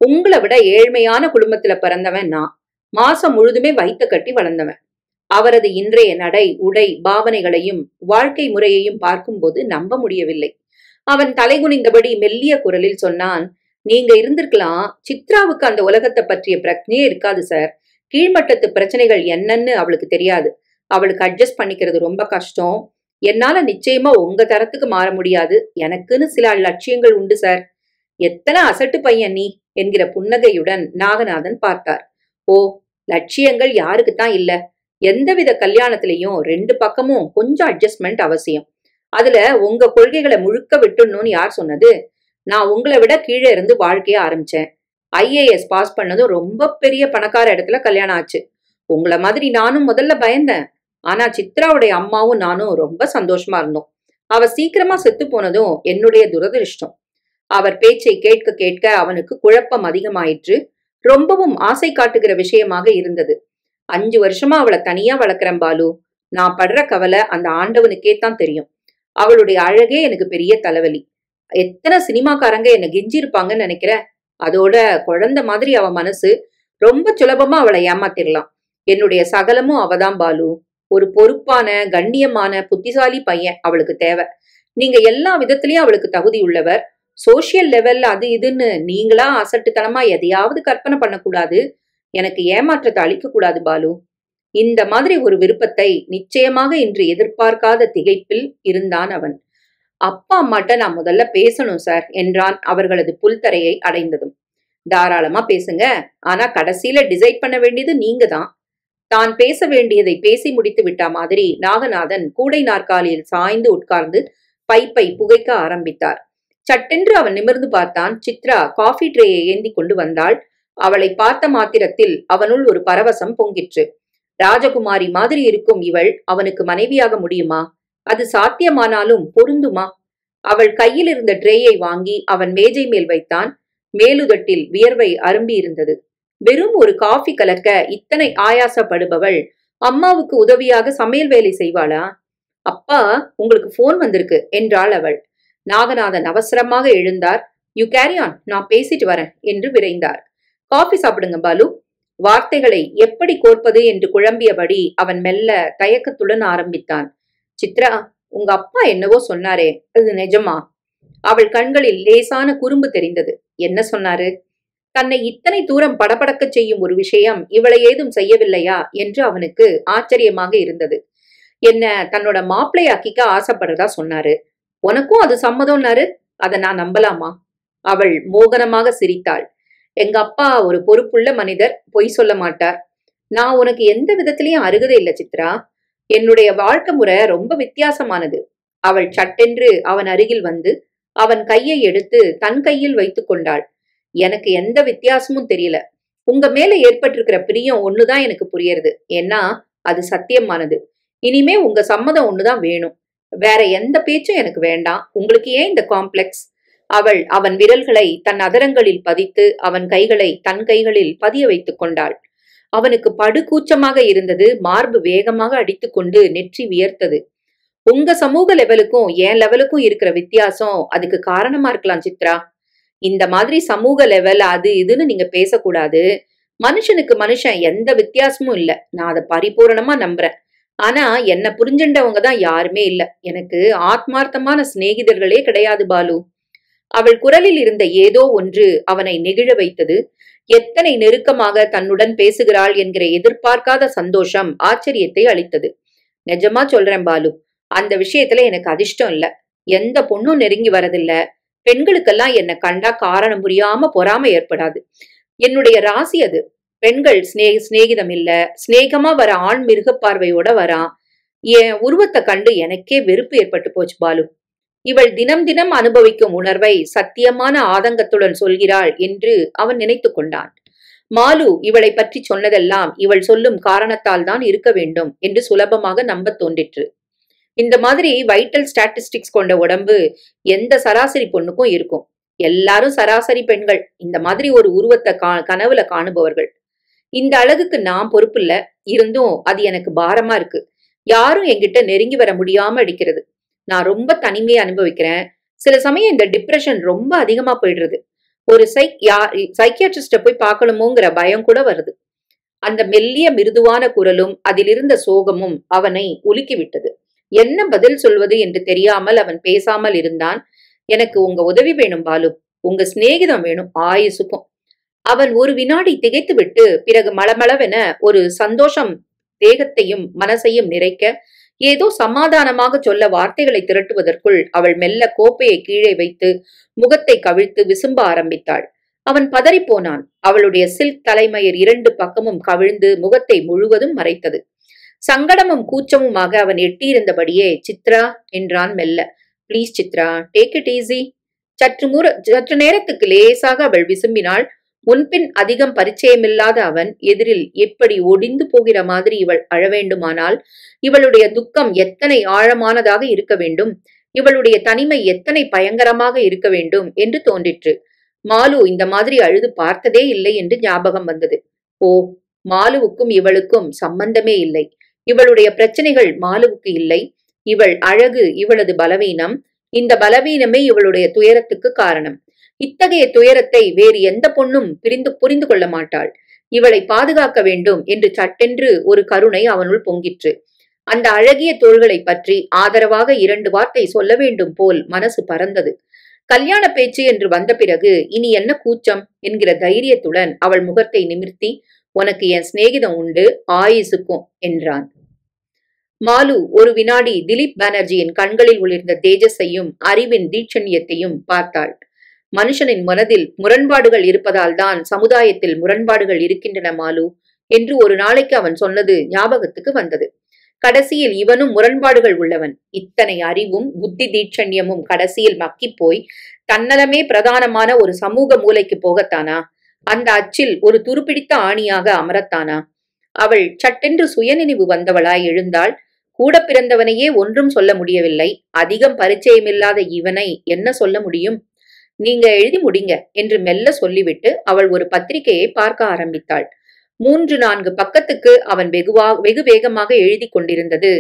உங்களை விட ஏழ்மையான குடும்பத்துல பிறந்தவன் நான். மாசம் முழுதுமே வயித்த கட்டி வளர்ந்தவன். அவரது இன்றைய நடை, உடை, பாவனைகளையும் வாழ்க்கை முறையையும் பார்க்கும்போது நம்ப முடியவில்லை. அவன் தலைகுனிந்தபடி மெல்லிய குரலில் சொன்னான், நீங்க இருந்திருக்கலாம். சித்ராவுக்கு அந்த உலகத்தை பற்றிய பிரச்சனையே இருக்காது சார். கீழ்மட்டத்து பிரச்சனைகள் என்னன்னு அவளுக்கு தெரியாது. அவளுக்கு அட்ஜஸ்ட் பண்ணிக்கிறது ரொம்ப கஷ்டம். என்னால நிச்சயமா உங்க தரத்துக்கு மாற முடியாது. எனக்குன்னு சில லட்சியங்கள் உண்டு சார். எத்தனை அசட்டு பையன் நீ என்கிற புன்னகையுடன் நாகநாதன் பார்த்தார். ஓ, லட்சியங்கள் யாருக்குத்தான் இல்ல. எந்தவித கல்யாணத்திலையும் ரெண்டு பக்கமும் கொஞ்சம் அட்ஜஸ்ட்மெண்ட் அவசியம். அதுல உங்க கொள்கைகளை முழுக்க விட்டுணும்னு யார் சொன்னது? நான் உங்களை விட கீழே இருந்து வாழ்க்கைய ஆரம்பிச்சேன். IAS பாஸ் பண்ணதும் ரொம்ப பெரிய பணக்கார இடத்துல கல்யாணம் ஆச்சு. உங்களை மாதிரி நானும் முதல்ல பயந்தேன். ஆனா சித்ராவுடைய அம்மாவும் நானும் ரொம்ப சந்தோஷமா இருந்தோம். அவ சீக்கிரமா செத்து போனதும் என்னுடைய துரதிருஷ்டம். அவர் பேச்சை கேட்க கேட்க அவனுக்கு குழப்பம் அதிகமாயிற்று. ரொம்பவும் ஆசை காட்டுகிற விஷயமாக இருந்தது. 5 வருஷமா அவளை தனியா வளர்க்கிறேன் பாலு. நான் படுற கவலை அந்த ஆண்டவனுக்கே தான் தெரியும். அவளுடைய அழகே எனக்கு பெரிய தலைவலி. எத்தனை சினிமாக்காரங்க என்ன கெஞ்சிருப்பாங்கன்னு நினைக்கிற? அதோட குழந்தை மாதிரி அவ மனசு. ரொம்ப சுலபமா அவளை ஏமாத்திரலாம். என்னுடைய சகலமும் அவதான் பாலு. ஒரு பொறுப்பான, கண்ணியமான, புத்திசாலி பையன் அவளுக்கு தேவை. நீங்க எல்லா விதத்திலயும் அவளுக்கு தகுதி உள்ளவர். சோசியல் லெவல் அது இதுன்னு நீங்களா அசட்டுத்தனமா எதையாவது கற்பனை பண்ணக்கூடாது. எனக்கு ஏமாற்றத்தை அளிக்க கூடாது பாலு. இந்த மாதிரி ஒரு விருப்பத்தை நிச்சயமாக இன்று எதிர்பார்க்காத திகைப்பில் இருந்தான் அவன். அப்பா அம்மாட்ட நான் முதல்ல பேசணும் சார் என்றான் அவர்களது புல்தரையை அடைந்ததும். தாராளமா பேசுங்க. ஆனா கடைசியில டிசைட் பண்ண வேண்டியது நீங்க தான். தான் பேச வேண்டியதை பேசி முடித்து விட்டா மாதிரி நாகநாதன் கூடை நாற்காலியில் சாய்ந்து உட்கார்ந்து பைப்பை புகைக்க ஆரம்பித்தார். சட்டென்று அவன் நிமிர்ந்து பார்த்தான். சித்ரா காஃபி ட்ரேயை ஏந்தி கொண்டு வந்தாள். அவளை பார்த்த மாத்திரத்தில் அவனுள் ஒரு பரவசம் பொங்கிற்று. ராஜகுமாரி மாதிரி இருக்கும் இவள் அவனுக்கு மனைவியாக முடியுமா? அது சாத்தியமானாலும் பொருந்துமா? அவள் கையில் இருந்த ட்ரேயை வாங்கி அவன் மேஜை மேல் வைத்தான். மேலுதட்டில் வியர்வை அரும்பி இருந்தது. வெறும் ஒரு காஃபி கலக்க இத்தனை ஆயாசப்படுபவள் அம்மாவுக்கு உதவியாக சமையல் வேலை செய்வாளா? அப்பா, உங்களுக்கு போன் வந்திருக்கு என்றாள் அவள். நாகநாதன் அவசரமாக எழுந்தார். யூ கேரி ஆன், நான் பேசிட்டு வரேன் என்று விரைந்தார். காஃபி சாப்பிடுங்க பாலு. வார்த்தைகளை எப்படி கோர்ப்பது என்று குழம்பியபடி அவன் மெல்ல தயக்கத்துடன் ஆரம்பித்தான். சித்ரா, உங்க அப்பா என்னவோ சொன்னாரே, அது நிஜமா? அவள் கண்களில் லேசான குறும்பு தெரிந்தது. என்ன சொன்னாரு? தன்னை இத்தனை தூரம் படபடக்க செய்யும் ஒரு விஷயம் இவளை ஏதும் செய்யவில்லையா என்று அவனுக்கு ஆச்சரியமாக இருந்தது. என்ன தன்னோட மாப்பிள்ளையாக்கிக்க ஆசைப்படுறதா சொன்னாரு. உனக்கும் அது சம்மதம்னாரு. அதை நான் நம்பலாமா? அவள் மோகனமாக சிரித்தாள். எங்க அப்பா ஒரு பொறுப்புள்ள மனிதர், பொய் சொல்ல மாட்டார். நான் உனக்கு எந்த விதத்திலையும் அருகதை இல்லை சித்ரா. என்னுடைய வாழ்க்கை முறை ரொம்ப வித்தியாசமானது. அவள் சட்டென்று அவன் அருகில் வந்து அவன் கையை எடுத்து தன் கையில் வைத்துக் கொண்டாள். எனக்கு எந்த வித்தியாசமும் தெரியல. உங்க மேல ஏற்பட்டிருக்கிற பிரியம் ஒண்ணுதான் எனக்கு புரியுறது. ஏன்னா அது சத்தியமானது. இனிமே உங்க சம்மதம் ஒண்ணுதான் வேணும். வேற எந்த பேச்சும் எனக்கு வேண்டாம். உங்களுக்கு ஏன் இந்த காம்ப்ளெக்ஸ்? அவள் அவன் விரல்களை தன் அதரங்களில் பதித்து அவன் கைகளை தன் கைகளில் பதிய வைத்துக் கொண்டாள். அவனுக்கு படுகூச்சமாக இருந்தது. மார்பு வேகமாக அடித்துக்கொண்டு நெற்றி வியர்த்தது. உங்க சமூக லெவலுக்கும் என் லெவலுக்கும் இருக்கிற வித்தியாசம் அதுக்கு காரணமா இருக்கலாம் சித்ரா. இந்த மாதிரி சமூக லெவல் அது இதுன்னு நீங்க பேசக்கூடாது. மனுஷனுக்கு மனுஷன் எந்த வித்தியாசமும் இல்ல. நான் அதை பரிபூரணமா நம்புறேன். ஆனா என்ன புரிஞ்சுண்டவங்க தான் யாருமே இல்ல. எனக்கு ஆத்மார்த்தமான சிநேகிதர்களே கிடையாது பாலு. அவள் குரலில் இருந்த ஏதோ ஒன்று அவனை நெகிழ வைத்தது. எத்தனை நெருக்கமாக தன்னுடன் பேசுகிறாள் என்கிற எதிர்பார்க்காத சந்தோஷம் ஆச்சரியத்தை அளித்தது. நிஜமா சொல்றேன் பாலு, அந்த விஷயத்துல எனக்கு அதிர்ஷ்டம் இல்ல. எந்த பொண்ணும் நெருங்கி வரதில்ல. பெண்களுக்கெல்லாம் என்ன கண்டா காரணம் புரியாம பொறாம ஏற்படாது. என்னுடைய ராசி அது. பெண்கள் சிநேகிதம் இல்ல. சிநேகமா வர ஆண் மிருக பார்வையோட வரான். என் உருவத்தை கண்டு எனக்கே வெறுப்பு ஏற்பட்டு போச்சு பாலு. இவள் தினம் தினம் அனுபவிக்கும் உணர்வை சத்தியமான ஆதங்கத்துடன் சொல்கிறாள் என்று அவன் நினைத்து கொண்டான். மாலு இவளை பற்றி சொன்னதெல்லாம் இவள் சொல்லும் காரணத்தால் தான் இருக்க வேண்டும் என்று சுலபமாக நம்ப தோன்றிற்று. இந்த மாதிரி வைட்டல் ஸ்டாட்டிஸ்டிக்ஸ் கொண்ட உடம்பு எந்த சராசரி பொண்ணுக்கும் இருக்கும். எல்லாரும் சராசரி பெண்கள். இந்த மாதிரி ஒரு உருவத்தை கனவுல காணுபவர்கள். இந்த அழகுக்கு நான் பொறுப்பு இல்ல. இருந்தும் அது எனக்கு பாரமா இருக்கு. யாரும் என்கிட்ட நெருங்கி வர முடியாம அடிக்கிறது. நான் ரொம்ப தனிமையை அனுபவிக்கிறேன். சில சமயம் இந்த டிப்ரெஷன் ரொம்ப அதிகமா போயிடுறது. ஒரு சைக்கியாட்ரிஸ்ட போய் பார்க்கணுமோங்கிற பயம் கூட வருது. அந்த மெல்லிய மிருதுவான குரலும் அதிலிருந்த சோகமும் அவனை உலுக்கிவிட்டது. என்ன பதில் சொல்வது என்று தெரியாமல் அவன் பேசாமல் இருந்தான். எனக்கு உங்க உதவி வேணும் பாலு. உங்க சிநேகிதம் வேணும் ஆயுசுக்கும். அவன் ஒரு வினாடி திகைத்து விட்டு பிறகு மளமளவென ஒரு சந்தோஷம் தேகத்தையும் மனசையும் நிறைக்க ஏதோ சமாதானமாக சொல்ல வார்த்தைகளை திரட்டுவதற்குள் அவள் மெல்ல கோப்பையை கீழே வைத்து முகத்தை கவிழ்த்து விசும்ப ஆரம்பித்தாள். அவன் பதறிப்போனான். அவளுடைய சில்க் தலைமயிர் 2 பக்கமும் கவிழ்ந்து முகத்தை முழுவதும் மறைத்தது. சங்கடமும் கூச்சமுமாக அவன் எட்டியிருந்தபடியே சித்ரா என்றான் மெல்ல. Please Chitra, take it easy. சற்று நேரத்துக்கு லேசாக அவள் விசும்பினாள். முன்பின் அதிகம் பரிச்சயமில்லாத அவன் எதிரில் எப்படி ஒடிந்து போகிற மாதிரி இவள் அழ வேண்டுமானால் இவளுடைய துக்கம் எத்தனை ஆழமானதாக இருக்க வேண்டும், இவளுடைய தனிமை எத்தனை பயங்கரமாக இருக்க வேண்டும் என்று தோன்றிற்று. மாலு இந்த மாதிரி அழுது பார்த்ததே இல்லை என்று ஞாபகம் வந்தது. ஓ, மாலுவுக்கும் இவளுக்கும் சம்பந்தமே இல்லை. இவளுடைய பிரச்சனைகள் மாலுவுக்கு இல்லை. இவள் அழகு இவளது பலவீனம். இந்த பலவீனமே இவளுடைய துயரத்துக்கு காரணம். இத்தகைய துயரத்தை வேறு எந்த பொண்ணும் புரிந்து கொள்ள மாட்டாள். இவளை பாதுகாக்க வேண்டும் என்று சட்டென்று ஒரு கருணை அவனுள் பொங்கிற்று. அந்த அழகிய தோள்களை பற்றி ஆதரவாக 2 வார்த்தை சொல்ல வேண்டும் போல் மனசு பறந்தது. கல்யாண பேச்சு என்று வந்த பிறகு இனி என்ன கூச்சம் என்கிற தைரியத்துடன் அவள் முகத்தை நிமிர்த்தி, உனக்கு என் சிநேகிதம் உண்டு ஆயுசுக்கும் என்றான். மாலு ஒரு வினாடி திலீப் பானர்ஜியின் கண்களில் ஒளிர்ந்த தேஜஸையும் அறிவின் தீட்சண்யத்தையும் பார்த்தாள். மனுஷனின் மனதில் முரண்பாடுகள் இருப்பதால் தான் சமுதாயத்தில் முரண்பாடுகள் இருக்கின்றன மாலு என்று ஒரு நாளைக்கு அவன் சொன்னது ஞாபகத்துக்கு வந்தது. கடைசியில் இவனும் முரண்பாடுகள் உள்ளவன். இத்தனை அறிவும் புத்தி தீட்சண்யமும் கடைசியில் மக்கிப்போய் தன்னலமே பிரதானமான ஒரு சமூக மூலைக்கு போகத்தானா? அந்த அச்சில் ஒரு துருப்பிடித்த ஆணியாக அமரத்தானா? அவள் சட்டென்று சுயநினைவு வந்தவளாய் எழுந்தாள். கூட பிறந்தவனையே ஒன்றும் சொல்ல முடியவில்லை. அதிகம் பரிச்சயமில்லாத இவனை என்ன சொல்ல முடியும்? நீங்க எழுதி முடிங்க என்று மெல்ல சொல்லிவிட்டு அவள் ஒரு பத்திரிகையை பார்க்க ஆரம்பித்தாள். 3-4 பக்கத்துக்கு அவன் வெகு வேகமாக எழுதி கொண்டிருந்தது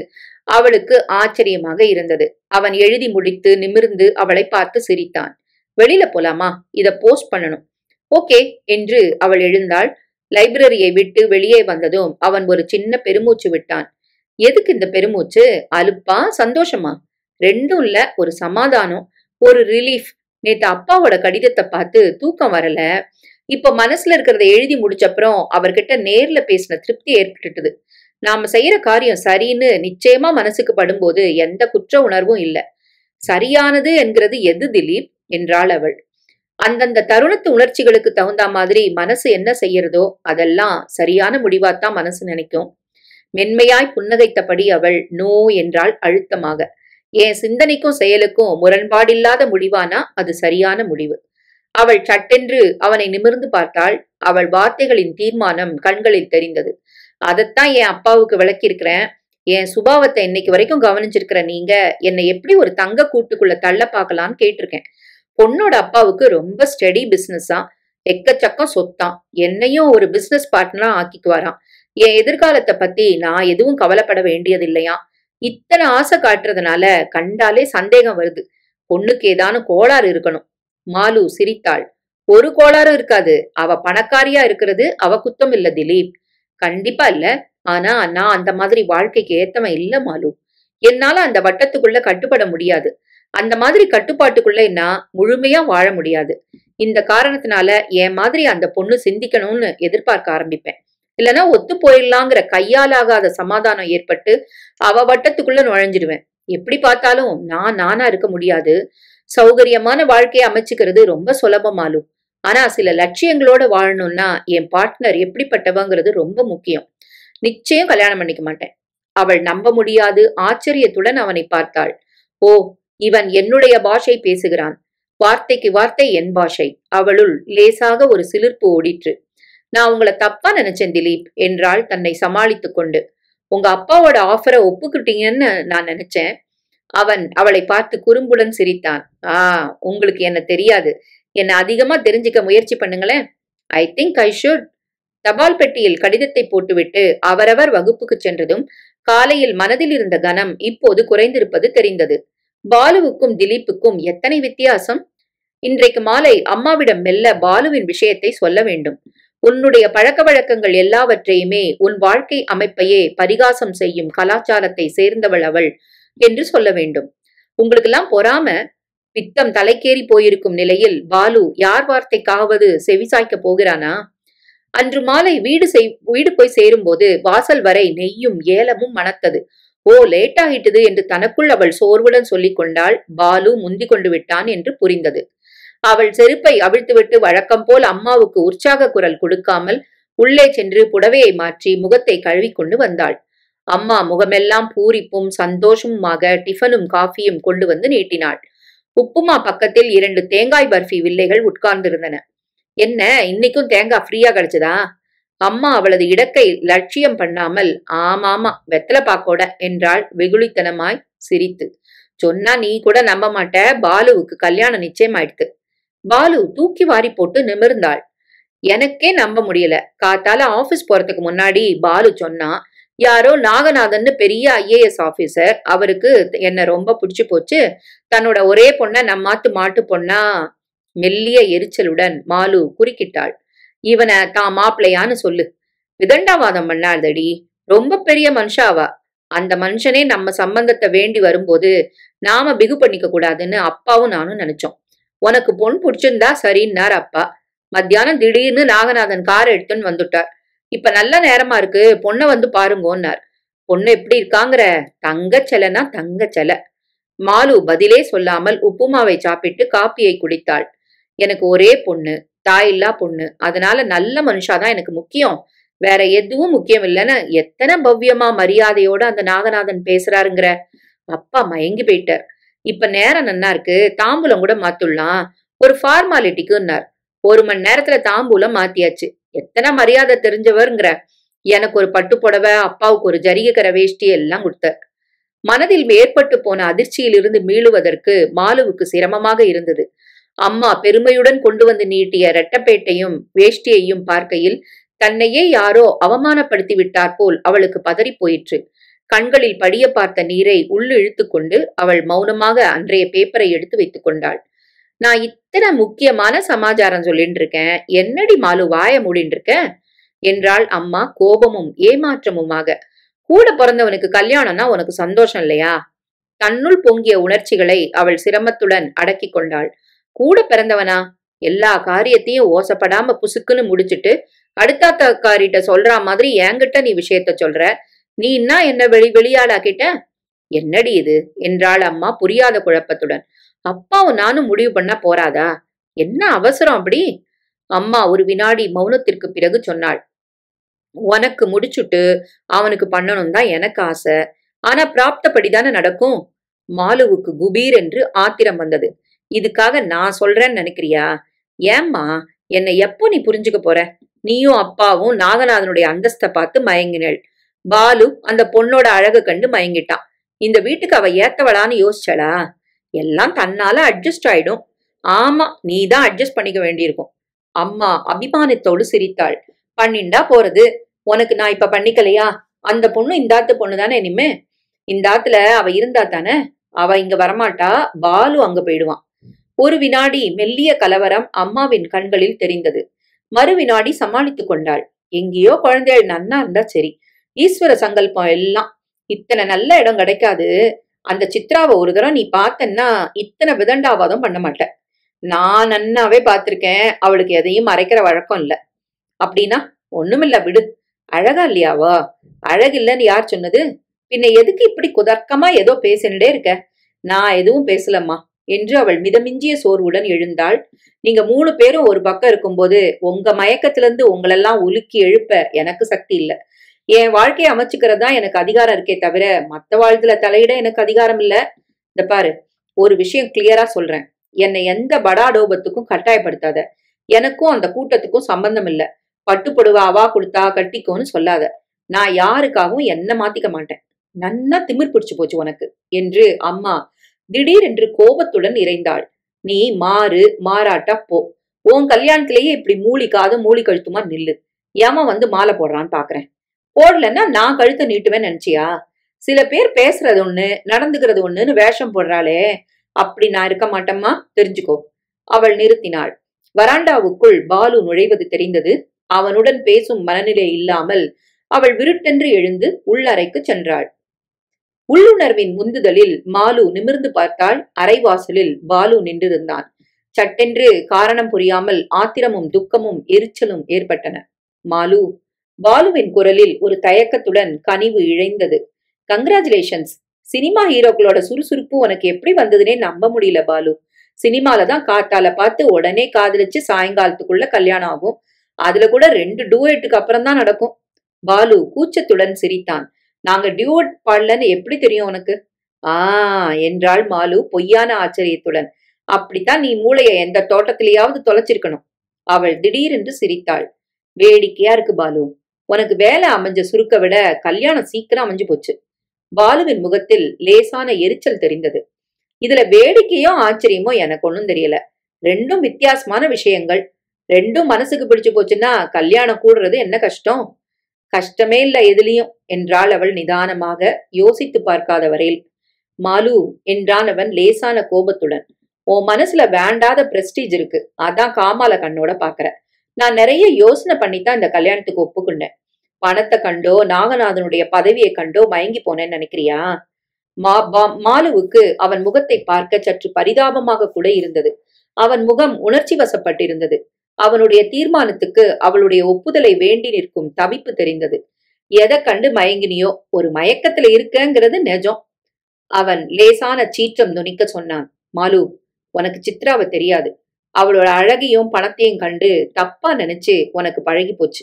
அவளுக்கு ஆச்சரியமாக இருந்தது. அவன் எழுதி முடித்து நிமிர்ந்து அவளை பார்த்து சிரித்தான். வெளியில போலாமா? இத போஸ்ட் பண்ணணும். ஓகே என்று அவள் எழுந்தாள். லைப்ரரியை விட்டு வெளியே வந்ததும் அவன் ஒரு சின்ன பெருமூச்சு விட்டான். எதுக்கு இந்த பெருமூச்சு? அலுப்பா சந்தோஷமா? ரெண்டும் இல்ல, ஒரு சமாதானம், ஒரு ரிலீஃப். நேத்து அப்பாவோட கடிதத்தை பார்த்து தூக்கம் வரல. இப்ப மனசுல இருக்கிறத எழுதி முடிச்சப்புறம் அவர்கிட்ட நேர்ல பேசின திருப்தி ஏற்பட்டுட்டுது. நாம செய்யற காரியம் சரின்னு நிச்சயமா மனசுக்கு படும்போது எந்த குற்ற உணர்வும் இல்ல. சரியானது என்கிறது எது திலீப் என்றாள் அவள். அந்தந்த தருணத்து உணர்ச்சிகளுக்கு தகுந்த மாதிரி மனசு என்ன செய்யறதோ அதெல்லாம் சரியான முடிவாத்தான் மனசு நினைக்கும். மென்மையாய் புன்னகைத்தபடி அவள் நோ என்றாள் அழுத்தமாக. என் சிந்தனைக்கும் செயலுக்கும் முரண்பாடில்லாத முடிவானா அது சரியான முடிவு. அவள் சட்டென்று அவனை நிமிர்ந்து பார்த்தாள். அவள் வார்த்தைகளின் தீர்மானம் கண்களில் தெரிந்தது. அதைத்தான் என் அப்பாவுக்கு விளக்கியிருக்கிறேன். என் சுபாவத்தை இன்னைக்கு வரைக்கும் கவனிச்சிருக்கிற நீங்க என்னை எப்படி ஒரு தங்க கூட்டுக்குள்ள தள்ள பார்க்கலான்னு கேட்டிருக்கேன். பொண்ணோட அப்பாவுக்கு ரொம்ப ஸ்டெடி பிசினஸா, எக்கச்சக்கம் சொத்தான். என்னையும் ஒரு பிசினஸ் பார்ட்னரா ஆக்கிக்குவாராம். என் எதிர்காலத்தை பத்தி நான் எதுவும் கவலைப்பட வேண்டியதில்லையா. இத்தனை ஆசை காட்டுறதுனால கண்டாலே சந்தேகம் வருது. பொண்ணுக்கு ஏதானு கோளாறு இருக்கணும். மாலு சிரித்தாள். ஒரு கோளாறும் இருக்காது. அவ பணக்காரியா இருக்கிறது அவ குத்தம் இல்ல திலீப். கண்டிப்பா இல்ல. ஆனா நான் அந்த மாதிரி வாழ்க்கைக்கு ஏத்தவன் இல்ல மாலு. என்னால அந்த வட்டத்துக்குள்ள கட்டுப்பட முடியாது. அந்த மாதிரி கட்டுப்பாட்டுக்குள்ள நான் முழுமையா வாழ முடியாது. இந்த காரணத்தினால என் மாதிரி அந்த பொண்ணு சிந்திக்கணும்னு எதிர்பார்க்க ஆரம்பிப்பேன். இல்லனா ஒத்து போயிடலாங்கிற கையாலாகாத சமாதானம் ஏற்பட்டு அவ வட்டத்துக்குள்ள நுழைஞ்சிடுவேன். எப்படி பார்த்தாலும் நான் நானா இருக்க முடியாது. சௌகரியமான வாழ்க்கையை அமைச்சுக்கிறது ரொம்ப சுலபமாலும். ஆனா சில லட்சியங்களோட வாழணும்னா என் பார்ட்னர் எப்படிப்பட்டவங்கிறது ரொம்ப முக்கியம். நிச்சயம் கல்யாணம் பண்ணிக்க மாட்டேன். அவள் நம்ப முடியாது ஆச்சரியத்துடன் அவனை பார்த்தாள். ஓ, இவன் என்னுடைய பாஷை பேசுகிறான். வார்த்தைக்கு வார்த்தை என் பாஷை. அவளுள் லேசாக ஒரு சிலிர்ப்பு ஓடிற்று. நான் உங்களை தப்பா நினைச்சேன் திலீப் என்றாள் தன்னை சமாளித்துக் கொண்டு. உங்க அப்பாவோட ஆஃபரை ஒப்புக்கிட்டீங்கன்னு நான் நினைச்சேன். அவன் அவளை பார்த்து குறும்புடன் சிரித்தான். உங்களுக்கு என்ன தெரியாது. என்ன அதிகமா தெரிஞ்சுக்க முயற்சி பண்ணுங்களேன். I think I should. தபால் பெட்டியில் கடிதத்தை போட்டுவிட்டு அவரவர் வகுப்புக்கு சென்றதும் காலையில் மனதில் இருந்த கனம் இப்போது குறைந்திருப்பது தெரிந்தது. பாலுவுக்கும் திலீப்புக்கும் எத்தனை வித்தியாசம்! இன்றைக்கு மாலை அம்மாவிடம் மெல்ல பாலுவின் விஷயத்தை சொல்ல வேண்டும். உன்னுடைய பழக்க வழக்கங்கள் எல்லாவற்றையுமே, உன் வாழ்க்கை அமைப்பையே பரிகாசம் செய்யும் கலாச்சாரத்தை சேர்ந்தவள் அவள் என்று சொல்ல வேண்டும். உங்களுக்கெல்லாம் பொறாம பித்தம் தலைக்கேறி போயிருக்கும் நிலையில் பாலு யார் வார்த்தைக்காவது செவிசாய்க்க போகிறானா? அன்று மாலை வீடு போய் சேரும்போது வாசல் வரை நெய்யும் ஏலமும் மணத்தது. ஓ, லேட் ஆகிட்டது என்று தனக்குள் அவள் சோர்வுடன் சொல்லிக் கொண்டாள். பாலு முந்தி கொண்டு விட்டான் என்று புரிந்தது. அவள் செருப்பை அவிழ்த்துவிட்டு வழக்கம் போல் அம்மாவுக்கு உற்சாக குரல் கொடுக்காமல் உள்ளே சென்று புடவையை மாற்றி முகத்தை கழுவிக்கொண்டு வந்தாள். அம்மா முகமெல்லாம் பூரிப்பும் சந்தோஷமுமாக டிஃபனும் காஃபியும் கொண்டு வந்து நீட்டினாள். உப்புமா பக்கத்தில் 2 தேங்காய் பர்ஃபி வில்லைகள் உட்கார்ந்திருந்தன. என்ன, இன்னைக்கும் தேங்காய் ஃப்ரீயா கிடைச்சதா? அம்மா அவளது இடக்கை லட்சியம் பண்ணாமல் ஆமாமா வெத்தலை பாக்கோட என்றாள் வெகுளித்தனமாய் சிரித்து. சொன்னா நீ கூட நம்ப மாட்ட, பாலுவுக்கு கல்யாணம் நிச்சயமாயிடுத்து. பாலு தூக்கி வாரி போட்டு நிமிர்ந்தாள். எனக்கே நம்ப முடியல. காத்தால ஆபீஸ் போறதுக்கு முன்னாடி பாலு சொன்னா, யாரோ நாகநாதன் பெரிய IAS ஆபீசர், அவருக்கு என்ன ரொம்ப பிடிச்சு போச்சு, தன்னோட ஒரே பொண்ண நம்மாத்து மாட்டு பொண்ணா. மெல்லிய எரிச்சலுடன் மாலு குறுக்கிட்டாள். இவனை தான் மாப்பிள்ளையான்னு சொல்லு. விதண்டாவாதம் பண்ணாதடி. ரொம்ப பெரிய மனுஷாவா. அந்த மனுஷனே நம்ம சம்பந்தத்தை வேண்டி வரும்போது நாம பிகு பண்ணிக்க கூடாதுன்னு அப்பாவும் நானும் நினைச்சோம். உனக்கு பொண்ணு பிடிச்சிருந்தா சரின்னார் அப்பா. மத்தியானம் திடீர்னு நாகநாதன் கார் எடுத்துன்னு வந்துட்டார். இப்ப நல்ல நேரமா இருக்கு, பொண்ணை வந்து பாருங்கன்னார். பொண்ணு எப்படி இருக்காங்கிற? தங்கச்செலனா தங்கச்செல. மாலு பதிலே சொல்லாமல் உப்புமாவை சாப்பிட்டு காப்பியை குடித்தாள். எனக்கு ஒரே பொண்ணு, தாயில்லா பொண்ணு. அதனால நல்ல மனுஷாதான் எனக்கு முக்கியம், வேற எதுவும் முக்கியம் இல்லைன்னு எத்தனை பவ்யமா மரியாதையோட அந்த நாகநாதன் பேசுறாருங்கிற. அப்பா மயங்கி போயிட்டார். இப்ப நேரம் நன்னா இருக்கு, தாம்பூலம் கூட மாத்துடலாம், ஒரு ஃபார்மாலிட்டிக்குன்னார். 1 மணி நேரத்துல தாம்பூலம் மாத்தியாச்சு. எத்தனை மரியாதை தெரிஞ்சவருங்கிற. எனக்கு ஒரு பட்டு புடவை, அப்பாவுக்கு ஒரு ஜரிகை வேஷ்டி எல்லாம் கொடுத்தார். மனதில் ஏற்பட்டு போன அதிர்ச்சியிலிருந்து மீளுவதற்கு மாலுவுக்கு சிரமமாக இருந்தது. அம்மா பெருமையுடன் கொண்டு வந்து நீட்டிய ரெட்டப்பேட்டையும் வேஷ்டியையும் பார்க்கையில் தன்னையே யாரோ அவமானப்படுத்தி விட்டார் போல் அவளுக்கு பதறி போயிற்று. கண்களில் படிய பார்த்த நீரை உள்ளு இழுத்து கொண்டு அவள் மௌனமாக அன்றைய பேப்பரை எடுத்து வைத்துக் கொண்டாள். நான் இத்தனை முக்கியமான சமாச்சாரம் சொல்லிட்டு இருக்கேன், என்னடி மாலு வாய மூடின்னு இருக்க என்றாள் அம்மா கோபமும் ஏமாற்றமுமாக. கூட பிறந்தவனுக்கு கல்யாணம்னா உனக்கு சந்தோஷம் இல்லையா? தன்னுள் பொங்கிய உணர்ச்சிகளை அவள் சிரமத்துடன் அடக்கி கொண்டாள். கூட பிறந்தவனா? எல்லா காரியத்தையும் ஓசப்படாம புசுக்குன்னு முடிச்சுட்டு அடுத்தாத்தக்காரிட்ட சொல்ற மாதிரி என்கிட்ட நீ விஷயத்த சொல்ற. நீ என்ன வெளியாளாக்கிட்ட? என்னடி இது என்றாள் அம்மா புரியாத குழப்பத்துடன். அப்பாவும் நானும் முடிவு பண்ண போறாதா? என்ன அவசரம் அப்படி? அம்மா ஒரு வினாடி மௌனத்திற்கு பிறகு சொன்னாள். உனக்கு முடிச்சுட்டு அவனுக்கு பண்ணணும் தான் எனக்கு ஆசை. ஆனா பிராப்தப்படிதானே நடக்கும். மாலுவுக்கு குபீர் என்று ஆத்திரம் வந்தது. இதுக்காக நான் சொல்றேன்னு நினைக்கிறியா? ஏம்மா, என்னை எப்போ நீ புரிஞ்சுக்க போற? நீயும் அப்பாவும் நாகநாதனுடைய அந்தஸ்தை பார்த்து மயங்கினள். பாலு அந்த பொண்ணோட அழகு கண்டு மயங்கிட்டான். இந்த வீட்டுக்கு அவ ஏத்தவளான்னு யோசிச்சளா? எல்லாம் தன்னால அட்ஜஸ்ட் ஆயிடும். ஆமா, நீதான் அட்ஜஸ்ட் பண்ணிக்க வேண்டியிருக்கும். அம்மா அபிமானத்தோடு சிரித்தாள். பண்ணிண்டா போறது. உனக்கு நான் இப்ப பண்ணிக்கலையா? அந்த பொண்ணு இந்தாத்து பொண்ணு தானே இனிமே. இந்தாத்துல அவ இருந்தா தானே. அவ இங்க வரமாட்டா. பாலு அங்க போயிடுவான். ஒரு வினாடி மெல்லிய கலவரம் அம்மாவின் கண்களில் தெரிந்தது. மறு வினாடி சமாளித்துக் கொண்டாள். எங்கேயோ குழந்தைகள் நன்னா இருந்தா சரி. ஈஸ்வர சங்கல்பம் எல்லாம். இத்தனை நல்ல இடம் கிடைக்காது. அந்த சித்ராவை ஒரு தடவை நீ பார்த்தன்னா இத்தனை விதண்டாவாதம் பண்ண மாட்ட. நான் நன்னாவே பார்த்திருக்கேன். அவளுக்கு எதையும் மறைக்கிற வழக்கம் இல்ல. அப்படின்னா ஒண்ணுமில்ல விடு. அழகா இல்லையாவா? அழகில்லன்னு யார் சொன்னது? பின்ன எதுக்கு இப்படி குதர்க்கமா ஏதோ பேசினே இருக்க? நான் எதுவும் பேசலம்மா என்று அவள் மிதமிஞ்சிய சோர்வுடன் எழுந்தாள். நீங்க 3 பேரும் ஒரு பக்கம் இருக்கும்போது உங்க மயக்கத்திலிருந்து உங்களெல்லாம் உலுக்கி எழுப்ப எனக்கு சக்தி இல்ல. என் வாழ்க்கையை அமைச்சுக்கிறதா எனக்கு அதிகாரம் இருக்கே தவிர மத்த வாழ்த்துல தலையிட எனக்கு அதிகாரம் இல்ல. இந்த பாரு, ஒரு விஷயம் கிளியரா சொல்றேன். என்னை எந்த படாடோபத்துக்கும் கட்டாயப்படுத்தாத. எனக்கும் அந்த கூட்டத்துக்கும் சம்பந்தம் இல்ல. பட்டுப்படுவா அவா கொடுத்தா கட்டிக்கோன்னு சொல்லாத. நான் யாருக்காகவும் என்ன மாத்திக்க மாட்டேன். நன்னா திமிர் பிடிச்சு போச்சு உனக்கு என்று அம்மா திடீரென்று கோபத்துடன் இறைந்தாள். நீ மாறு, மாறாட்டா போ. உன் கல்யாணத்திலேயே இப்படி மூளி காதும் மூளி கழுத்துமா நில்லு. ஏமா வந்து மாலை போடுறான்னு பாக்குறேன். போடலன்னா நான் கழுத்தை நீட்டுவேன் நினைச்சியா? சில பேர் பேசுறது ஒண்ணு நடந்துக்கிறது ஒண்ணுன்னு வேஷம் போடுறாளே, அப்படி நான் இருக்க மாட்டேம்மா, தெரிஞ்சுக்கோ. அவள் நிறுத்தினாள். வராண்டாவுக்குள் பாலு நுழைவது தெரிந்தது. அவனுடன் பேசும் மனநிலை இல்லாமல் அவள் விருட்டென்று எழுந்து உள்ளறைக்கு சென்றாள். உள்ளுணர்வின் உந்துதலில் மாலு நிமிர்ந்து பார்த்தாள். அரைவாசலில் பாலு நின்றிருந்தான். சட்டென்று காரணம் புரியாமல் ஆத்திரமும் துக்கமும் எரிச்சலும் ஏற்பட்டன. மாலு. பாலுவின் குரலில் ஒரு தயக்கத்துடன் கனிவு இழைந்தது. கங்க்ராச்சுலேஷன்ஸ். சினிமா ஹீரோக்களோட சுறுசுறுப்பு உனக்கு எப்படி வந்ததுன்னே நம்ப முடியல பாலு. சினிமாலதான் காத்தால பார்த்து உடனே காதலிச்சு சாயங்காலத்துக்குள்ள கல்யாணம் ஆகும். அதுல கூட 2 டூயட்டுக்கு அப்புறம் தான் நடக்கும். பாலு கூச்சத்துடன் சிரித்தான். நாங்க டியூட் பாடலன்னு எப்படி தெரியும் உனக்கு? ஆ என்றாள் மாலு பொய்யான ஆச்சரியத்துடன். அப்படித்தான் நீ மூளைய எந்த தோட்டத்திலேயாவது தொலைச்சிருக்கணும். அவள் திடீரென்று சிரித்தாள். வேடிக்கையா இருக்கு பாலு. உனக்கு வேலை அமைஞ்ச சுருக்க விட கல்யாணம் சீக்கிரம் அமைஞ்சு போச்சு. பாலுவின் முகத்தில் லேசான எரிச்சல் தெரிந்தது. இதுல வேடிக்கையோ ஆச்சரியமோ எனக்கு ஒன்னும் தெரியல. ரெண்டும் வித்தியாசமான விஷயங்கள். ரெண்டும் மனசுக்கு பிடிச்சு போச்சுன்னா கல்யாணம் கூடுறது என்ன கஷ்டம்? கஷ்டமே இல்ல எதுலயும் என்றாள் அவள் நிதானமாக, யோசித்து பார்க்காத வரையில். மாலு என்றான் அவன் லேசான கோபத்துடன். உன் மனசுல வேண்டாத பிரஸ்டீஜ் இருக்கு. அதான் காமால கண்ணோட பாக்குற. நான் நிறைய யோசனை பண்ணித்தான் இந்த கல்யாணத்துக்கு ஒப்புக்குண்டேன். பணத்தை கண்டோ நாகநாதனுடைய பதவியை கண்டோ மயங்கி போனேன்னு நினைக்கிறியா? மாலுவுக்கு அவன் முகத்தை பார்க்க சற்று பரிதாபமாக கூட இருந்தது. அவன் முகம் உணர்ச்சி வசப்பட்டிருந்தது. அவனுடைய தீர்மானத்துக்கு அவளுடைய ஒப்புதலை வேண்டி நிற்கும் தவிப்பு தெரிந்தது. எதை கண்டு மயங்கினியோ, ஒரு மயக்கத்துல இருக்கங்கிறது நிஜம். அவன் லேசான சீற்றம் நுனிக்க சொன்னான். மாலு, உனக்கு சித்ராவை தெரியாது. அவளோட அழகையும் பணத்தையும் கண்டு தப்பா நினைச்சு உனக்கு பழகி போச்சு.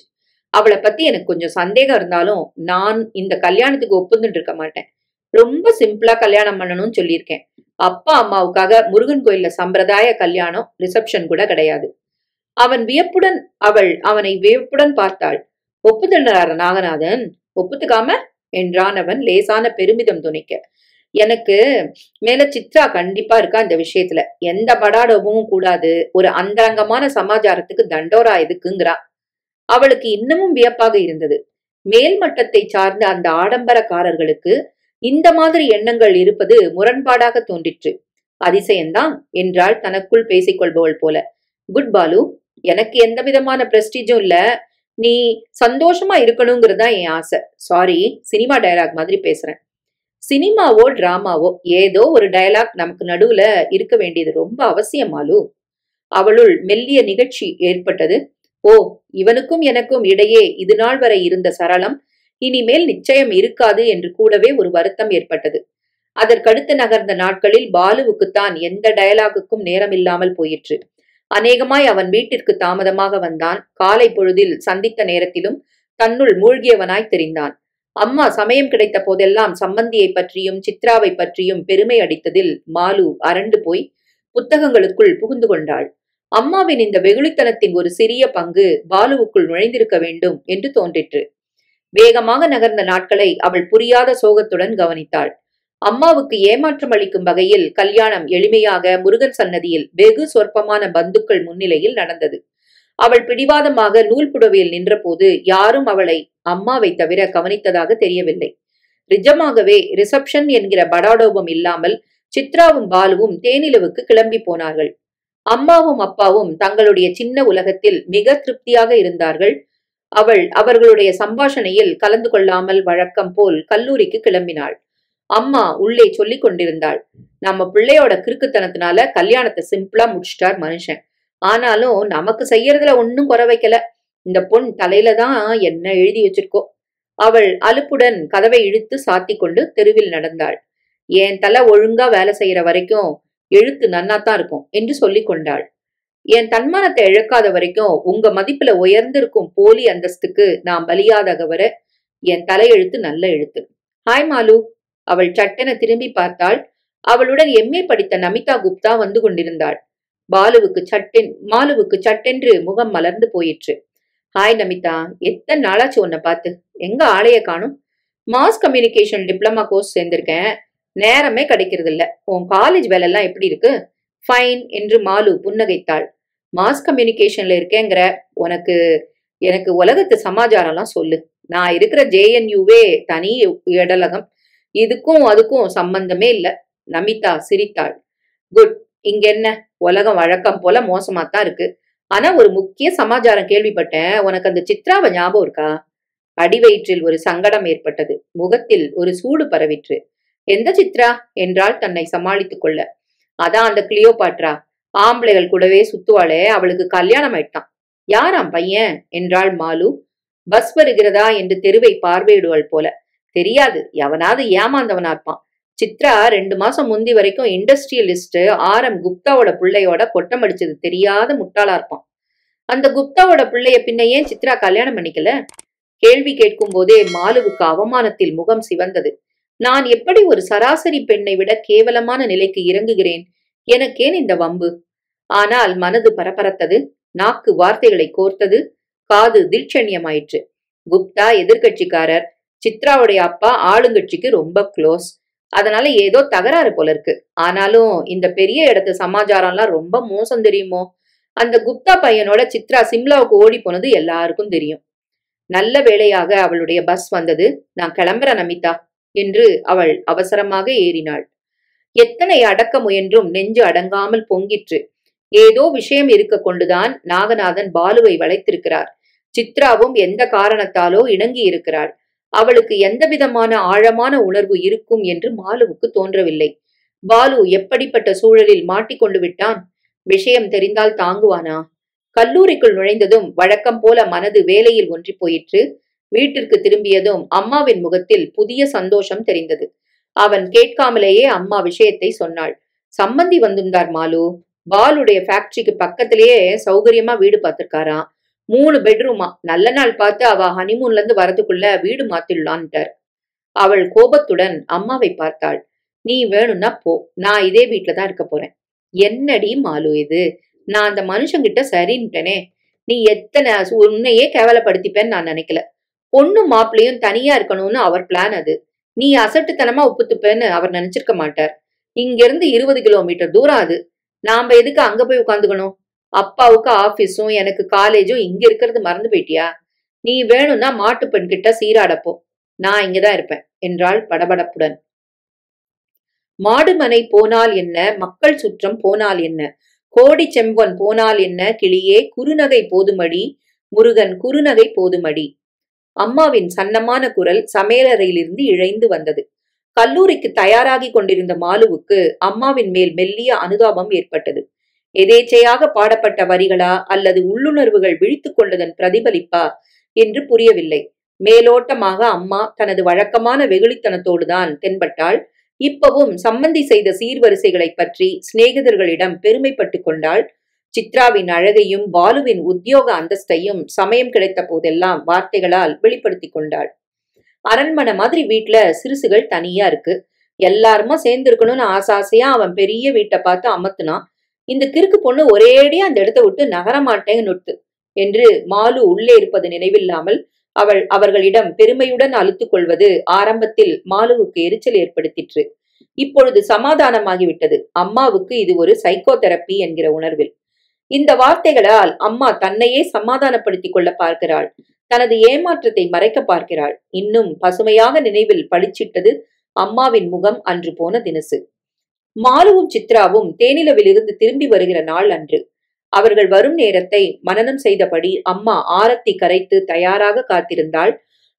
அவளை பத்தி எனக்கு கொஞ்சம் சந்தேகம் இருந்தாலும் நான் இந்த கல்யாணத்துக்கு ஒப்புந்துட்டு இருக்க மாட்டேன். ரொம்ப சிம்பிளா கல்யாணம் பண்ணணும்னு சொல்லியிருக்கேன். அப்பா அம்மாவுக்காக முருகன் கோயில்ல சம்பிரதாய கல்யாணம், ரிசப்ஷன் கூட கிடையாது. அவனை வியப்புடன் பார்த்தாள். ஒப்புதண்டார நாகநாதன்? ஒப்புத்துக்காம என்றான் அவன் லேசான பெருமிதம் துணிக்க. எனக்கு மேல சித்ரா கண்டிப்பா இருக்கா இந்த விஷயத்துல. எந்த படாடோபமும் கூடாது. ஒரு அந்தரங்கமான சமாச்சாரத்துக்கு தண்டோரா எதுக்குங்கிறா. அவளுக்கு இன்னமும் வியப்பாக இருந்தது. மேல் மட்டத்தை சார்ந்த அந்த ஆடம்பரக்காரர்களுக்கு இந்த மாதிரி எண்ணங்கள் இருப்பது முரண்பாடாக தோன்றிற்று. அதிசயம்தான் என்றாள் தனக்குள் பேசிக்கொள்பவள் போல. குட் பாலு, எனக்கு எந்த விதமான பிரஸ்டீஜும் இல்ல. நீ சந்தோஷமா இருக்கணுங்கிறதா என் ஆசை. சாரி, சினிமா டயலாக் மாதிரி பேசுறேன். சினிமாவோ டிராமாவோ ஏதோ ஒரு டயலாக் நமக்கு நடுவுல இருக்க வேண்டியது ரொம்ப அவசியம் மாலு. அவளுள் மெல்லிய நிகழ்ச்சி ஏற்பட்டது. ஓ, இவனுக்கும் எனக்கும் இடையே இது நாள் வரை இருந்த சரளம் இனிமேல் நிச்சயம் இருக்காது என்று கூடவே ஒரு வருத்தம் ஏற்பட்டது. அதற்கடுத்து நகர்ந்த நாட்களில் பாலுவுக்குத்தான் எந்த டயலாகுக்கும் நேரம் இல்லாமல் போயிற்று. அநேகமாய் அவன் வீட்டிற்கு தாமதமாக வந்தான். காலை பொழுதில் சந்தித்த நேரத்திலும் தன்னுள் மூழ்கியவனாய் தெரிந்தான். அம்மா சமயம் கிடைத்த போதெல்லாம் சம்பந்தியை பற்றியும் சித்ராவை பற்றியும் பெருமை அடித்ததில் மாலு அரண்டு போய் புத்தகங்களுக்குள் புகுந்து கொண்டாள். அம்மாவின் இந்த வெகுளித்தனத்தின் ஒரு சிறிய பங்கு பாலுவுக்குள் நுழைந்திருக்க வேண்டும் என்று தோன்றிற்று. வேகமாக நகர்ந்த நாட்களை அவள் புரியாத சோகத்துடன் கவனித்தாள். அம்மாவுக்கு ஏமாற்றம் அளிக்கும் வகையில் கல்யாணம் எளிமையாக முருகன் சன்னதியில் வெகு சொற்பமான பந்துக்கள் முன்னிலையில் நடந்தது. அவள் பிடிவாதமாக நூல் புடவையில் நின்றபோது யாரும் அவளை அம்மாவை தவிர கவனித்ததாக தெரியவில்லை. நிஜமாகவே ரிசப்ஷன் என்கிற படாடோபம் இல்லாமல் சித்ராவும் பாலுவும் தேனிலவுக்கு கிளம்பி போனார்கள். அம்மாவும் அப்பாவும் தங்களுடைய சின்ன உலகத்தில் மிக திருப்தியாக இருந்தார்கள். அவள் அவர்களுடைய சம்பாஷணையில் கலந்து கொள்ளாமல் வழக்கம் போல் கல்லூரிக்கு கிளம்பினாள். அம்மா உள்ளே சொல்லிக் கொண்டிருந்தாள், நம்ம பிள்ளையோட கிறுக்குத்தனத்தினால கல்யாணத்தை சிம்பிளா முடிச்சிட்டார் மனுஷன். ஆனாலும் நமக்கு செய்யறதுல ஒன்னும் குறை வைக்கல. இந்த பொன் தலையில தான் என்ன எழுதி வச்சிருக்கோ. அவள் அலுப்புடன் கதவை இழுத்து சாத்தி கொண்டு தெருவில் நடந்தாள். என் தலை ஒழுங்கா வேலை செய்யற வரைக்கும் எழுத்து நன்னாத்தான் இருக்கும் என்று சொல்லிக் கொண்டாள். என் தன்மானத்தை இழக்காத வரைக்கும் உங்க மதிப்புல உயர்ந்திருக்கும் போலி அந்தஸ்துக்கு நான் பலியாதாக வர என் தலையெழுத்து நல்ல எழுத்து. ஹாய் மாலு. அவள் சட்டென திரும்பி பார்த்தாள். அவளுடன் எம்ஏ படித்த நமிதா குப்தா வந்து கொண்டிருந்தாள். மாலுவுக்கு சட்டென்று முகம் மலர்ந்து போயிற்று. ஹாய் நமிதா, எத்தனை நாளாச்சு உன்னை பார்த்து. எங்க ஆளைய காணும்? மாஸ் கம்யூனிகேஷன் டிப்ளமா கோர்ஸ் சேர்ந்திருக்கேன். நேரமே கிடைக்கிறது இல்ல. உன் காலேஜ் வேலை எல்லாம் எப்படி இருக்கு? ஃபைன் என்று மாலு புன்னகைத்தாள். மாஸ் கம்யூனிகேஷன்ல இருக்கேங்கிற எனக்கு உலகத்து சமாச்சாரம்லாம் சொல்லு. நான் இருக்கிற JNUவே தனி இடலகம். இதுக்கும் அதுக்கும் சம்பந்தமே இல்ல. நமிதா சிரித்தாள். குட். இங்க என்ன, உலகம் வழக்கம் போல மோசமாத்தான் இருக்கு. ஆனா ஒரு முக்கிய சமாச்சாரம் கேள்விப்பட்டேன். உனக்கு அந்த சித்ராவை ஞாபகம் இருக்கா? அடிவயிற்றில் ஒரு சங்கடம் ஏற்பட்டது. முகத்தில் ஒரு சூடு பரவிற்று. எந்த சித்ரா என்றால் தன்னை சமாளித்துக் கொள்ள. அதான் அந்த கிளியோபாட்ரா. ஆம்பளைகள் கூடவே சுத்துவாளே, அவளுக்கு கல்யாணம் ஆயிட்டான். யாராம் பையன் என்றாள் மாலு. பஸ் வருகிறதா என்று தெருவை பார்வையிடுவாள் போல. தெரியாது, எவனாவது ஏமாந்தவனா இருப்பான். சித்ரா 2 மாசம் முந்தி வரைக்கும் இண்டஸ்ட்ரியலிஸ்ட் RM குப்தாவோட பிள்ளையோட கொட்டம் அடிச்சது தெரியாத முட்டாளா இருப்பான். அந்த குப்தாவோட பிள்ளைய பின்ன ஏன் சித்ரா கல்யாணம் பண்ணிக்கல? கேள்வி கேட்கும் போதே மாலுவுக்கு அவமானத்தில் முகம் சிவந்தது. நான் எப்படி ஒரு சராசரி பெண்ணை விட கேவலமான நிலைக்கு இறங்குகிறேன்? எனக்கேன் இந்த வம்பு? ஆனால் மனது பரபரத்தது. நாக்கு வார்த்தைகளை கோர்த்தது. காது தில்சன்யமாயிற்று. குப்தா எதிர்கட்சிக்காரர். சித்ராவுடைய அப்பா ஆளுங்கட்சிக்கு ரொம்ப க்ளோஸ். அதனால ஏதோ தகராறு போல இருக்கு. ஆனாலும் இந்த பெரிய இடத்து சமாச்சாரம்லாம் ரொம்ப மோசம் தெரியுமோ? அந்த குப்தா பையனோட சித்ரா சிம்லாவுக்கு ஓடி போனது எல்லாருக்கும் தெரியும். நல்ல வேளையாக அவளுடைய பஸ் வந்தது. நான் கிளம்புறேன் நமிதா என்று அவள் அவசரமாக ஏறினாள். எத்தனை அடக்க முயன்றும் நெஞ்சு அடங்காமல் பொங்கிற்று. ஏதோ விஷயம் இருக்க கொண்டுதான் நாகநாதன் பாலுவை வளைத்திருக்கிறார். சித்ராவும் எந்த காரணத்தாலோ இணங்கி இருக்கிறாள். அவளுக்கு எந்த விதமான ஆழமான உணர்வு இருக்கும் என்று மாலுவுக்கு தோன்றவில்லை. பாலு எப்படிப்பட்ட சூழலில் மாட்டிக்கொண்டு விட்டான்? விஷயம் தெரிந்தால் தாங்குவானா? கல்லூரிக்குள் நுழைந்ததும் வழக்கம் போல மனது வேலையில் ஒன்றி போயிற்று. வீட்டிற்கு திரும்பியதும் அம்மாவின் முகத்தில் புதிய சந்தோஷம் தெரிந்தது. அவன் கேட்காமலேயே அம்மா விஷயத்தை சொன்னாள். சம்மந்தி வந்திருந்தார் மாலு. பாலுடைய ஃபேக்டரிக்கு பக்கத்திலேயே சௌகரியமா வீடு பார்த்திருக்காராம். 3 பெட்ரூமா. நல்ல நாள் பார்த்து அவ ஹனிமூன்ல இருந்து வரதுக்குள்ள வீடு மாத்திடலான்ட்டார். அவள் கோபத்துடன் அம்மாவை பார்த்தாள். நீ வேணும்னா போ, நான் இதே வீட்டுலதான் இருக்க போறேன். என்னடி மாலு இது? நான் அந்த மனுஷங்கிட்ட சரின்ட்டனே. நீ எத்தனை உன்னையே கேவலப்படுத்திப்பேன்னு நான் நினைக்கல. பொண்ணும் மாப்பிள்ளையும் தனியா இருக்கணும்னு அவர் பிளான் அது. நீ அசட்டுத்தனமா ஒப்புத்துப்பேன்னு அவர் நினைச்சிருக்க மாட்டார். இங்கிருந்து 20 கிலோமீட்டர் தூரம் அது. நாம எதுக்கு அங்க போய் உட்காந்துக்கணும்? அப்பாவுக்கு ஆபீஸும் எனக்கு காலேஜும் இங்க இருக்கிறது மறந்து போயிட்டியா? நீ வேணும்னா மாட்டு பெண் கிட்ட சீராடப்போ. நான் இங்கதான் இருப்பேன் என்றாள் படபடப்புடன். மாடுமனை போனால் என்ன, மக்கள் சுற்றம் போனால் என்ன, கோடி செம்பொன் போனால் என்ன, கிளியே குறுநகை போதுமடி, முருகன் குறுநகை போதுமடி. அம்மாவின் சன்னமான குரல் சமையலறையிலிருந்து இழைந்து வந்தது. கல்லூரிக்கு தயாராகி கொண்டிருந்த மாலுவுக்கு அம்மாவின் மேல் மெல்லிய அனுதாபம் ஏற்பட்டது. எதேச்சையாக பாடப்பட்ட வரிகளா அல்லது உள்ளுணர்வுகள் விழித்துக் கொண்டதன் பிரதிபலிப்பா என்று புரியவில்லை. மேலோட்டமாக அம்மா தனது வழக்கமான வெகுளித்தனத்தோடுதான் தென்பட்டாள். இப்பவும் சம்மந்தி செய்த சீர்வரிசைகளை பற்றி சிநேகிதர்களிடம் பெருமைப்பட்டு கொண்டாள். சித்ராவின் அழகையும் பாலுவின் உத்தியோக அந்தஸ்தையும் சமயம் கிடைத்த போதெல்லாம் வார்த்தைகளால் வெளிப்படுத்தி கொண்டாள். அரண்மனை மாதிரி வீட்டுல சிறுசுகள் தனியா இருக்கு. எல்லாருமா சேர்ந்து இருக்கணும்னு ஆசாசையா அவன் பெரிய வீட்டை பார்த்து அமர்த்தினான். இந்த கிறுக்கு பொண்ணு ஒரேடியா அந்த இடத்தை விட்டு நகரமாட்டேன்னு என்று மாலு உள்ளே இருப்பது நினைவில்லாமல் அவர்களிடம் பெருமையுடன் அழுத்துக் கொள்வது ஆரம்பத்தில் மாலுவுக்கு எரிச்சல் ஏற்படுத்திற்று. இப்பொழுது சமாதானமாகிவிட்டது. அம்மாவுக்கு இது ஒரு சைக்கோ தெரப்பி என்கிற உணர்வில். இந்த வார்த்தைகளால் அம்மா தன்னையே சமாதானப்படுத்திக் கொள்ள பார்க்கிறாள். தனது ஏமாற்றத்தை மறைக்க பார்க்கிறாள். இன்னும் பசுமையாக நினைவில் பளிச்சிட்டது அம்மாவின் முகம் அன்று போன தினசு. மாலுவும் சித்ராவும் தேனிலவிலிருந்து திரும்பி வருகிற நாள் அன்று. அவர்கள் வரும் நேரத்தை மனனம் செய்தபடி அம்மா ஆரத்தி கரைத்து தயாராக காத்திருந்தாள்.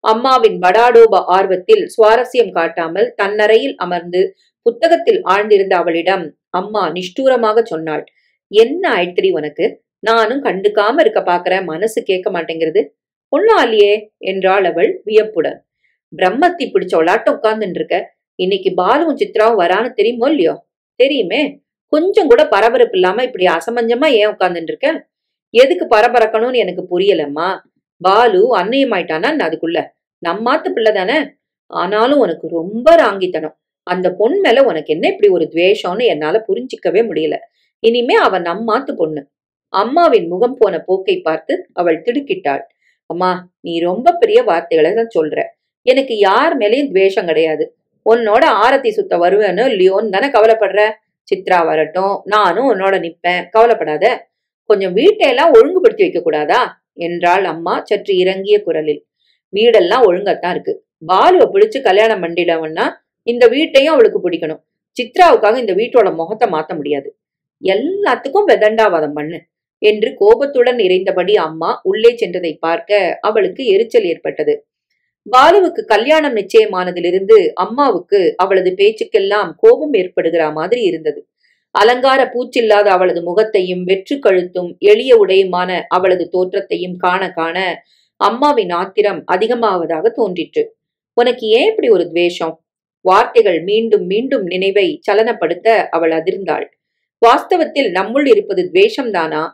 அம்மாவின் படாடோப ஆர்வத்தில் சுவாரஸ்யம் காட்டாமல் தன்னறையில் அமர்ந்து புத்தகத்தில் ஆழ்ந்திருந்த அவளிடம் அம்மா நிஷ்டூரமாக சொன்னாள், என்ன ஆயிடுத்திரி உனக்கு? நானும் கண்டுக்காம இருக்க பாக்குறேன், மனசு கேட்க மாட்டேங்கிறது. ஒன்னும் ஆலியே என்றாள் அவள் வியப்புடன். பிரம்மத்தி பிடிச்ச விளாட்டம் உட்கார்ந்துட்டு இருக்க. இன்னைக்கு பாலுவும் சித்ராவும் வரான்னு தெரியுமோ இல்லையோ? தெரியுமே. கொஞ்சம் கூட பரபரப்பு இல்லாம இப்படி அசமஞ்சமா ஏன் உட்கார்ந்துட்டு இருக்க? எதுக்கு பரபரக்கணும்னு எனக்கு புரியலம்மா. பாலு அன்னையமாயிட்டானா அதுக்குள்ள? நம்மாத்து பிள்ளை தானே. ஆனாலும் உனக்கு ரொம்ப ராங்கித்தனம். அந்த பொண்ணு மேல உனக்கு என்ன இப்படி ஒரு துவேஷம்னு என்னால புரிஞ்சிக்கவே முடியல. இனிமே அவ நம்மாத்து பொண்ணு. அம்மாவின் முகம் போன போக்கை பார்த்து அவள் திடுக்கிட்டாள். அம்மா, நீ ரொம்ப பெரிய வார்த்தைகளை தான் சொல்ற. எனக்கு யார் மேலேயும் துவேஷம் கிடையாது. உன்னோட ஆரத்தி சுத்த வருவேனோ இல்லையோன்னு தானே கவலைப்படுற. சித்ரா வரட்டும், நானும் உன்னோட நிப்பேன், கவலைப்படாத. கொஞ்சம் வீட்டையெல்லாம் ஒழுங்குபடுத்தி வைக்க கூடாதா என்றாள் அம்மா சற்று இறங்கிய குரலில். வீடெல்லாம் ஒழுங்கத்தான் இருக்கு. பாலுவை பிடிச்சு கல்யாணம் பண்ணிடவன்னா இந்த வீட்டையும் அவளுக்கு பிடிக்கணும். சித்ராவுக்காக இந்த வீட்டோட முகத்தை மாத்த முடியாது. எல்லாத்துக்கும் வெதண்டாவாதம் பண்ணு என்று கோபத்துடன் இறைந்தபடி அம்மா உள்ளே சென்றதை பார்க்க அவளுக்கு எரிச்சல் ஏற்பட்டது. பாலுவுக்கு கல்யாணம் நிச்சயமானதிலிருந்து அம்மாவுக்கு அவளது பேச்சுக்கெல்லாம் கோபம் ஏற்படுகிற மாதிரி இருந்தது. அலங்கார பூச்சில்லாத அவளது முகத்தையும் வெற்று கழுத்தும் எளிய உடையுமான அவளது தோற்றத்தையும் காண காண அம்மாவின் ஆத்திரம் அதிகமாவதாக தோன்றிற்று. உனக்கு ஏன் இப்படி ஒரு துவேஷம்? வார்த்தைகள் மீண்டும் மீண்டும் நினைவை சலனப்படுத்த அவள் அதிர்ந்தாள். வாஸ்தவத்தில் நம்முள் இருப்பது துவேஷம்தானா?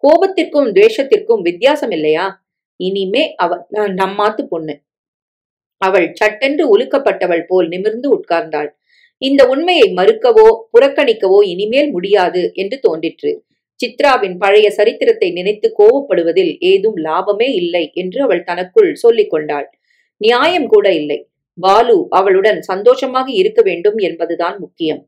கோபத்திற்கும் துவேஷத்திற்கும் வித்தியாசம் இல்லையா? இனிமே அவ நம்மாத்து பொண்ணு. அவள் சட்டென்று உலுக்கப்பட்டவள் போல் நிமிர்ந்து உட்கார்ந்தாள். இந்த உண்மையை மறுக்கவோ புறக்கணிக்கவோ இனிமேல் முடியாது என்று தோன்றிற்று. சித்ராவின் பழைய சரித்திரத்தை நினைத்து கோபப்படுவதில் ஏதும் லாபமே இல்லை என்று அவள் தனக்குள் சொல்லிக் கொண்டாள். நியாயம் கூட இல்லை. பாலு அவளுடன் சந்தோஷமாக இருக்க வேண்டும் என்பதுதான் முக்கியம்.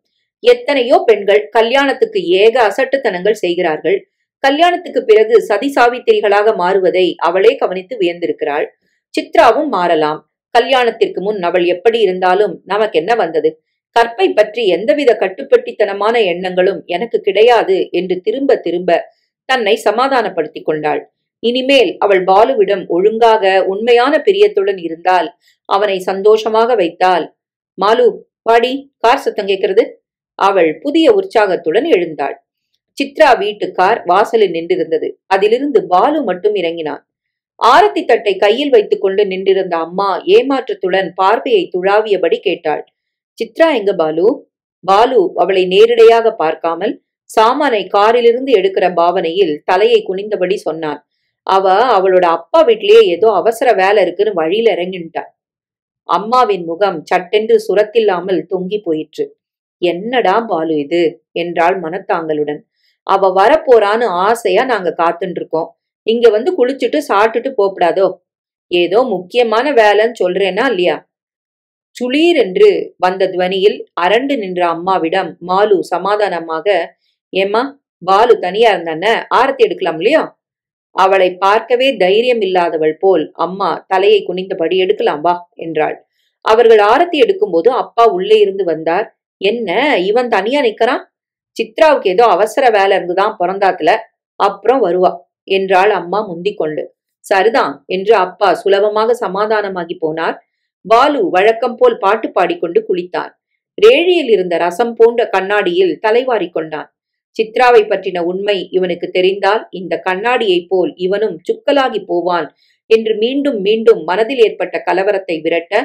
எத்தனையோ பெண்கள் கல்யாணத்துக்கு ஏக அசட்டுத்தனங்கள் செய்கிறார்கள். கல்யாணத்துக்கு பிறகு சதி சாவித்திரிகளாக மாறுவதை அவளே கவனித்து வியந்திருக்கிறாள். சித்ராவும் மாறலாம். கல்யாணத்திற்கு முன் அவள் எப்படி இருந்தாலும் நமக்கு என்ன வந்தது? கற்பை பற்றி எந்தவித கட்டுப்பட்டித்தனமான எண்ணங்களும் எனக்கு கிடையாது என்று திரும்ப திரும்ப தன்னை சமாதானப்படுத்திக் கொண்டாள். இனிமேல் அவள் பாலுவிடம் ஒழுங்காக உண்மையான பிரியத்துடன் இருந்தால், அவனை சந்தோஷமாக வைத்தால். மாலு, பாடி, கார் சத்தம் கேட்கிறது. அவள் புதிய உற்சாகத்துடன் எழுந்தாள். சித்ரா வீட்டு கார் வாசலில் நின்றிருந்தது. அதிலிருந்து பாலு மட்டும் இறங்கினான். ஆரத்தி தட்டை கையில் வைத்துக் கொண்டு நின்றிருந்த அம்மா ஏமாற்றத்துடன் பார்வையை துழாவியபடி கேட்டாள், சித்ரா எங்க பாலு? பாலு அவளை நேரிடையாக பார்க்காமல் சாமானை காரிலிருந்து எடுக்கிற பாவனையில் தலையை குனிந்தபடி சொன்னான். அவளோட அப்பா வீட்லயே ஏதோ அவசர வேலை இருக்குன்னு வழியில இறங்கிட்டாள். அம்மாவின் முகம் சட்டென்று சுரத்தில்லாமல் தொங்கி போயிற்று. என்னடா பாலு இது என்றாள் மனத்தாங்களுடன். அவ வரப்போறான்னு ஆசையா நாங்க காத்துட்டு இருக்கோம். இங்க வந்து குளிச்சுட்டு சாப்பிட்டுட்டு போப்படாதோ? ஏதோ முக்கியமான வேலைன்னு சொல்றேனா இல்லையா? சுளீர் என்று வந்த துவனியில் அரண்டு நின்ற அம்மாவிடம் மாலு சமாதானமாக, ஏம்மா, பாலு தனியா இருந்தானே, ஆரத்தி எடுக்கலாம் இல்லையா? அவளை பார்க்கவே தைரியம் இல்லாதவள் போல் அம்மா தலையை குனிந்தபடி, எடுக்கலாம் வா என்றாள். அவர்கள் ஆரத்தி எடுக்கும்போது அப்பா உள்ளே இருந்து வந்தார். என்ன இவன் தனியா நிக்கிறான்? சித்ராவுக்கு ஏதோ அவசர வேலை இருந்துதான் பிறந்தாத்துல, அப்புறம் வருவா என்றாள் அம்மா முந்திக் கொண்டு. சரிதான் என்று அப்பா சுலபமாக சமாதானமாகி போனார். பாலு வழக்கம் போல் பாட்டு பாடிக்கொண்டு குளித்தான். ரேழியில் இருந்த ரசம் போன்ற கண்ணாடியில் தலைவாரி கொண்டான். சித்ராவை பற்றின உண்மை இவனுக்கு தெரிந்தால் இந்த கண்ணாடியைப் போல் இவனும் சுக்கலாகி போவான் என்று மீண்டும் மீண்டும் மனதில் ஏற்பட்ட கலவரத்தை விரட்ட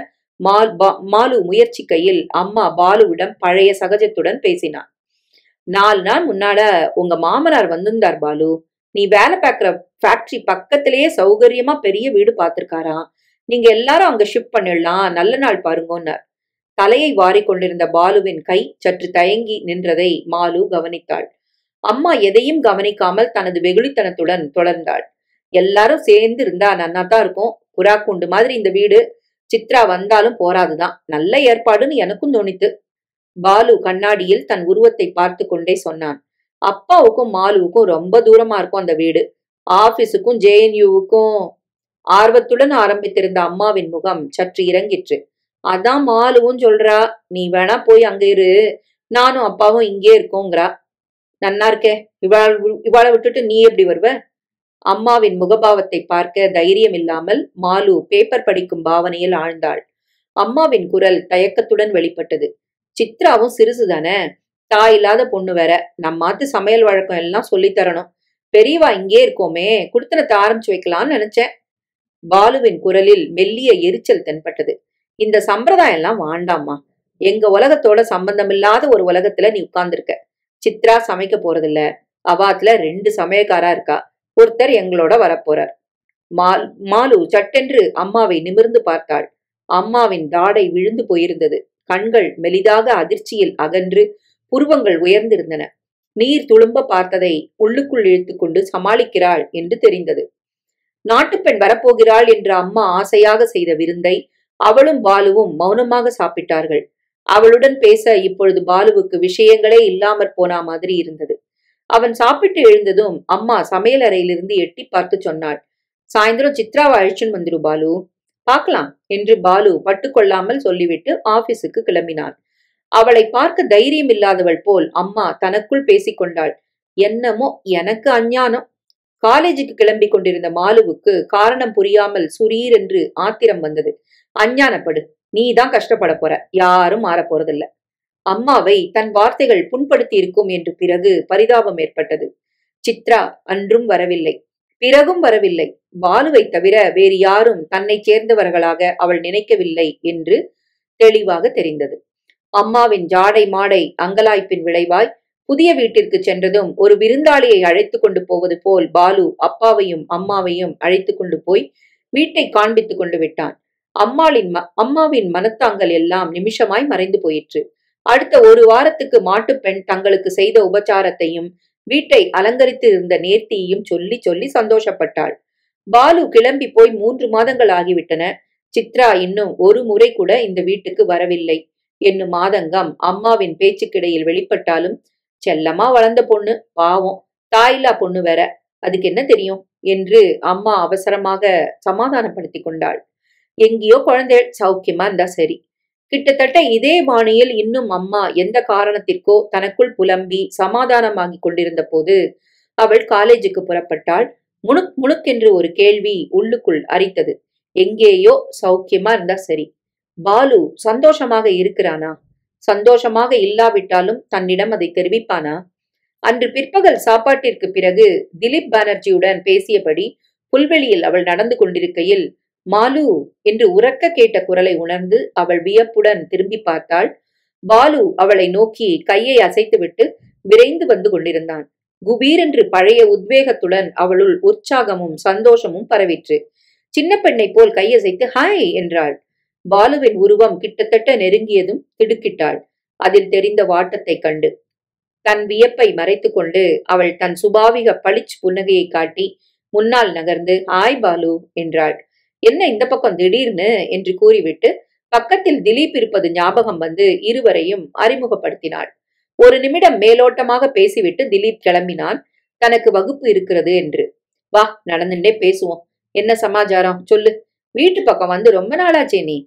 மாலு முயற்சிக்கையில் அம்மா பாலுவிடம் பழைய சகஜத்துடன் பேசினான். 4 நாள் முன்னால உங்க மாமனார் வந்திருந்தார் பாலு. நீ வேலை பார்க்கிற ஃபேக்டரி பக்கத்திலேயே சௌகரியமா பெரிய வீடு பார்த்திருக்காராம். நீங்க எல்லாரும் அங்க ஷிஃப்ட் பண்ணிடலாம், நல்ல நாள் பாருங்கன்னார். தலையை வாரி கொண்டிருந்த பாலுவின் கை சற்று தயங்கி நின்றதை மாலு கவனித்தாள். அம்மா எதையும் கவனிக்காமல் தனது வெகுளித்தனத்துடன் தொடர்ந்தாள். எல்லாரும் சேர்ந்து இருந்தா நன்னாதான் இருக்கும். புறாக்குண்டு மாதிரி இந்த வீடு. சித்ரா வந்தாலும் போராதுதான். நல்ல ஏற்பாடுன்னு எனக்கும் தோணித்து. பாலு கண்ணாடியில் தன் உருவத்தை பார்த்து கொண்டே சொன்னான். அப்பாவுக்கும் மாலுவுக்கும் ரொம்ப தூரமா இருக்கும் அந்த வீடு. ஆபீஸுக்கும் JNUவுக்கும். ஆர்வத்துடன் ஆரம்பித்திருந்த அம்மாவின் முகம் சற்று இறங்கிற்று. அதான் மாலுவும் சொல்றா, நீ வேணா போய் அங்க இரு, நானும் அப்பாவும் இங்கே இருக்கோங்கிறா. நன்னா இருக்கே, இவாளை விட்டுட்டு நீ எப்படி வருவ? அம்மாவின் முகபாவத்தை பார்க்க தைரியம் இல்லாமல் மாலு பேப்பர் படிக்கும் பாவனையில் ஆழ்ந்தாள். அம்மாவின் குரல் தயக்கத்துடன் வெளிப்பட்டது. சித்ராவும் சிறுசுதானே, தாயில்லாத பொண்ணு வேற, நம்மாத்து சமையல் வழக்கம் எல்லாம் சொல்லித்தரணும். பெரியவா இங்கே இருக்கோமே, குடுத்தனத்தை ஆரம்பிச்சு வைக்கலாம்னு நினைச்சேன். பாலுவின் குரலில் மெல்லிய எரிச்சல் தென்பட்டது. இந்த சம்பிரதாயம் எல்லாம் வாண்டாமா. எங்க உலகத்தோட சம்பந்தமில்லாத ஒரு உலகத்துல நீ உட்கார்ந்துருக்க. சித்ரா சமைக்க போறதில்ல, அவாத்துல 2 சமயக்காரா இருக்கா, ஒருத்தர் எங்களோட வரப்போறார். மாலு சட்டென்று அம்மாவை நிமிர்ந்து பார்த்தாள். அம்மாவின் தாடை விழுந்து போயிருந்தது. கண்கள் மெலிதாக அதிர்ச்சியில் அகன்று புருவங்கள் உயர்ந்திருந்தன. நீர் துளும்ப பார்த்ததை உள்ளுக்குள் இழுத்துக்கொண்டு சமாளிக்கிறாள் என்று தெரிந்தது. நாட்டுப்பெண் வரப்போகிறாள் என்று அம்மா ஆசையாக செய்த விருந்தை அவளும் பாலுவும் மௌனமாக சாப்பிட்டார்கள். அவளுடன் பேச இப்பொழுது பாலுவுக்கு விஷயங்களே இல்லாமற் போனா மாதிரி இருந்தது. அவன் சாப்பிட்டு எழுந்ததும் அம்மா சமையல் அறையிலிருந்து எட்டி பார்த்து சொன்னாள், சாயந்தரம் சித்ராவை அழிச்சுன்னு வந்துரு பாலு, பார்க்கலாம் என்று பாலு பட்டுக்கொள்ளாமல் சொல்லிவிட்டு ஆபீஸுக்கு கிளம்பினான். அவளை பார்க்க தைரியம் இல்லாதவள் போல் அம்மா தனக்குள் பேசிக்கொண்டாள். என்னமோ எனக்கு அஞ்ஞானம். காலேஜுக்கு கிளம்பி கொண்டிருந்த மாலுவுக்கு காரணம் புரியாமல் சுரீர் என்று ஆத்திரம் வந்தது. அஞ்ஞானப்படு, நீதான் கஷ்டப்பட போற, யாரும் மாற போறதில்ல. அம்மாவை தன் வார்த்தைகள் புண்படுத்தி இருக்கும் என்று பிறகு பரிதாபம் ஏற்பட்டது. சித்ரா அன்றும் வரவில்லை, பிறகும் வரவில்லை. பாலுவை தவிர வேறு யாரும் தன்னை சேர்ந்தவர்களாக அவள் நினைக்கவில்லை என்று தெளிவாக தெரிந்தது. அம்மாவின் ஜாடை மாடை அங்கலாய்ப்பின் விளைவாய் புதிய வீட்டிற்கு சென்றதும் ஒரு விருந்தாளியை அழைத்து கொண்டு போவது போல் பாலு அப்பாவையும் அம்மாவையும் அழைத்து கொண்டு போய் வீட்டை காண்பித்து கொண்டு விட்டான். அம்மாவின் மனத்தாங்கல் எல்லாம் நிமிஷமாய் மறைந்து போயிற்று. அடுத்த 1 வாரத்துக்கு மாட்டுப்பெண் தங்களுக்கு செய்த உபச்சாரத்தையும் வீட்டை அலங்கரித்து இருந்த நேர்த்தியையும் சொல்லி சொல்லி சந்தோஷப்பட்டாள். பாலு கிளம்பி போய் 3 மாதங்கள் ஆகிவிட்டன. சித்ரா இன்னும் ஒரு முறை கூட இந்த வீட்டுக்கு வரவில்லை என்னும் ஆதங்கம் அம்மாவின் பேச்சுக்கிடையில் வெளிப்பட்டாலும், செல்லமா வளர்ந்த பொண்ணு, பாவம், தாயில்லா பொண்ணு வேற, அதுக்கு என்ன தெரியும் என்று அம்மா அவசரமாக சமாதானப்படுத்தி கொண்டாள். எங்கேயோ குழந்தை சௌக்கியமா இருந்தா சரி. கிட்டத்தட்ட இதே பாணியில் இன்னும் அம்மா எந்த காரணத்திற்கோ தனக்குள் புலம்பி சமாதானமாகி கொண்டிருந்த போது அவள் காலேஜுக்கு புறப்பட்டாள். முணுக் முணுக்கென்று ஒரு கேள்வி உள்ளுக்குள் அரித்தது. எங்கேயோ சௌக்கியமா இருந்தா சரி. பாலு சந்தோஷமாக இருக்கிறானா? சந்தோஷமாக இல்லாவிட்டாலும் தன்னிடம் அதை தெரிவிப்பானா? அன்று பிற்பகல் சாப்பாட்டிற்கு பிறகு திலீப் பானர்ஜியுடன் பேசியபடி புல்வெளியில் அவள் நடந்து கொண்டிருக்கையில் மாலு என்று உரக்க கேட்ட குரலை உணர்ந்து அவள் வியப்புடன் திரும்பி பார்த்தாள். பாலு அவளை நோக்கி கையை அசைத்துவிட்டு விரைந்து வந்து கொண்டிருந்தான். குபீரென்று பழைய உத்வேகத்துடன் அவளுள் உற்சாகமும் சந்தோஷமும் பரவிற்று. சின்ன பெண்ணை போல் கையசைத்து ஹாய் என்றாள். பாலுவின் உருவம் கிட்டத்தட்ட நெருங்கியதும் திடுக்கிட்டாள். அதில் தெரிந்த வாட்டத்தை கண்டு தன் வியப்பை மறைத்து கொண்டு அவள் தன் சுபாவிக பளிச் புன்னகையை காட்டி முன்னால் நகர்ந்து ஹாய் பாலு என்றாள். என்ன இந்த பக்கம் திடீர்னு என்று கூறிவிட்டு பக்கத்தில் திலீப் இருப்பது ஞாபகம் வந்து இருவரையும் அறிமுகப்படுத்தினாள். 1 நிமிடம் மேலோட்டமாக பேசிவிட்டு திலீப் கிளம்பினான், தனக்கு வகுப்பு இருக்கிறது என்று. வா, நடந்துட்டே பேசுவோம். என்ன சமாச்சாரம் சொல்லு. வீட்டு பக்கம் வந்து ரொம்ப நாளாச்சே நீ.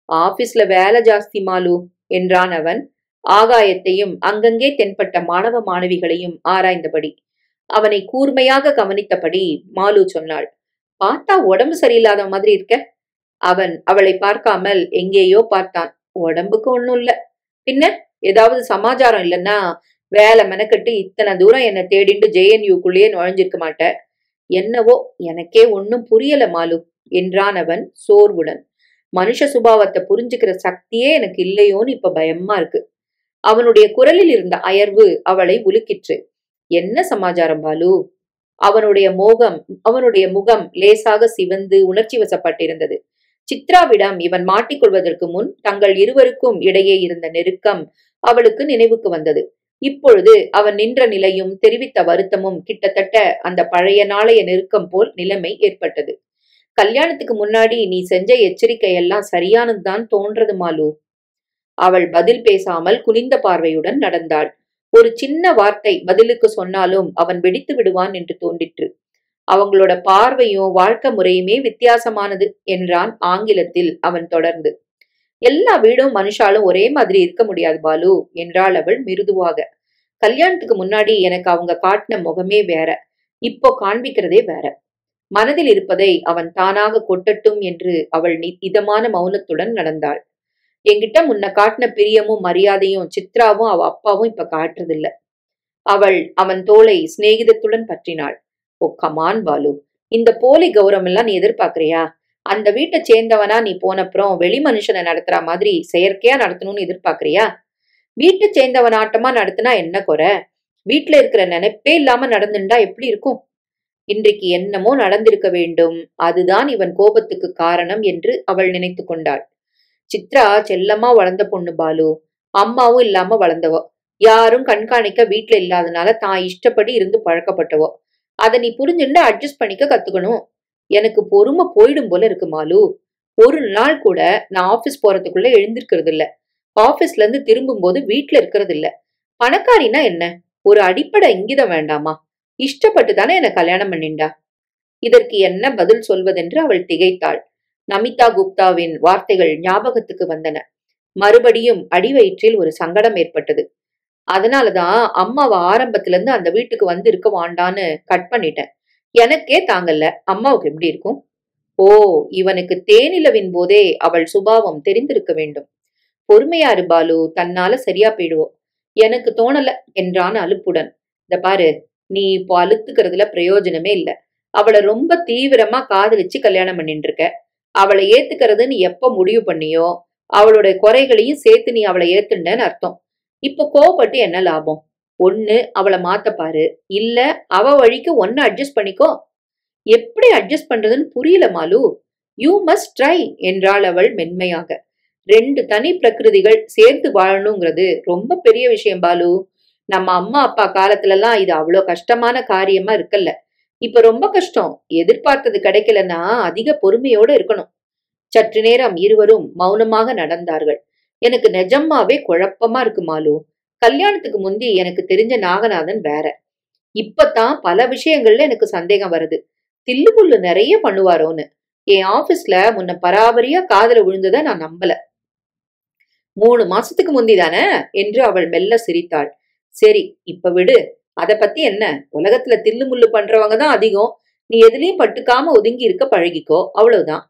ஆபீஸ்ல வேலை ஜாஸ்தி மாலு என்றான் அவன், ஆகாயத்தையும் அங்கங்கே தென்பட்ட மாணவ மாணவிகளையும் ஆராய்ந்தபடி. அவனை கூர்மையாக கவனித்தபடி மாலு சொன்னாள், பார்த்தா உடம்பு சரியில்லாத மாதிரி இருக்க. அவன் அவளை பார்க்காமல் எங்கேயோ பார்த்தான். உடம்புக்கு ஒண்ணும் இல்ல, பின்ன ஏதாவது சமாச்சாரம் இல்லைன்னா வேலை மெனக்கட்டு இத்தனை தூரம் என்னை தேடிண்டு JNUக்குள்ளேயே நுழைஞ்சிருக்க மாட்ட. என்னவோ எனக்கே ஒன்னும் புரியல மாலு என்றான் அவன் சோர்வுடன். மனுஷ சுபாவத்தை புரிஞ்சுக்கிற சக்தியே எனக்கு இல்லையோன்னு இப்ப பயமா இருக்கு. அவனுடைய குரலில் இருந்த அயர்வு அவளை உலுக்கிற்று. என்ன சமாச்சாரம் பாலு? அவனுடைய முகம் லேசாக சிவந்து உணர்ச்சி வசப்பட்டிருந்தது. சித்ராவிடம் இவன் மாட்டிக்கொள்வதற்கு முன் தங்கள் இருவருக்கும் இடையே இருந்த நெருக்கம் அவளுக்கு நினைவுக்கு வந்தது. இப்பொழுது அவன் நின்ற நிலையும் தெரிவித்த வருத்தமும் கிட்டத்தட்ட அந்த பழைய நாளைய நெருக்கம் போல் நிலைமை ஏற்பட்டது. கல்யாணத்துக்கு முன்னாடி நீ செஞ்ச எச்சரிக்கை எல்லாம் சரியானதுதான் தோன்றது மாலு. அவள் பதில் பேசாமல் குனிந்த பார்வையுடன் நடந்தாள். ஒரு சின்ன வார்த்தை பதிலுக்கு சொன்னாலும் அவன் வெடித்து விடுவான் என்று தோன்றிற்று. அவங்களோட பார்வையும் வாழ்க்கை முறையுமே வித்தியாசமானது என்றான் ஆங்கிலத்தில் அவன் தொடர்ந்து. எல்லா வீடும் மனுஷாலும் ஒரே மாதிரி இருக்க முடியாது பாலு என்றாள் அவள் மிருதுவாக. கல்யாணத்துக்கு முன்னாடி எனக்கு அவங்க காட்டின முகமே வேற, இப்போ காண்பிக்கிறதே வேற. மனதில் இருப்பதை அவன் தானாக கொட்டட்டும் என்று அவள் இதமான மௌனத்துடன் நடந்தாள். என்கிட்ட முன்ன காட்டின பிரியமும் மரியாதையும் சித்ராவும் அவ அப்பாவும் இப்ப காட்டுறதில்ல. அவள் அவன் தோளை சிநேகிதத்துடன் பற்றினாள். ஓ கமான் பாலு, இந்த போலி கௌரவம் எல்லாம் நீ எதிர்பார்க்கறியா? அந்த வீட்டை சேர்ந்தவனா நீ போனப்புறம் வெளி மனுஷனை நடத்துற மாதிரி செயற்கையா நடத்தணும்னு எதிர்பார்க்கறியா? வீட்டை சேர்ந்தவனாட்டமா நடத்தினா என்ன குறை? வீட்டுல இருக்கிற நினைப்பே இல்லாம நடந்துட்டா எப்படி இருக்கும்? இன்றைக்கு என்னமோ நடந்திருக்க வேண்டும், அதுதான் இவன் கோபத்துக்கு காரணம் என்று அவள் நினைத்து கொண்டாள். சித்ரா செல்லமா வளர்ந்த பொண்ணு பாலு, அம்மாவும் இல்லாம வளர்ந்தவோ, யாரும் கண்காணிக்க வீட்டுல இல்லாதனால தான் இஷ்டப்படி இருந்து பழக்கப்பட்டவோ. அதை நீ புரிஞ்சுண்டு அட்ஜஸ்ட் பண்ணிக்க கத்துக்கணும். எனக்கு பொறுமை போயிடும் போல இருக்கு மாலு. ஒரு நாள் கூட நான் ஆபீஸ் போறதுக்குள்ள எழுந்திருக்கிறது இல்ல. ஆபீஸ்ல இருந்து திரும்பும் போது வீட்டுல இருக்கிறது இல்ல. பணக்காரினா என்ன, ஒரு அடிப்படை இங்கிதம் வேண்டாமா? இஷ்டப்பட்டு தானே என்ன கல்யாணம் பண்ணிண்டா. இதற்கு என்ன பதில் சொல்வதென்று அவள் திகைத்தாள். நமிதா குப்தாவின் வார்த்தைகள் ஞாபகத்துக்கு வந்தன. மறுபடியும் அடிவயிற்றில் ஒரு சங்கடம் ஏற்பட்டது. அதனாலதான் அம்மாவை ஆரம்பத்துல இருந்து அந்த வீட்டுக்கு வந்து இருக்க வாண்டான்னு கட் பண்ணிட்டேன். எனக்கே தாங்கல்ல, அம்மாவுக்கு எப்படி இருக்கும்? ஓ, இவனுக்கு தேனிலவின் போதே அவள் சுபாவம் தெரிந்திருக்க வேண்டும். பொறுமையாரு பாலு, தன்னால சரியா போயிடுவோம். எனக்கு தோணல என்றான் அலுப்புடன். இந்த பாரு, நீ இப்போ அழுத்துக்கிறதுல பிரயோஜனமே இல்ல. அவளை ரொம்ப தீவிரமா காதலிச்சு கல்யாணம் பண்ணிட்டு இருக்க. அவளை ஏத்துக்கிறது நீ எப்ப முடிவு பண்ணியோ அவளோட குறைகளையும் சேர்த்து நீ அவளை ஏத்துண்டன்னு அர்த்தம். இப்ப கோவப்பட்டு என்ன லாபம்? ஒண்ணு அவளை மாத்த பாரு, இல்ல அவ வழிக்கு ஒன்னு அட்ஜஸ்ட் பண்ணிக்கோ. எப்படி அட்ஜஸ்ட் பண்றதுன்னு புரியல மாலு. யூ மஸ்ட் ட்ரை என்றாள் அவள் மென்மையாக. ரெண்டு தனி பிரகிருதிகள் சேர்த்து வாழணுங்கிறது ரொம்ப பெரிய விஷயம் பாலு. நம்ம அம்மா அப்பா காலத்துல எல்லாம் இது அவ்வளோ கஷ்டமான காரியமா இருக்கல்ல. இப்ப ரொம்ப கஷ்டம். எதிர்பார்த்தது கிடைக்கலன்னா அதிக பொறுமையோட இருக்கணும். சற்று நேரம் இருவரும் மௌனமாக நடந்தார்கள். எனக்கு நிஜமாவே குழப்பமா இருக்கு மாலு. கல்யாணத்துக்கு முந்தி எனக்கு தெரிஞ்ச நாகநாதன் வேற. இப்பதான் பல விஷயங்கள்ல எனக்கு சந்தேகம் வருது. தில்லுமுள்ளு நிறைய பண்ணுவாரோன்னு. என் ஆபீஸ்ல முன்ன பராபரியா காதல விழுந்ததை நான் நம்பல. 3 மாசத்துக்கு முந்திதானே என்று அவள் மெல்ல சிரித்தாள். சரி, இப்ப விடு. அத பத்தி என்ன? உலகத்துல தில்லுமுள்ளு பண்றவங்க தான் அதிகம். நீ எதுலயும் பட்டுக்காம ஒதுங்கி இருக்க பழகிக்கோ, அவ்வளவுதான்.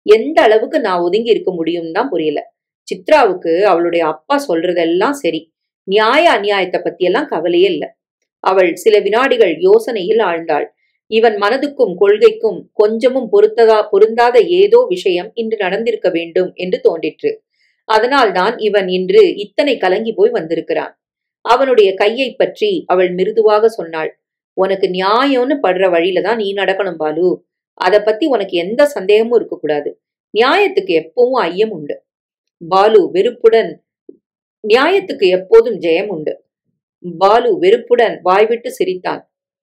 எந்த அளவுக்கு நான் ஒதுங்கி இருக்க முடியும் தான் புரியல. சித்ராவுக்கு அவளுடைய அப்பா சொல்றதெல்லாம் சரி. நியாய அநியாயத்தை பத்தி எல்லாம் கவலையே இல்ல. அவள் சில வினாடிகள் யோசனையில் ஆழ்ந்தாள். இவன் மனதுக்கும் கொள்கைக்கும் கொஞ்சமும் பொருந்தாத ஏதோ விஷயம் இன்று நடந்திருக்க வேண்டும் என்று தோன்றிற்று. அதனால்தான் இவன் இன்று இத்தனை கலங்கி போய் வந்திருக்கிறான். அவனுடைய கையை பற்றி அவள் மிருதுவாக சொன்னாள். உனக்கு நியாயம்னு படுற வழியில தான் நீ நடக்கணும் பாலு. அத பத்தி உனக்கு எந்த சந்தேகமும் இருக்கக்கூடாது. நியாயத்துக்கு எப்பவும் ஐயம் உண்டு. பாலு வெறுப்புடன் நியாயத்துக்கு எப்போதும் ஜெயம் உண்டு. பாலு வெறுப்புடன் வாய்விட்டு சிரித்தான்.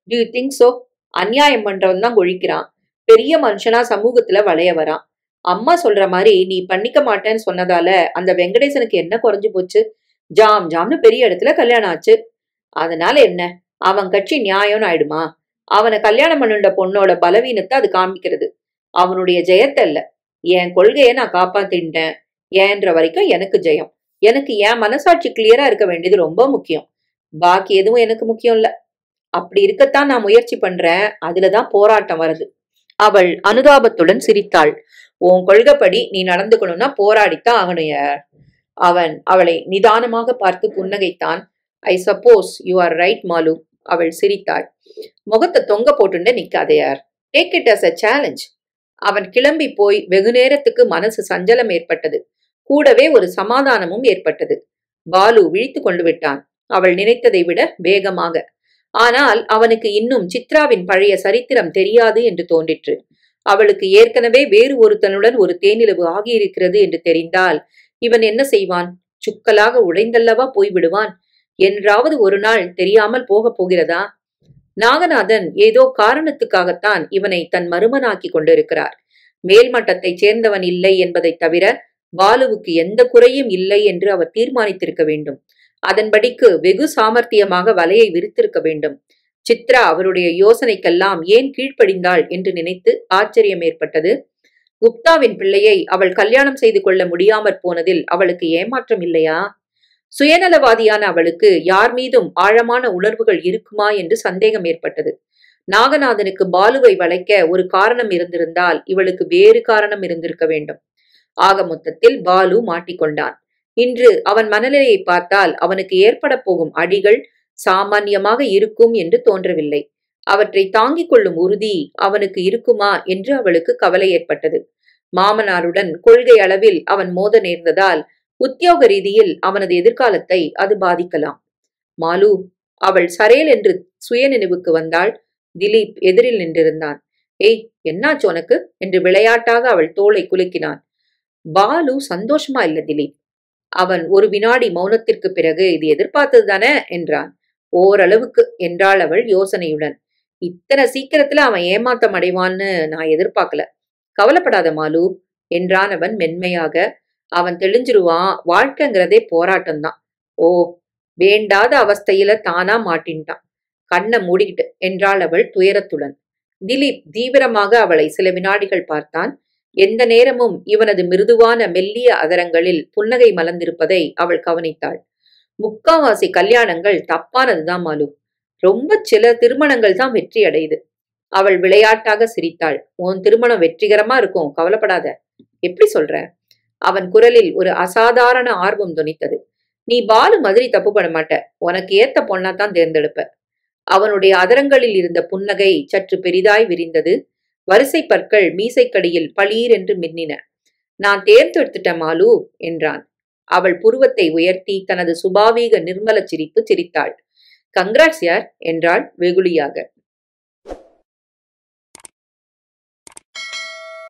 To you think so? அநியாயம் பண்றவன் தான் கொழிக்கிறான். பெரிய மனுஷனா சமூகத்துல வளைய வரான். அம்மா சொல்ற மாதிரி நீ பண்ணிக்க மாட்டேன்னு சொன்னதால அந்த வெங்கடேசனுக்கு என்ன குறைஞ்சு போச்சு? ஜாம் ஜாம்னு பெரிய இடத்துல கல்யாணம் ஆச்சு. அதனால என்ன, அவன் கட்சி நியாயம்னு ஆயிடுமா? அவனை கல்யாணம் பண்ணுண்ட பொண்ணோட பலவீனத்தை அது காமிக்கிறது. அவனுடைய ஜெயத்தை இல்ல. என் கொள்கையை நான் காப்பாத்திட்டேன் ஏன்ற வரைக்கும் எனக்கு ஜெயம். எனக்கு என் மனசாட்சி கிளியரா இருக்க வேண்டியது ரொம்ப முக்கியம். பாக்கி எதுவும் எனக்கு முக்கியம் இல்ல. அப்படி இருக்கத்தான் நான் முயற்சி பண்றேன். அதுலதான் போராட்டம் வருது. அவள் அனுதாபத்துடன் சிரித்தாள். உன் கொள்கைப்படி நீ நடந்துக்கணும்னா போராடித்தான் ஆகணும். அவன் அவளை நிதானமாக பார்த்து புன்னகைத்தான். I suppose you are right Malu. அவள் சிரித்தாள். முகத்தை தொங்க போட்டுண்ட நிக்காதையார். Take it as a challenge. அவன் கிளம்பி போய் வெகு நேரத்துக்கு மனசு சஞ்சலம் ஏற்பட்டது. கூடவே ஒரு சமாதானமும் ஏற்பட்டது. பாலு விழித்து கொண்டு விட்டான். அவள் நினைத்ததை விட வேகமாக. ஆனால் அவனுக்கு இன்னும் சித்ராவின் பழைய சரித்திரம் தெரியாது என்று தோன்றிற்று. அவளுக்கு ஏற்கனவே வேறு ஒருத்தனுடன் ஒரு தேனிலவு ஆகியிருக்கிறது என்று தெரிந்தால் இவன் என்ன செய்வான்? சுக்கலாக உடைந்தல்லவா போய்விடுவான். என்றாவது ஒரு நாள் தெரியாமல் போக போகிறதா? நாகநாதன் ஏதோ காரணத்துக்காகத்தான் இவனை தன் மருமனாக்கி கொண்டிருக்கிறார். மேல்மட்டத்தை சேர்ந்தவன் இல்லை என்பதை தவிர பாலுவுக்கு எந்த குறையும் இல்லை என்று அவர் தீர்மானித்திருக்க வேண்டும். அதன்படிக்கு வெகு சாமர்த்தியமாக வலையை விரித்திருக்க வேண்டும். சித்ரா அவருடைய யோசனைக்கெல்லாம் ஏன் கீழ்ப்படிந்தாள் என்று நினைத்து ஆச்சரியம் ஏற்பட்டது. குப்தாவின் பிள்ளையை அவள் கல்யாணம் செய்து கொள்ள முடியாமற் போனதில் அவளுக்கு ஏமாற்றம் இல்லையா? சுயநலவாதியான அவளுக்கு யார் மீதும் ஆழமான உணர்வுகள் இருக்குமா என்று சந்தேகம் ஏற்பட்டது. நாகநாதனுக்கு பாலுவை வளைக்க ஒரு காரணம் இருந்திருந்தால் இவளுக்கு வேறு காரணம் இருந்திருக்க வேண்டும். ஆக மொத்தத்தில் பாலு மாட்டிக்கொண்டான். இன்று அவன் மனநிலையை பார்த்தால் அவனுக்கு ஏற்பட போகும் அடிகள் சாமான்யமாக இருக்கும் என்று தோன்றவில்லை. அவற்றை தாங்கிக் கொள்ளும் உறுதி அவனுக்கு இருக்குமா என்று அவளுக்கு கவலை ஏற்பட்டது. மாமனாருடன் கொள்கை அளவில் அவன் மோத நேர்ந்ததால் உத்தியோக ரீதியில் அவனது எதிர்காலத்தை அது பாதிக்கலாம். மாலு, அவள் சரேல் என்று சுயநினைவுக்கு வந்தாள். திலீப் எதிரில் நின்றிருந்தான். ஏய், என்னாச்சு உனக்கு என்று விளையாட்டாக அவள் தோளை குலுக்கினான். பாலு சந்தோஷமா இல்ல திலீப். அவன் ஒரு வினாடி மௌனத்திற்கு பிறகு இது எதிர்பார்த்தது தானே என்றான். ஓரளவுக்கு என்றாள் அவள் யோசனையுடன். இத்தனை சீக்கிரத்துல அவன் ஏமாத்தம் அடைவான்னு நான் எதிர்பார்க்கல. கவலைப்படாத மாலு என்றான் அவன் மென்மையாக. அவன் தெளிஞ்சிருவான். வாழ்க்கைங்கிறதே போராட்டம்தான். ஓ, வேண்டாத அவஸ்தையில தானா மாட்டின்ட்டான். கண்ணை மூடிக்கிட்டு என்றாள் அவள் துயரத்துடன். திலீப் தீவிரமாக அவளை சில வினாடிகள் பார்த்தான். எந்த நேரமும் இவனது மிருதுவான மெல்லிய அதரங்களில் புன்னகை மலர்ந்திருப்பதை அவள் கவனித்தாள். முக்காவாசி கல்யாணங்கள் தப்பானதுதான் மாலு. ரொம்ப சில திருமணங்கள் தான் வெற்றி அடையுது. அவள் விளையாட்டாக சிரித்தாள். உன் திருமணம் வெற்றிகரமா இருக்கும், கவலைப்படாத. எப்படி சொல்ற? அவன் குரலில் ஒரு அசாதாரண ஆர்வம் தொனித்தது. நீ பாலு மாதிரி தப்பு பண்ண மாட்ட. உனக்கு ஏத்த பொண்ணாதான் தேர்ந்தெடுப்ப. அவனுடைய அதரங்களில் இருந்த புன்னகை சற்று பெரிதாய் விரிந்தது. வரிசை பற்கள் மீசைக்கடியில் பளீர் என்று மின்னின. நான் தேர்ந்தெடுத்துட்ட மாலு என்றான். அவள் புருவத்தை உயர்த்தி தனது சுபாவீக நிர்மல சிரிப்பு சிரித்தாள். கங்க்ராட்ஸ் யார் என்றாள் வெகுளியாக.